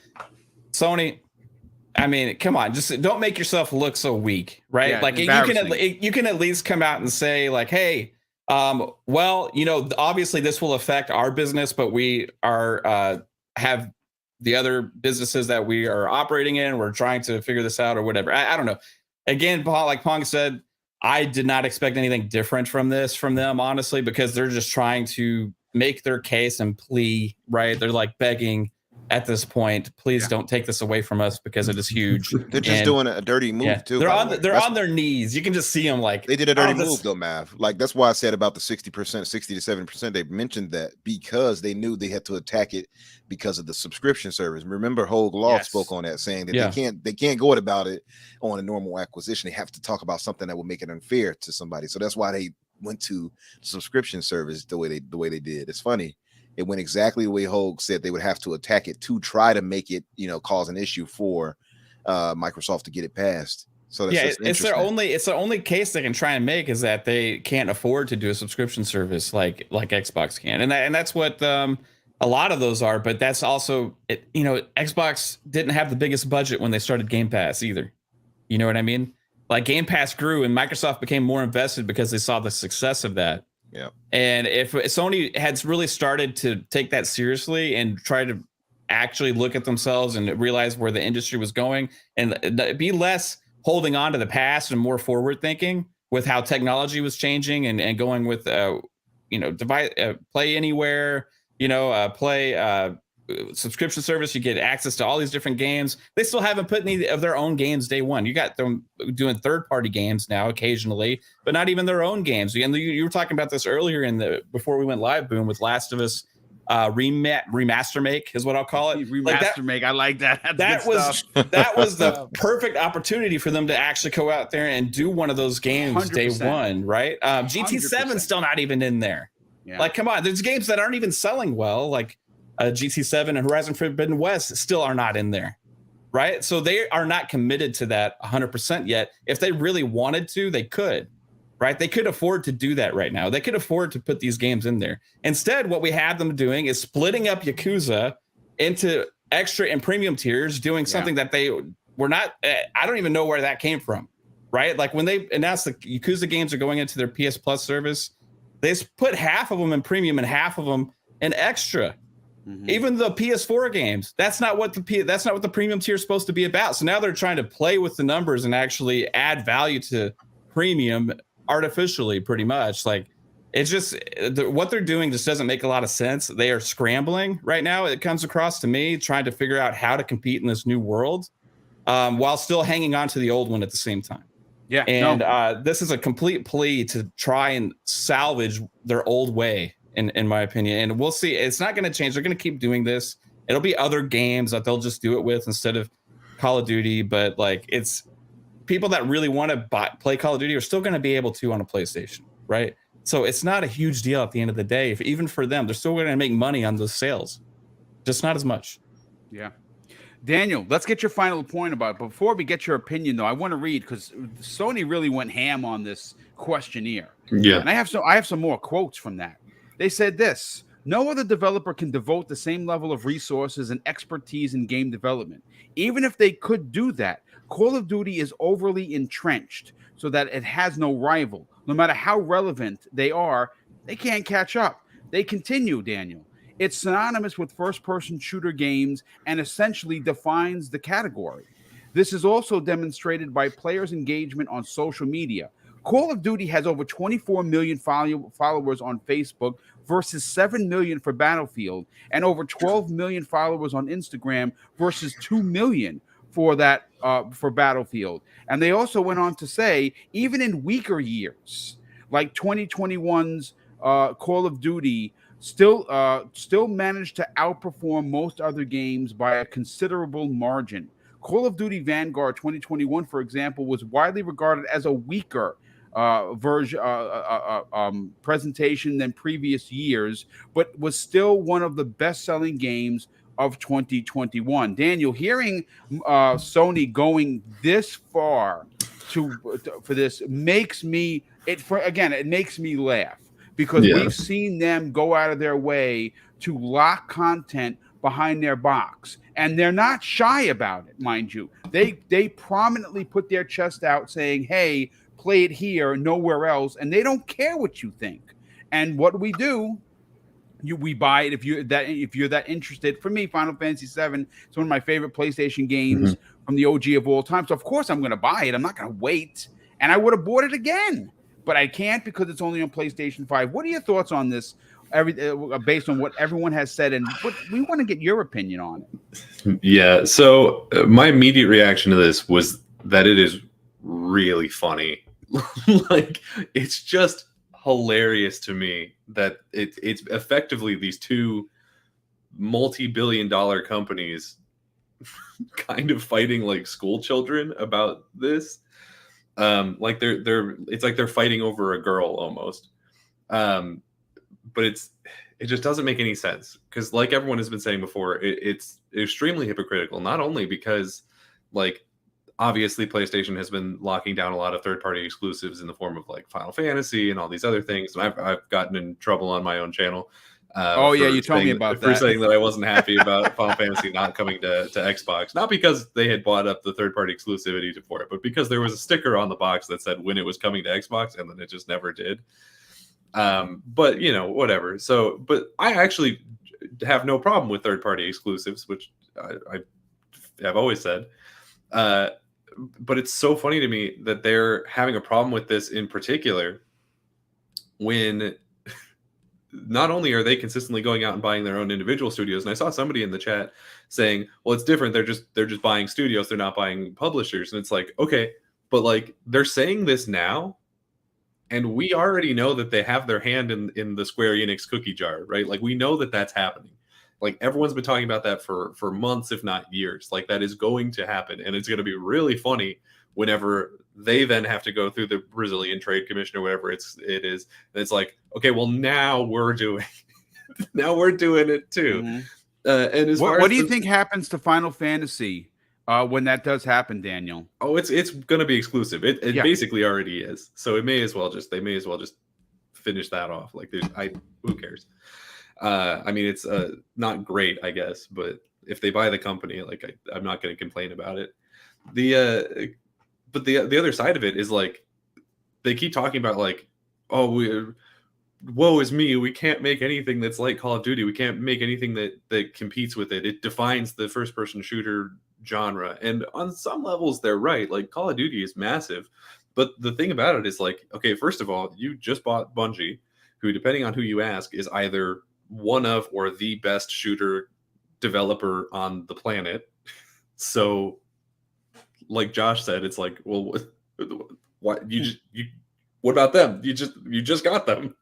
Sony. I mean, come on, just don't make yourself look so weak, right? Yeah, like you can at least come out and say, like, hey, well, you know, obviously this will affect our business, but we are have the other businesses that we are operating in. We're trying to figure this out or whatever. I don't know. Again, like Pong said, I did not expect anything different from them, honestly, because they're just trying to make their case and plea, right? They're like begging at this point, please don't take this away from us because it is huge. They're just doing a dirty move too. They're on their knees. You can just see them like they did a dirty move though, Mav. Like that's why I said about the 60%, 60 to 70%. They mentioned that because they knew they had to attack it because of the subscription service. Remember, Hogue Law spoke on that, saying that they can't go about it on a normal acquisition. They have to talk about something that would make it unfair to somebody. So that's why they went to the subscription service the way they did. It's funny. It went exactly the way Hogue said they would have to attack it to try to make it, you know, cause an issue for Microsoft to get it passed. So that's it's their only case they can try and make is that they can't afford to do a subscription service like Xbox can, and that's what a lot of those are. But that's also you know, Xbox didn't have the biggest budget when they started Game Pass either. You know what I mean? Like Game Pass grew and Microsoft became more invested because they saw the success of that. Yeah. And if Sony had really started to take that seriously and try to actually look at themselves and realize where the industry was going and be less holding on to the past and more forward thinking with how technology was changing and going with, you know, play anywhere, you know, play subscription service, you get access to all these different games. They still haven't put any of their own games day one. You got them doing third-party games now occasionally, but not even their own games. And you were talking about this earlier before we went live, Boom, with Last of Us remaster make is what I'll call it. Remaster make. I like that. That was the perfect opportunity for them to actually go out there and do one of those games 100%. Day one, right? GT7 still not even in there. Yeah. Like, come on, there's games that aren't even selling well, like GT7 and Horizon Forbidden West still are not in there, right? So they are not committed to that 100% yet. If they really wanted to, they could, right? They could afford to do that right now. They could afford to put these games in there. Instead, what we have them doing is splitting up Yakuza into extra and premium tiers, doing something that they were not, I don't even know where that came from, right? Like when they announced the Yakuza games are going into their PS Plus service, they put half of them in premium and half of them in extra. Mm-hmm. Even the PS4 games, that's not what the premium tier is supposed to be about. So now they're trying to play with the numbers and actually add value to premium artificially, pretty much. Like it's just what they're doing just doesn't make a lot of sense. They are scrambling right now. It comes across to me trying to figure out how to compete in this new world while still hanging on to the old one at the same time. Yeah, and this is a complete plea to try and salvage their old way. In my opinion, and we'll see. It's not going to change. They're going to keep doing this. It'll be other games that they'll just do it with instead of Call of Duty. But like, it's people that really want to play Call of Duty are still going to be able to on a PlayStation, right? So it's not a huge deal at the end of the day. Even for them, they're still going to make money on those sales, just not as much. Yeah. Daniel, let's get your final point about it. Before we get your opinion, though, I want to read because Sony really went ham on this questionnaire. Yeah, and I have some more quotes from that. They said this: no other developer can devote the same level of resources and expertise in game development. Even if they could do that, Call of Duty is overly entrenched so that it has no rival. No matter how relevant they are, they can't catch up. They continue, Daniel. It's synonymous with first-person shooter games and essentially defines the category. This is also demonstrated by players' engagement on social media. Call of Duty has over 24 million followers on Facebook versus 7 million for Battlefield, and over 12 million followers on Instagram versus 2 million for Battlefield. And they also went on to say, even in weaker years, like 2021's Call of Duty, still managed to outperform most other games by a considerable margin. Call of Duty Vanguard 2021, for example, was widely regarded as a weaker presentation than previous years, but was still one of the best-selling games of 2021. Daniel, hearing Sony going this far for this makes me it makes me laugh, because we've seen them go out of their way to lock content behind their box, and they're not shy about it, mind you. They prominently put their chest out saying, hey, play it here, nowhere else, and they don't care what you think. And what we do, we buy it if you're that interested. For me, Final Fantasy VII is one of my favorite PlayStation games from the OG of all time. So of course I'm going to buy it. I'm not going to wait, and I would have bought it again, but I can't because it's only on PlayStation 5. What are your thoughts on this? Based on what everyone has said, and what we want to get your opinion on it. Yeah. So my immediate reaction to this was that it is really funny. Like, it's just hilarious to me that it's effectively these two multi-billion-dollar companies kind of fighting like school children about this. Like it's like they're fighting over a girl almost. But it just doesn't make any sense, because like everyone has been saying before, it's extremely hypocritical, not only because like obviously PlayStation has been locking down a lot of third-party exclusives in the form of like Final Fantasy and all these other things. And I've gotten in trouble on my own channel. You told me about that. For saying that I wasn't happy about Final Fantasy not coming to Xbox. Not because they had bought up the third-party exclusivity for it, but because there was a sticker on the box that said when it was coming to Xbox, and then it just never did. But you know, whatever. So, but I actually have no problem with third-party exclusives, which I have always said. But it's so funny to me that they're having a problem with this in particular, when not only are they consistently going out and buying their own individual studios, and I saw somebody in the chat saying, well, it's different. They're just buying studios. They're not buying publishers. And it's like, okay, but like they're saying this now, and we already know that they have their hand in the Square Enix cookie jar, right? Like, we know that that's happening. Like, everyone's been talking about that for months, if not years. Like, that is going to happen. And it's going to be really funny whenever they then have to go through the Brazilian Trade Commission or whatever it is. And it's like, okay, well, now we're doing it too. Mm-hmm. And as far what as do you think happens to Final Fantasy when that does happen, Daniel? Oh, it's going to be exclusive. It basically already is. So they may as well just finish that off. Like, who cares? I mean, it's not great, I guess, but if they buy the company, like I'm not going to complain about it. But the other side of it is like they keep talking about like, oh, woe is me, we can't make anything that's like Call of Duty. We can't make anything that competes with it. It defines the first-person shooter genre, and on some levels they're right. Like, Call of Duty is massive, but the thing about it is like, okay, first of all, you just bought Bungie, who, depending on who you ask, is either one of or the best shooter developer on the planet. So like Josh said, it's like, well, what what about them? You just got them.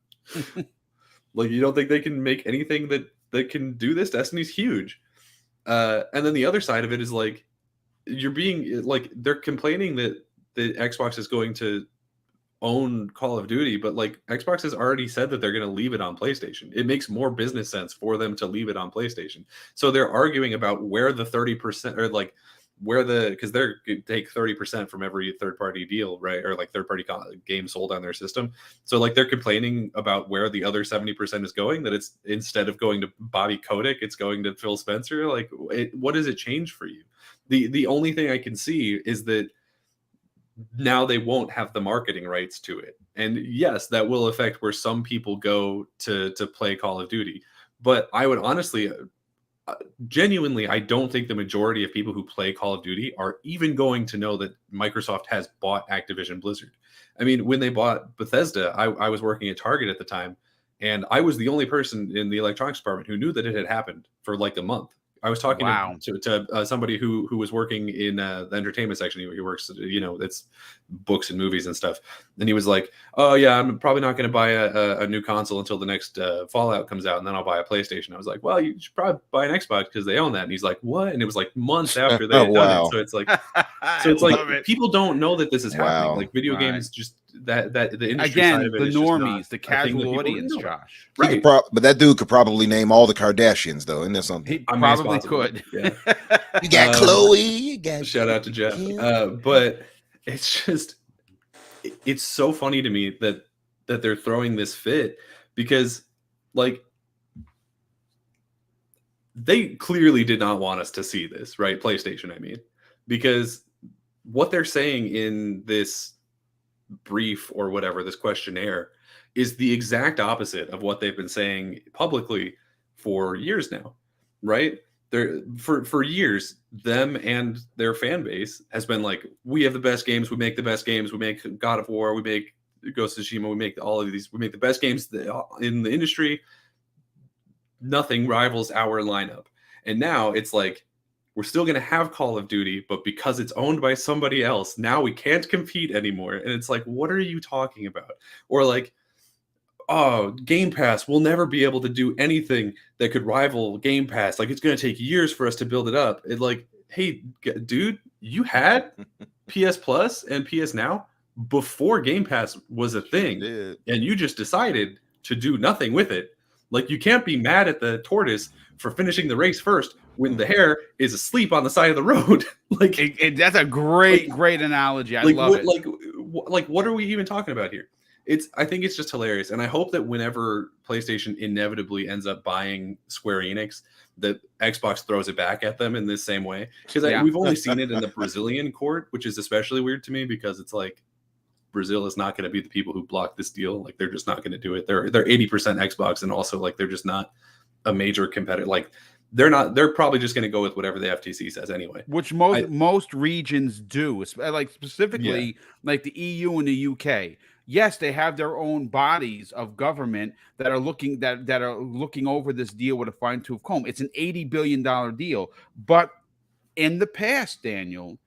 Like, you don't think they can make anything that can do this? Destiny's huge. And then the other side of it is like, you're being like, they're complaining that the Xbox is going to own Call of Duty, but like Xbox has already said that they're going to leave it on PlayStation. It makes more business sense for them to leave it on PlayStation. So they're arguing about where the 30% or like because they're take 30% from every third-party deal, right? Or like third-party game sold on their system. So like they're complaining about where the other 70% is going, that it's instead of going to Bobby Kotick, it's going to Phil Spencer. Like, what does it change for you? The only thing I can see is that now they won't have the marketing rights to it. And yes, that will affect where some people go to play Call of Duty. But I would honestly, genuinely, I don't think the majority of people who play Call of Duty are even going to know that Microsoft has bought Activision Blizzard. I mean, when they bought Bethesda, I was working at Target at the time, and I was the only person in the electronics department who knew that it had happened for like a month. I was talking Wow. to somebody who was working in the entertainment section. He works, it's books and movies and stuff. And he was like, "Oh yeah, I'm probably not going to buy a new console until the next Fallout comes out, and then I'll buy a PlayStation." I was like, "Well, you should probably buy an Xbox because they own that." And he's like, "What?" And it was like months after they had done it. So it's like, people don't know that this is happening. Like video games, just that the industry Again, side of it the is just not normies, the a thing that casual people audience, know. Josh. Right. But that dude could probably name all the Kardashians, though. Isn't that something? He I mean, probably it's possible. could. Yeah. You got Chloe. You got Shout out to Jeff. Kim. But it's so funny to me that they're throwing this fit, because like they clearly did not want us to see this, right? PlayStation, I mean, because what they're saying in this brief or whatever, this questionnaire, is the exact opposite of what they've been saying publicly for years now, right? They're for years, them and their fan base has been like, we have the best games, we make the best games, we make God of War, we make Ghost of Tsushima, we make all of these, we make the best games in the industry. Nothing rivals our lineup. And now it's like, we're still going to have Call of Duty, but because it's owned by somebody else, now we can't compete anymore. And it's like, what are you talking about? Or like, oh, Game Pass will never be able to do anything that could rival Game Pass. Like, it's going to take years for us to build it up. It's like, hey, dude, you had PS Plus and PS Now before Game Pass was a thing, and you just decided to do nothing with it. Like, you can't be mad at the tortoise for finishing the race first when the hare is asleep on the side of the road. Like, that's a great analogy. I love it. Like, what are we even talking about here? I think it's just hilarious. And I hope that whenever PlayStation inevitably ends up buying Square Enix, that Xbox throws it back at them in this same way. Because we've only seen it in the Brazilian court, which is especially weird to me, because it's like, Brazil is not going to be the people who block this deal. Like, they're just not going to do it. They're 80% Xbox, and also like they're just not a major competitor. Like, they're probably just going to go with whatever the FTC says anyway. Which most regions do, like specifically like the EU and the UK. Yes, they have their own bodies of government that are looking over this deal with a fine-tooth comb. It's an $80 billion deal, but in the past, Daniel,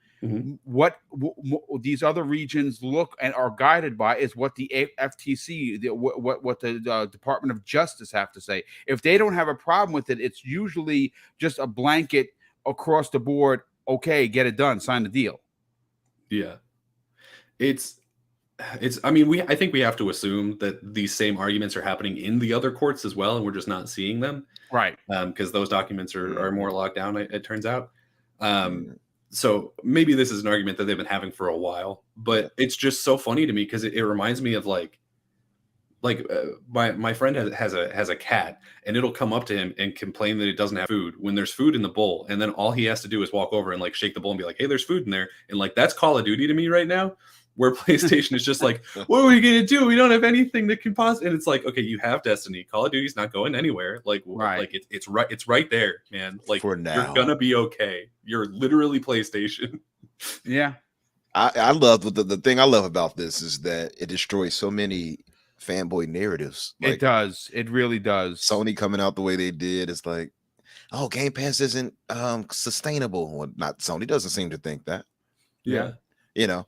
what these other regions look and are guided by is what the FTC, what the Department of Justice have to say. If they don't have a problem with it, it's usually just a blanket across the board. Okay, get it done, sign the deal. Yeah, I mean, I think we have to assume that these same arguments are happening in the other courts as well, and we're just not seeing them, right? Because those documents are more locked down, it turns out. So maybe this is an argument that they've been having for a while, but it's just so funny to me because it reminds me of my friend has a cat, and it'll come up to him and complain that it doesn't have food when there's food in the bowl, and then all he has to do is walk over and like shake the bowl and be like, "Hey, there's food in there," and like that's Call of Duty to me right now. Where PlayStation is just like, what are we gonna do? We don't have anything that can possibly. And it's like, okay, you have Destiny. Call of Duty's not going anywhere. Like, right. Like it's right there, man. Like, for now, you're gonna be okay. You're literally PlayStation. Yeah, I love the thing I love about this is that it destroys so many fanboy narratives. Like, it does. It really does. Sony coming out the way they did, it's like, oh, Game Pass isn't sustainable. Well, not Sony doesn't seem to think that. Yeah. You know,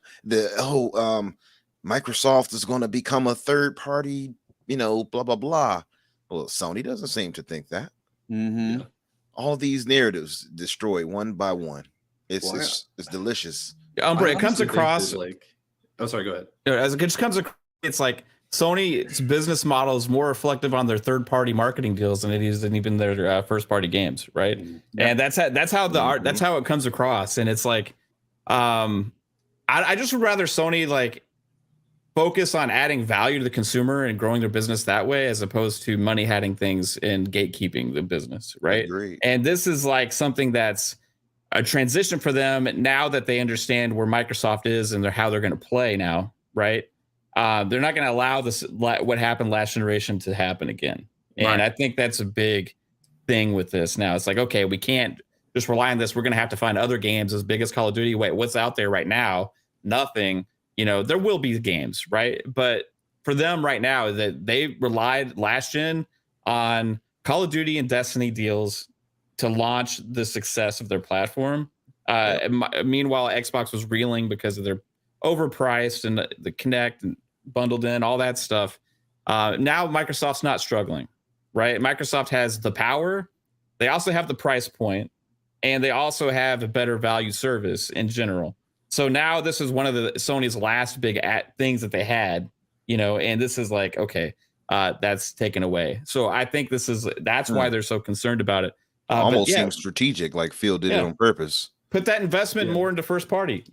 Microsoft is going to become a third party, blah, blah, blah. Well, Sony doesn't seem to think that. Yeah. All these narratives destroyed one by one. It's delicious. It comes across like, oh, sorry, go ahead. As it just comes across, it's like Sony's business model is more reflective on their third party marketing deals than it is than even their first party games, right? Yeah. And that's how that's how it comes across. And it's like, I just would rather Sony like focus on adding value to the consumer and growing their business that way, as opposed to money having things and gatekeeping the business, right? Agreed. And this is like something that's a transition for them now that they understand where Microsoft is and how they're going to play now, right? They're not going to allow this what happened last generation to happen again, and right. I think that's a big thing with this. Now it's like, okay, we can't just rely on this. We're going to have to find other games as big as Call of Duty. Wait, what's out there right now? Nothing. There will be games, right? But for them right now, that they relied last gen on Call of Duty and Destiny deals to launch the success of their platform. Meanwhile, Xbox was reeling because of their overpriced and the Kinect and bundled in, all that stuff. Now Microsoft's not struggling, right? Microsoft has the power. They also have the price point, and they also have a better value service in general. So now this is one of the Sony's last big things that they had, and this is like, okay, that's taken away. So I think that's why they're so concerned about it. Almost seems strategic, like Phil did it on purpose. Put that investment more into first party.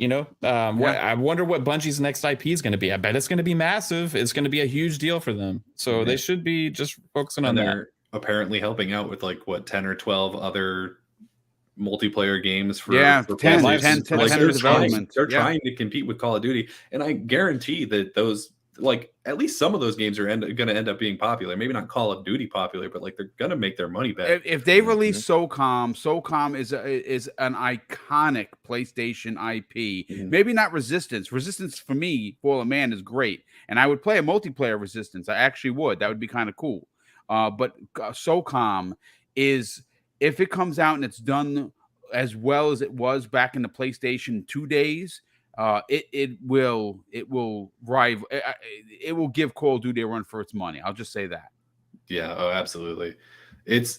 I wonder what Bungie's next IP is going to be. I bet it's going to be massive. It's going to be a huge deal for them. So they should be just focusing on that. They're apparently helping out with 10 or 12 other multiplayer games for 10 development. They're trying to compete with Call of Duty, and I guarantee that those at least some of those games are going to end up being popular. Maybe not Call of Duty popular, but they're going to make their money back. If they release SOCOM is an iconic PlayStation IP. Maybe not Resistance. Resistance for me, Fall of Man, is great, and I would play a multiplayer Resistance. I actually would. That would be kind of cool. But SOCOM is, if it comes out and it's done as well as it was back in the PlayStation 2 days, it will rival. It will give Call of Duty a run for its money. I'll just say that. Yeah. Oh, absolutely. It's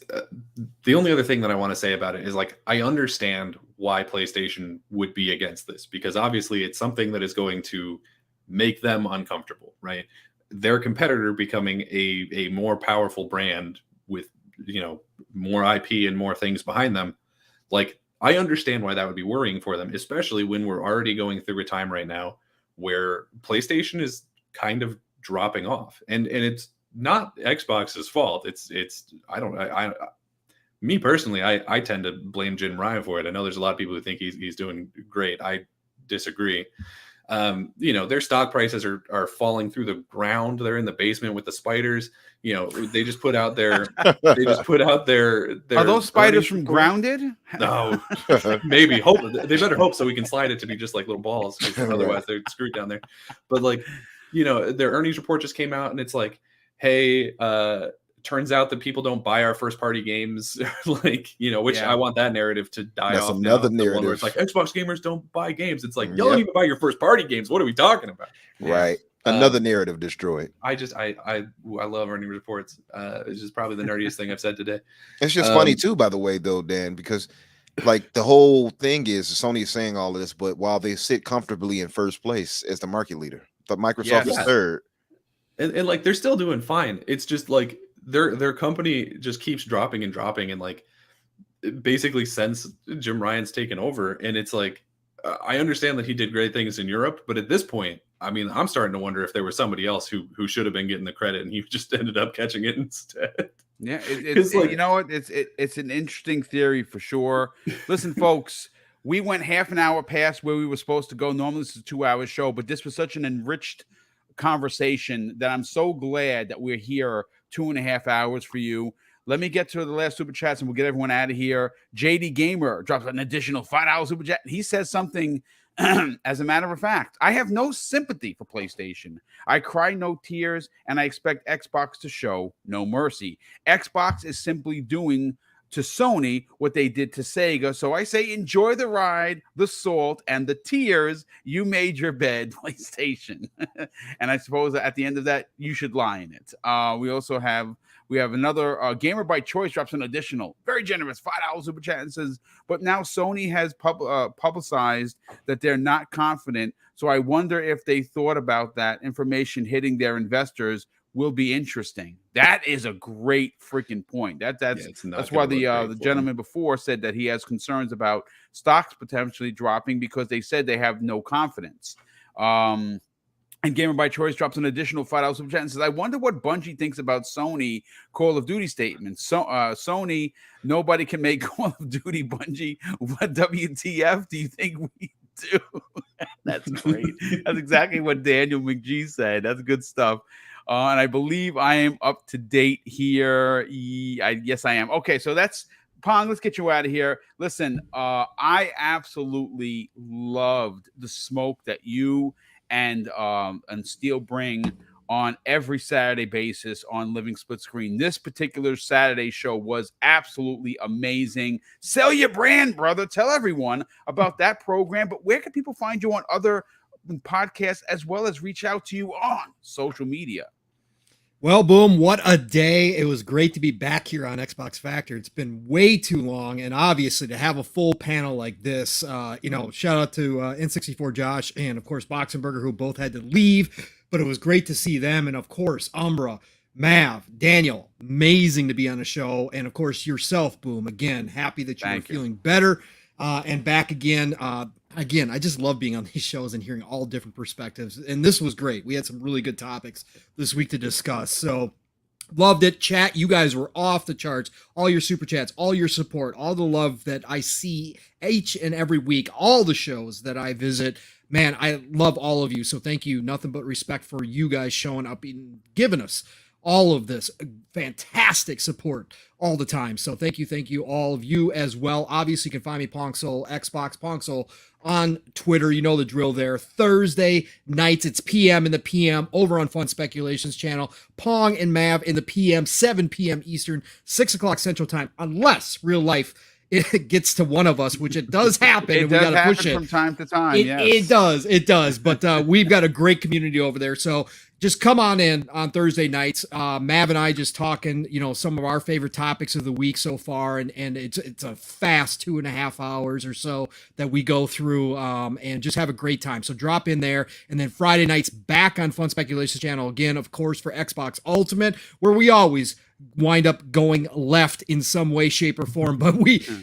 the only other thing that I want to say about it is I understand why PlayStation would be against this, because obviously it's something that is going to make them uncomfortable, right? Their competitor becoming a more powerful brand with more IP and more things behind them. I understand why that would be worrying for them, especially when we're already going through a time right now where PlayStation is kind of dropping off, and it's not Xbox's fault. Me personally, I tend to blame Jim Ryan for it. I know there's a lot of people who think he's doing great. I disagree. Their stock prices are falling through the ground. They're in the basement with the spiders. They just put out their Are those spiders from Grounded? No, maybe hope they better hope so we can slide it to be just like little balls, because otherwise they're screwed down there. But their earnings report just came out, and it's hey, turns out that people don't buy our first party games, I want that narrative to die off. That's another narrative. Where it's Xbox gamers don't buy games. It's y'all don't even buy your first party games. What are we talking about? Right. Another narrative destroyed. I love earnings reports. It's just probably the nerdiest thing I've said today. It's just funny too, by the way, though, Dan, because the whole thing is Sony is saying all of this, but while they sit comfortably in first place as the market leader, but Microsoft is third. And they're still doing fine. It's just their company just keeps dropping and dropping, and basically since Jim Ryan's taken over, and it's I understand that he did great things in Europe, but at this point, I'm starting to wonder if there was somebody else who should have been getting the credit, and he just ended up catching it instead. Yeah, it's an interesting theory for sure. Listen, folks, we went half an hour past where we were supposed to go. Normally, this is a 2-hour show, but this was such an enriched conversation that I'm so glad that we're here 2.5 hours for you. Let me get to the last super chats and we'll get everyone out of here. JD Gamer drops an additional $5 super chat. He says something, as a matter of fact, I have no sympathy for PlayStation. I cry no tears, and I expect Xbox to show no mercy. Xbox is simply doing to Sony what they did to Sega. So I say enjoy the ride, the salt, and the tears. You made your bed, PlayStation. And I suppose that at the end of that, you should lie in it. We have another Gamer by Choice drops an additional, very generous $5 super chat and says, but now Sony has publicized that they're not confident. So I wonder if they thought about that information hitting their investors will be interesting. That is a great freaking point. That's why the gentleman before said that he has concerns about stocks potentially dropping because they said they have no confidence. And Gamer by Choice drops an additional $5 super chat and says, I wonder what Bungie thinks about Sony Call of Duty statements. So Sony, nobody can make Call of Duty. Bungie, what WTF do you think we do? That's great. That's exactly what Daniel McGee said. That's good stuff. And I believe I am up to date here. Yes, I am. Okay, so that's Pong. Let's get you out of here. Listen, I absolutely loved the smoke that you and Steel bring on every Saturday basis on Living Split Screen. This particular Saturday show was absolutely amazing. Sell your brand, brother. Tell everyone about that program. But where can people find you on other podcasts as well as reach out to you on social media? Well, Boom, what a day. It was great to be back here on Xbox Factor. It's been way too long, and obviously to have a full panel like this, shout out to N64 Josh and, of course, Boxenberger, who both had to leave, but it was great to see them, and, of course, Umbra, Mav, Daniel, amazing to be on the show, and, of course, yourself, Boom. Again, happy that you were feeling better and back again. Again, I just love being on these shows and hearing all different perspectives. And this was great. We had some really good topics this week to discuss. So loved it. Chat, you guys were off the charts. All your super chats, all your support, all the love that I see each and every week, all the shows that I visit. Man, I love all of you. So thank you. Nothing but respect for you guys showing up and giving us all of this fantastic support all the time. So thank you, all of you as well. Obviously, you can find me Pongsoul, Xbox Pongsoul on Twitter. You know the drill there. Thursday nights, it's PM in the PM over on Fun Speculations channel. Pong and Mav in the PM, 7 p.m. Eastern, 6 o'clock Central Time, unless real life it gets to one of us, which it does happen. It and does we got to happen push it from time to time. It does. But we've got a great community over there. So just come on in on Thursday nights. Mav and I just talking, some of our favorite topics of the week so far. And it's a fast 2.5 hours or so that we go through and just have a great time. So drop in there. And then Friday nights back on Fun Speculations channel again, of course, for Xbox Ultimate, where we always wind up going left in some way, shape, or form, but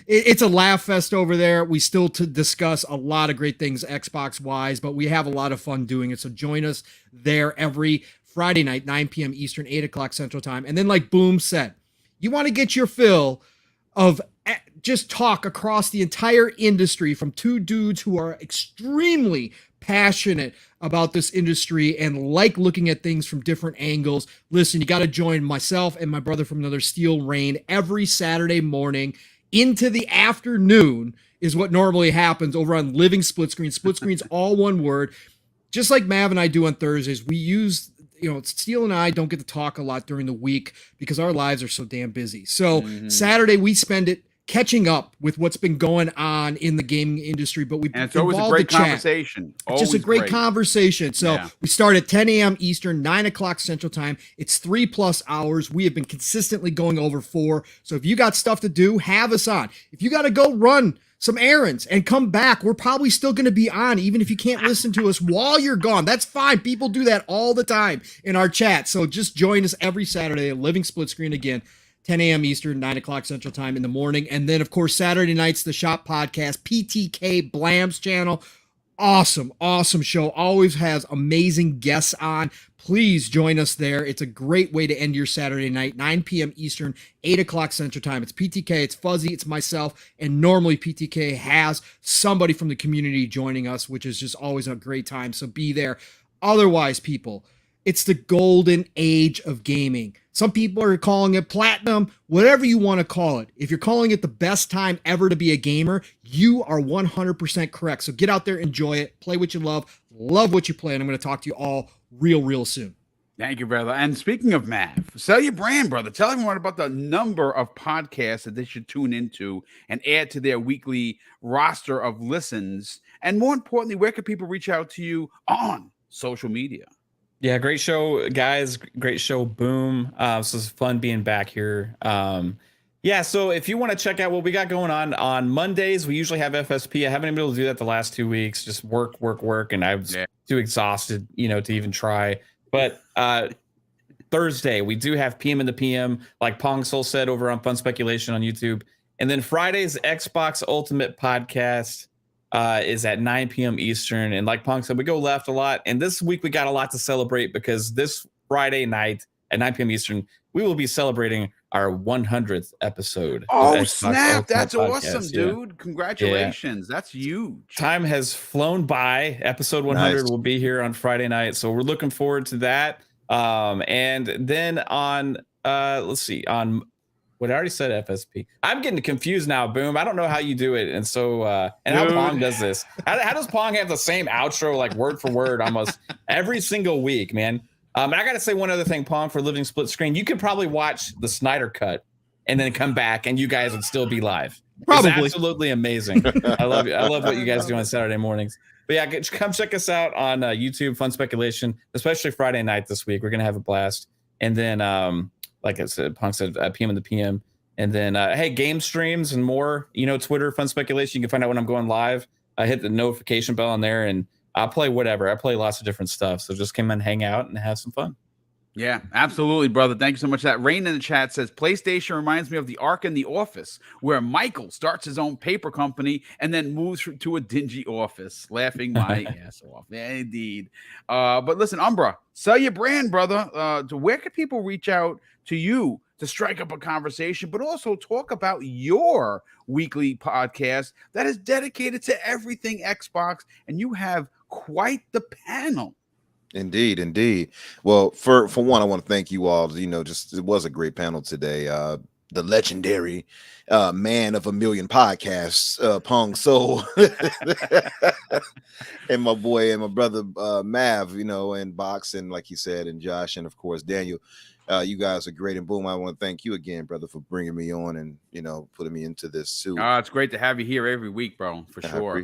it's a laugh fest over there. We still discuss a lot of great things Xbox wise, but we have a lot of fun doing it. So join us there every Friday night, 9 p.m. Eastern, 8 o'clock Central Time. And then, like Boom said, you want to get your fill of just talk across the entire industry from two dudes who are extremely passionate about this industry and like looking at things from different angles. Listen, you got to join myself and my brother from another Steel Rain every Saturday morning into the afternoon is what normally happens over on Living Split Screen. Split Screen's all one word. Just like Mav and I do on Thursdays, we use, Steel and I don't get to talk a lot during the week because our lives are so damn busy. So Saturday we spend it catching up with what's been going on in the gaming industry, but it's always a great conversation. It's just a great conversation. So we start at 10 a.m. Eastern, 9 o'clock Central Time. It's 3+ hours. We have been consistently going over 4. So if you got stuff to do, have us on. If you got to go run some errands and come back, we're probably still going to be on, even if you can't listen to us while you're gone. That's fine. People do that all the time in our chat. So just join us every Saturday at Living Split Screen again. 10 a.m. Eastern, 9 o'clock Central Time in the morning. And then, of course, Saturday nights, the Shop Podcast, PTK Blam's channel. Awesome show. Always has amazing guests on. Please join us there. It's a great way to end your Saturday night, 9 p.m. Eastern, 8 o'clock Central Time. It's PTK, it's Fuzzy, it's myself, and normally PTK has somebody from the community joining us, which is just always a great time. So be there. Otherwise, people, it's the golden age of gaming. Some people are calling it platinum, whatever you want to call it. If you're calling it the best time ever to be a gamer, you are 100% correct. So get out there, enjoy it, play what you love what you play, and I'm going to talk to you all real soon. Thank you, brother. And speaking of Mav, sell your brand, brother. Tell everyone about the number of podcasts that they should tune into and add to their weekly roster of listens. And more importantly, where can people reach out to you on social media? Yeah, great show, guys. Great show, Boom. So it's fun being back here. So if you want to check out what we got going on Mondays, we usually have FSP. I haven't been able to do that the last 2 weeks. Just work, and I was too exhausted, to even try. But Thursday, we do have PM in the PM, like Pongsoul said over on Fun Speculation on YouTube. And then Friday's Xbox Ultimate Podcast is at 9 p.m. Eastern. And like Pong said, we go left a lot. And this week we got a lot to celebrate because this Friday night at 9 p.m. Eastern, we will be celebrating our 100th episode. Oh, snap. That's awesome, dude. Congratulations. That's huge. Time has flown by. Episode 100 will be here on Friday night. So we're looking forward to that. And then on, on what I already said, FSP. I'm getting confused now, Boom. I don't know how you do it. And so, and how Pong does this. How does Pong have the same outro, like word for word, almost every single week, man? I got to say one other thing, Pong, for Living Split Screen. You could probably watch the Snyder Cut and then come back, and you guys would still be live. Probably. It's absolutely amazing. I love you. I love what you guys do on Saturday mornings. But yeah, come check us out on YouTube, Fun Speculation, especially Friday night this week. We're gonna have a blast. And then, like I said, Pong said PM in the PM. And then, hey, game streams and more. Twitter, Fun Speculation. You can find out when I'm going live. I hit the notification bell on there, and I'll play whatever. I play lots of different stuff. So just come and hang out and have some fun. Yeah, absolutely, brother. Thank you so much for that. Rain in the chat says, PlayStation reminds me of the arc in The Office, where Michael starts his own paper company and then moves to a dingy office. Laughing my ass off. Yeah, indeed. But listen, Umbra, sell your brand, brother. Where can people reach out to you to strike up a conversation, but also talk about your weekly podcast that is dedicated to everything Xbox, and you have quite the panel. Indeed. Well, for one, I want to thank you all. It was a great panel today. The legendary man of a million podcasts, Pong Soul, and my boy and my brother Mav, and Box, and like you said, and Josh, and of course Daniel. You guys are great, and Boom, I want to thank you again, brother, for bringing me on and putting me into this too. It's great to have you here every week, bro, for sure.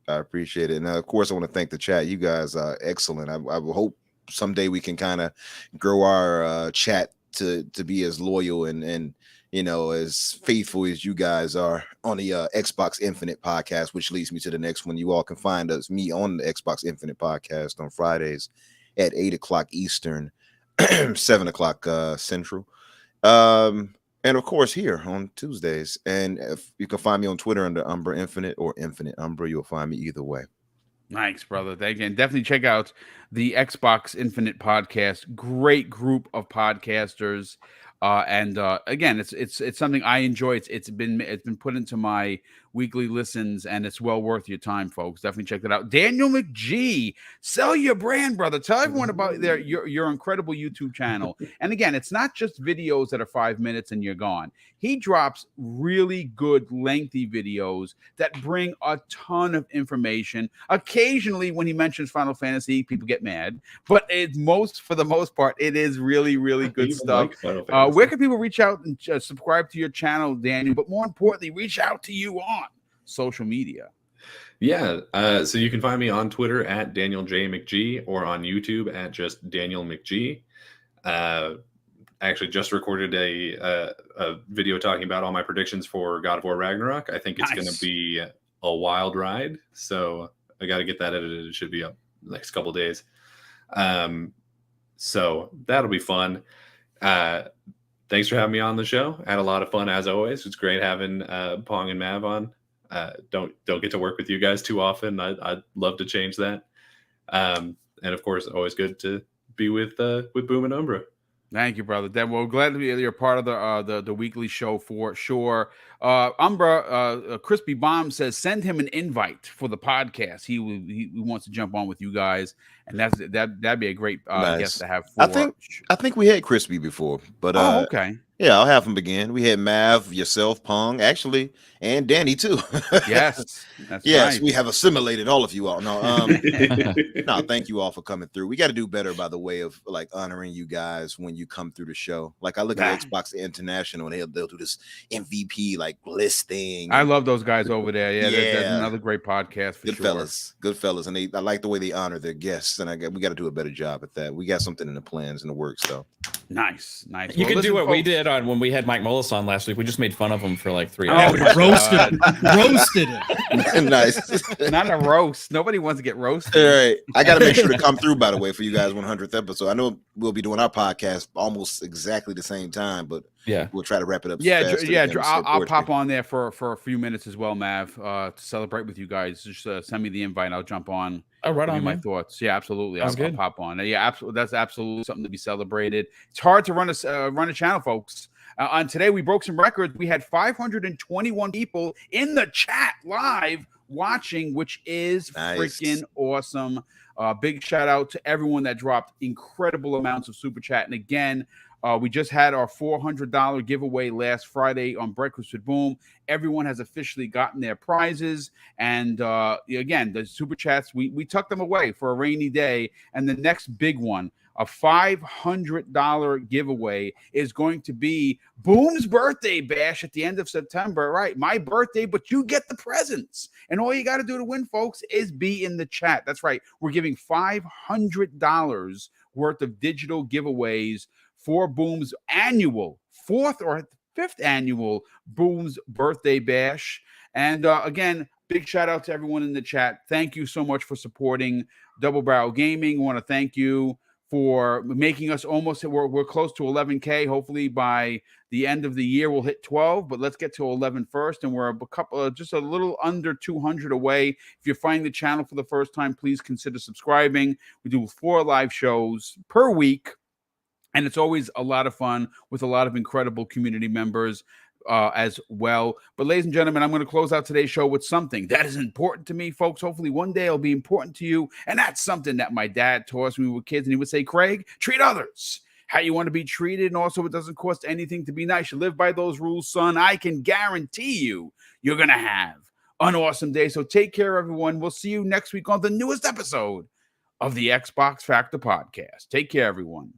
I appreciate it. And of course, I want to thank the chat. You guys are excellent. I hope someday we can kind of grow our chat to be as loyal and as faithful as you guys are on the Xbox Infinite podcast, which leads me to the next one. You all can find me on the Xbox Infinite podcast on Fridays at 8:00 Eastern. 7:00 Central, and of course here on Tuesdays. And if you can find me on Twitter under Umbra Infinite or Infinite Umbra, you'll find me either way. Nice, brother. Thank you. And definitely check out the Xbox Infinite podcast. Great group of podcasters. And again, it's something I enjoy. It's been put into my weekly listens, and it's well worth your time, folks. Definitely check that out. Daniel McGee, sell your brand, brother. Tell everyone about your incredible YouTube channel. And again, it's not just videos that are 5 minutes and you're gone. He drops really good, lengthy videos that bring a ton of information. Occasionally, when he mentions Final Fantasy, people get mad, but for the most part, it is really, really good stuff. Where can people reach out and subscribe to your channel, Daniel? But more importantly, reach out to you on social media. Yeah, so you can find me on Twitter at Daniel J. McGee or on YouTube at just Daniel McGee. I actually just recorded a video talking about all my predictions for God of War Ragnarok. I think it's going to be a wild ride, so I got to get that edited. It should be up the next couple days. So that'll be fun. Thanks for having me on the show. I had a lot of fun as always. It's great having Pong and Mav on. Don't get to work with you guys too often. I'd love to change that. And of course, always good to be with Boom and Umbra. Thank you, brother. Dan, well, glad to be you're part of the weekly show for sure. Umbra, Crispy Bomb says send him an invite for the podcast. He wants to jump on with you guys, and that'd be a great guest to have. I think we had Crispy before, but okay. Yeah, I'll have him again. We had Mav, yourself, Pong, actually, and Danny too. Yes, that's yes, right. we have assimilated all of you all. No, no, thank you all for coming through. We got to do better, by the way, of like honoring you guys when you come through the show. Like I look at Xbox International, and they'll do this MVP like list thing. I love those guys over there. Yeah, that's another great podcast. For good fellas, and I like the way they honor their guests, and we got to do a better job at that. We got something in the plans in the works, though. Nice. You can do what we did on when we had Mike Mullis on last week. We just made fun of him for like 3 hours. Roasted it. Nice. Not a roast. Nobody wants to get roasted. All right. I got to make sure to come through, by the way, for you guys' 100th episode. I know we'll be doing our podcast almost exactly the same time, but yeah, we'll try to wrap it up. I'll pop on there for a few minutes as well, Mav, to celebrate with you guys. Just send me the invite. I'll jump on. Oh, right on, my thoughts. Yeah, absolutely. I'll pop on. Yeah, absolutely. That's absolutely something to be celebrated. It's hard to run a channel, folks. On today, we broke some records. We had 521 people in the chat live watching, which is freaking awesome. Big shout out to everyone that dropped incredible amounts of super chat. And again, we just had our $400 giveaway last Friday on Breakfast with Boom. Everyone has officially gotten their prizes. And again, the super chats, we tucked them away for a rainy day. And the next big one a $500 giveaway is going to be Boom's birthday bash at the end of September. Right, my birthday, but you get the presents. And all you got to do to win, folks, is be in the chat. That's right. We're giving $500 worth of digital giveaways for Boom's annual 4th or 5th annual Boom's birthday bash. And again, big shout out to everyone in the chat. Thank you so much for supporting Double Barrel Gaming. We want to thank you for making us almost, we're close to 11K. Hopefully by the end of the year, we'll hit 12, but let's get to 11 first. And we're a couple, just a little under 200 away. If you're finding the channel for the first time, please consider subscribing. We do 4 live shows per week, and it's always a lot of fun with a lot of incredible community members as well. But ladies and gentlemen, I'm going to close out today's show with something that is important to me, folks. Hopefully one day it'll be important to you. And that's something that my dad taught us when we were kids. And he would say, Craig, treat others how you want to be treated. And also, it doesn't cost anything to be nice. You live by those rules, son. I can guarantee you're going to have an awesome day. So take care, everyone. We'll see you next week on the newest episode of the Xbox Factor Podcast. Take care, everyone.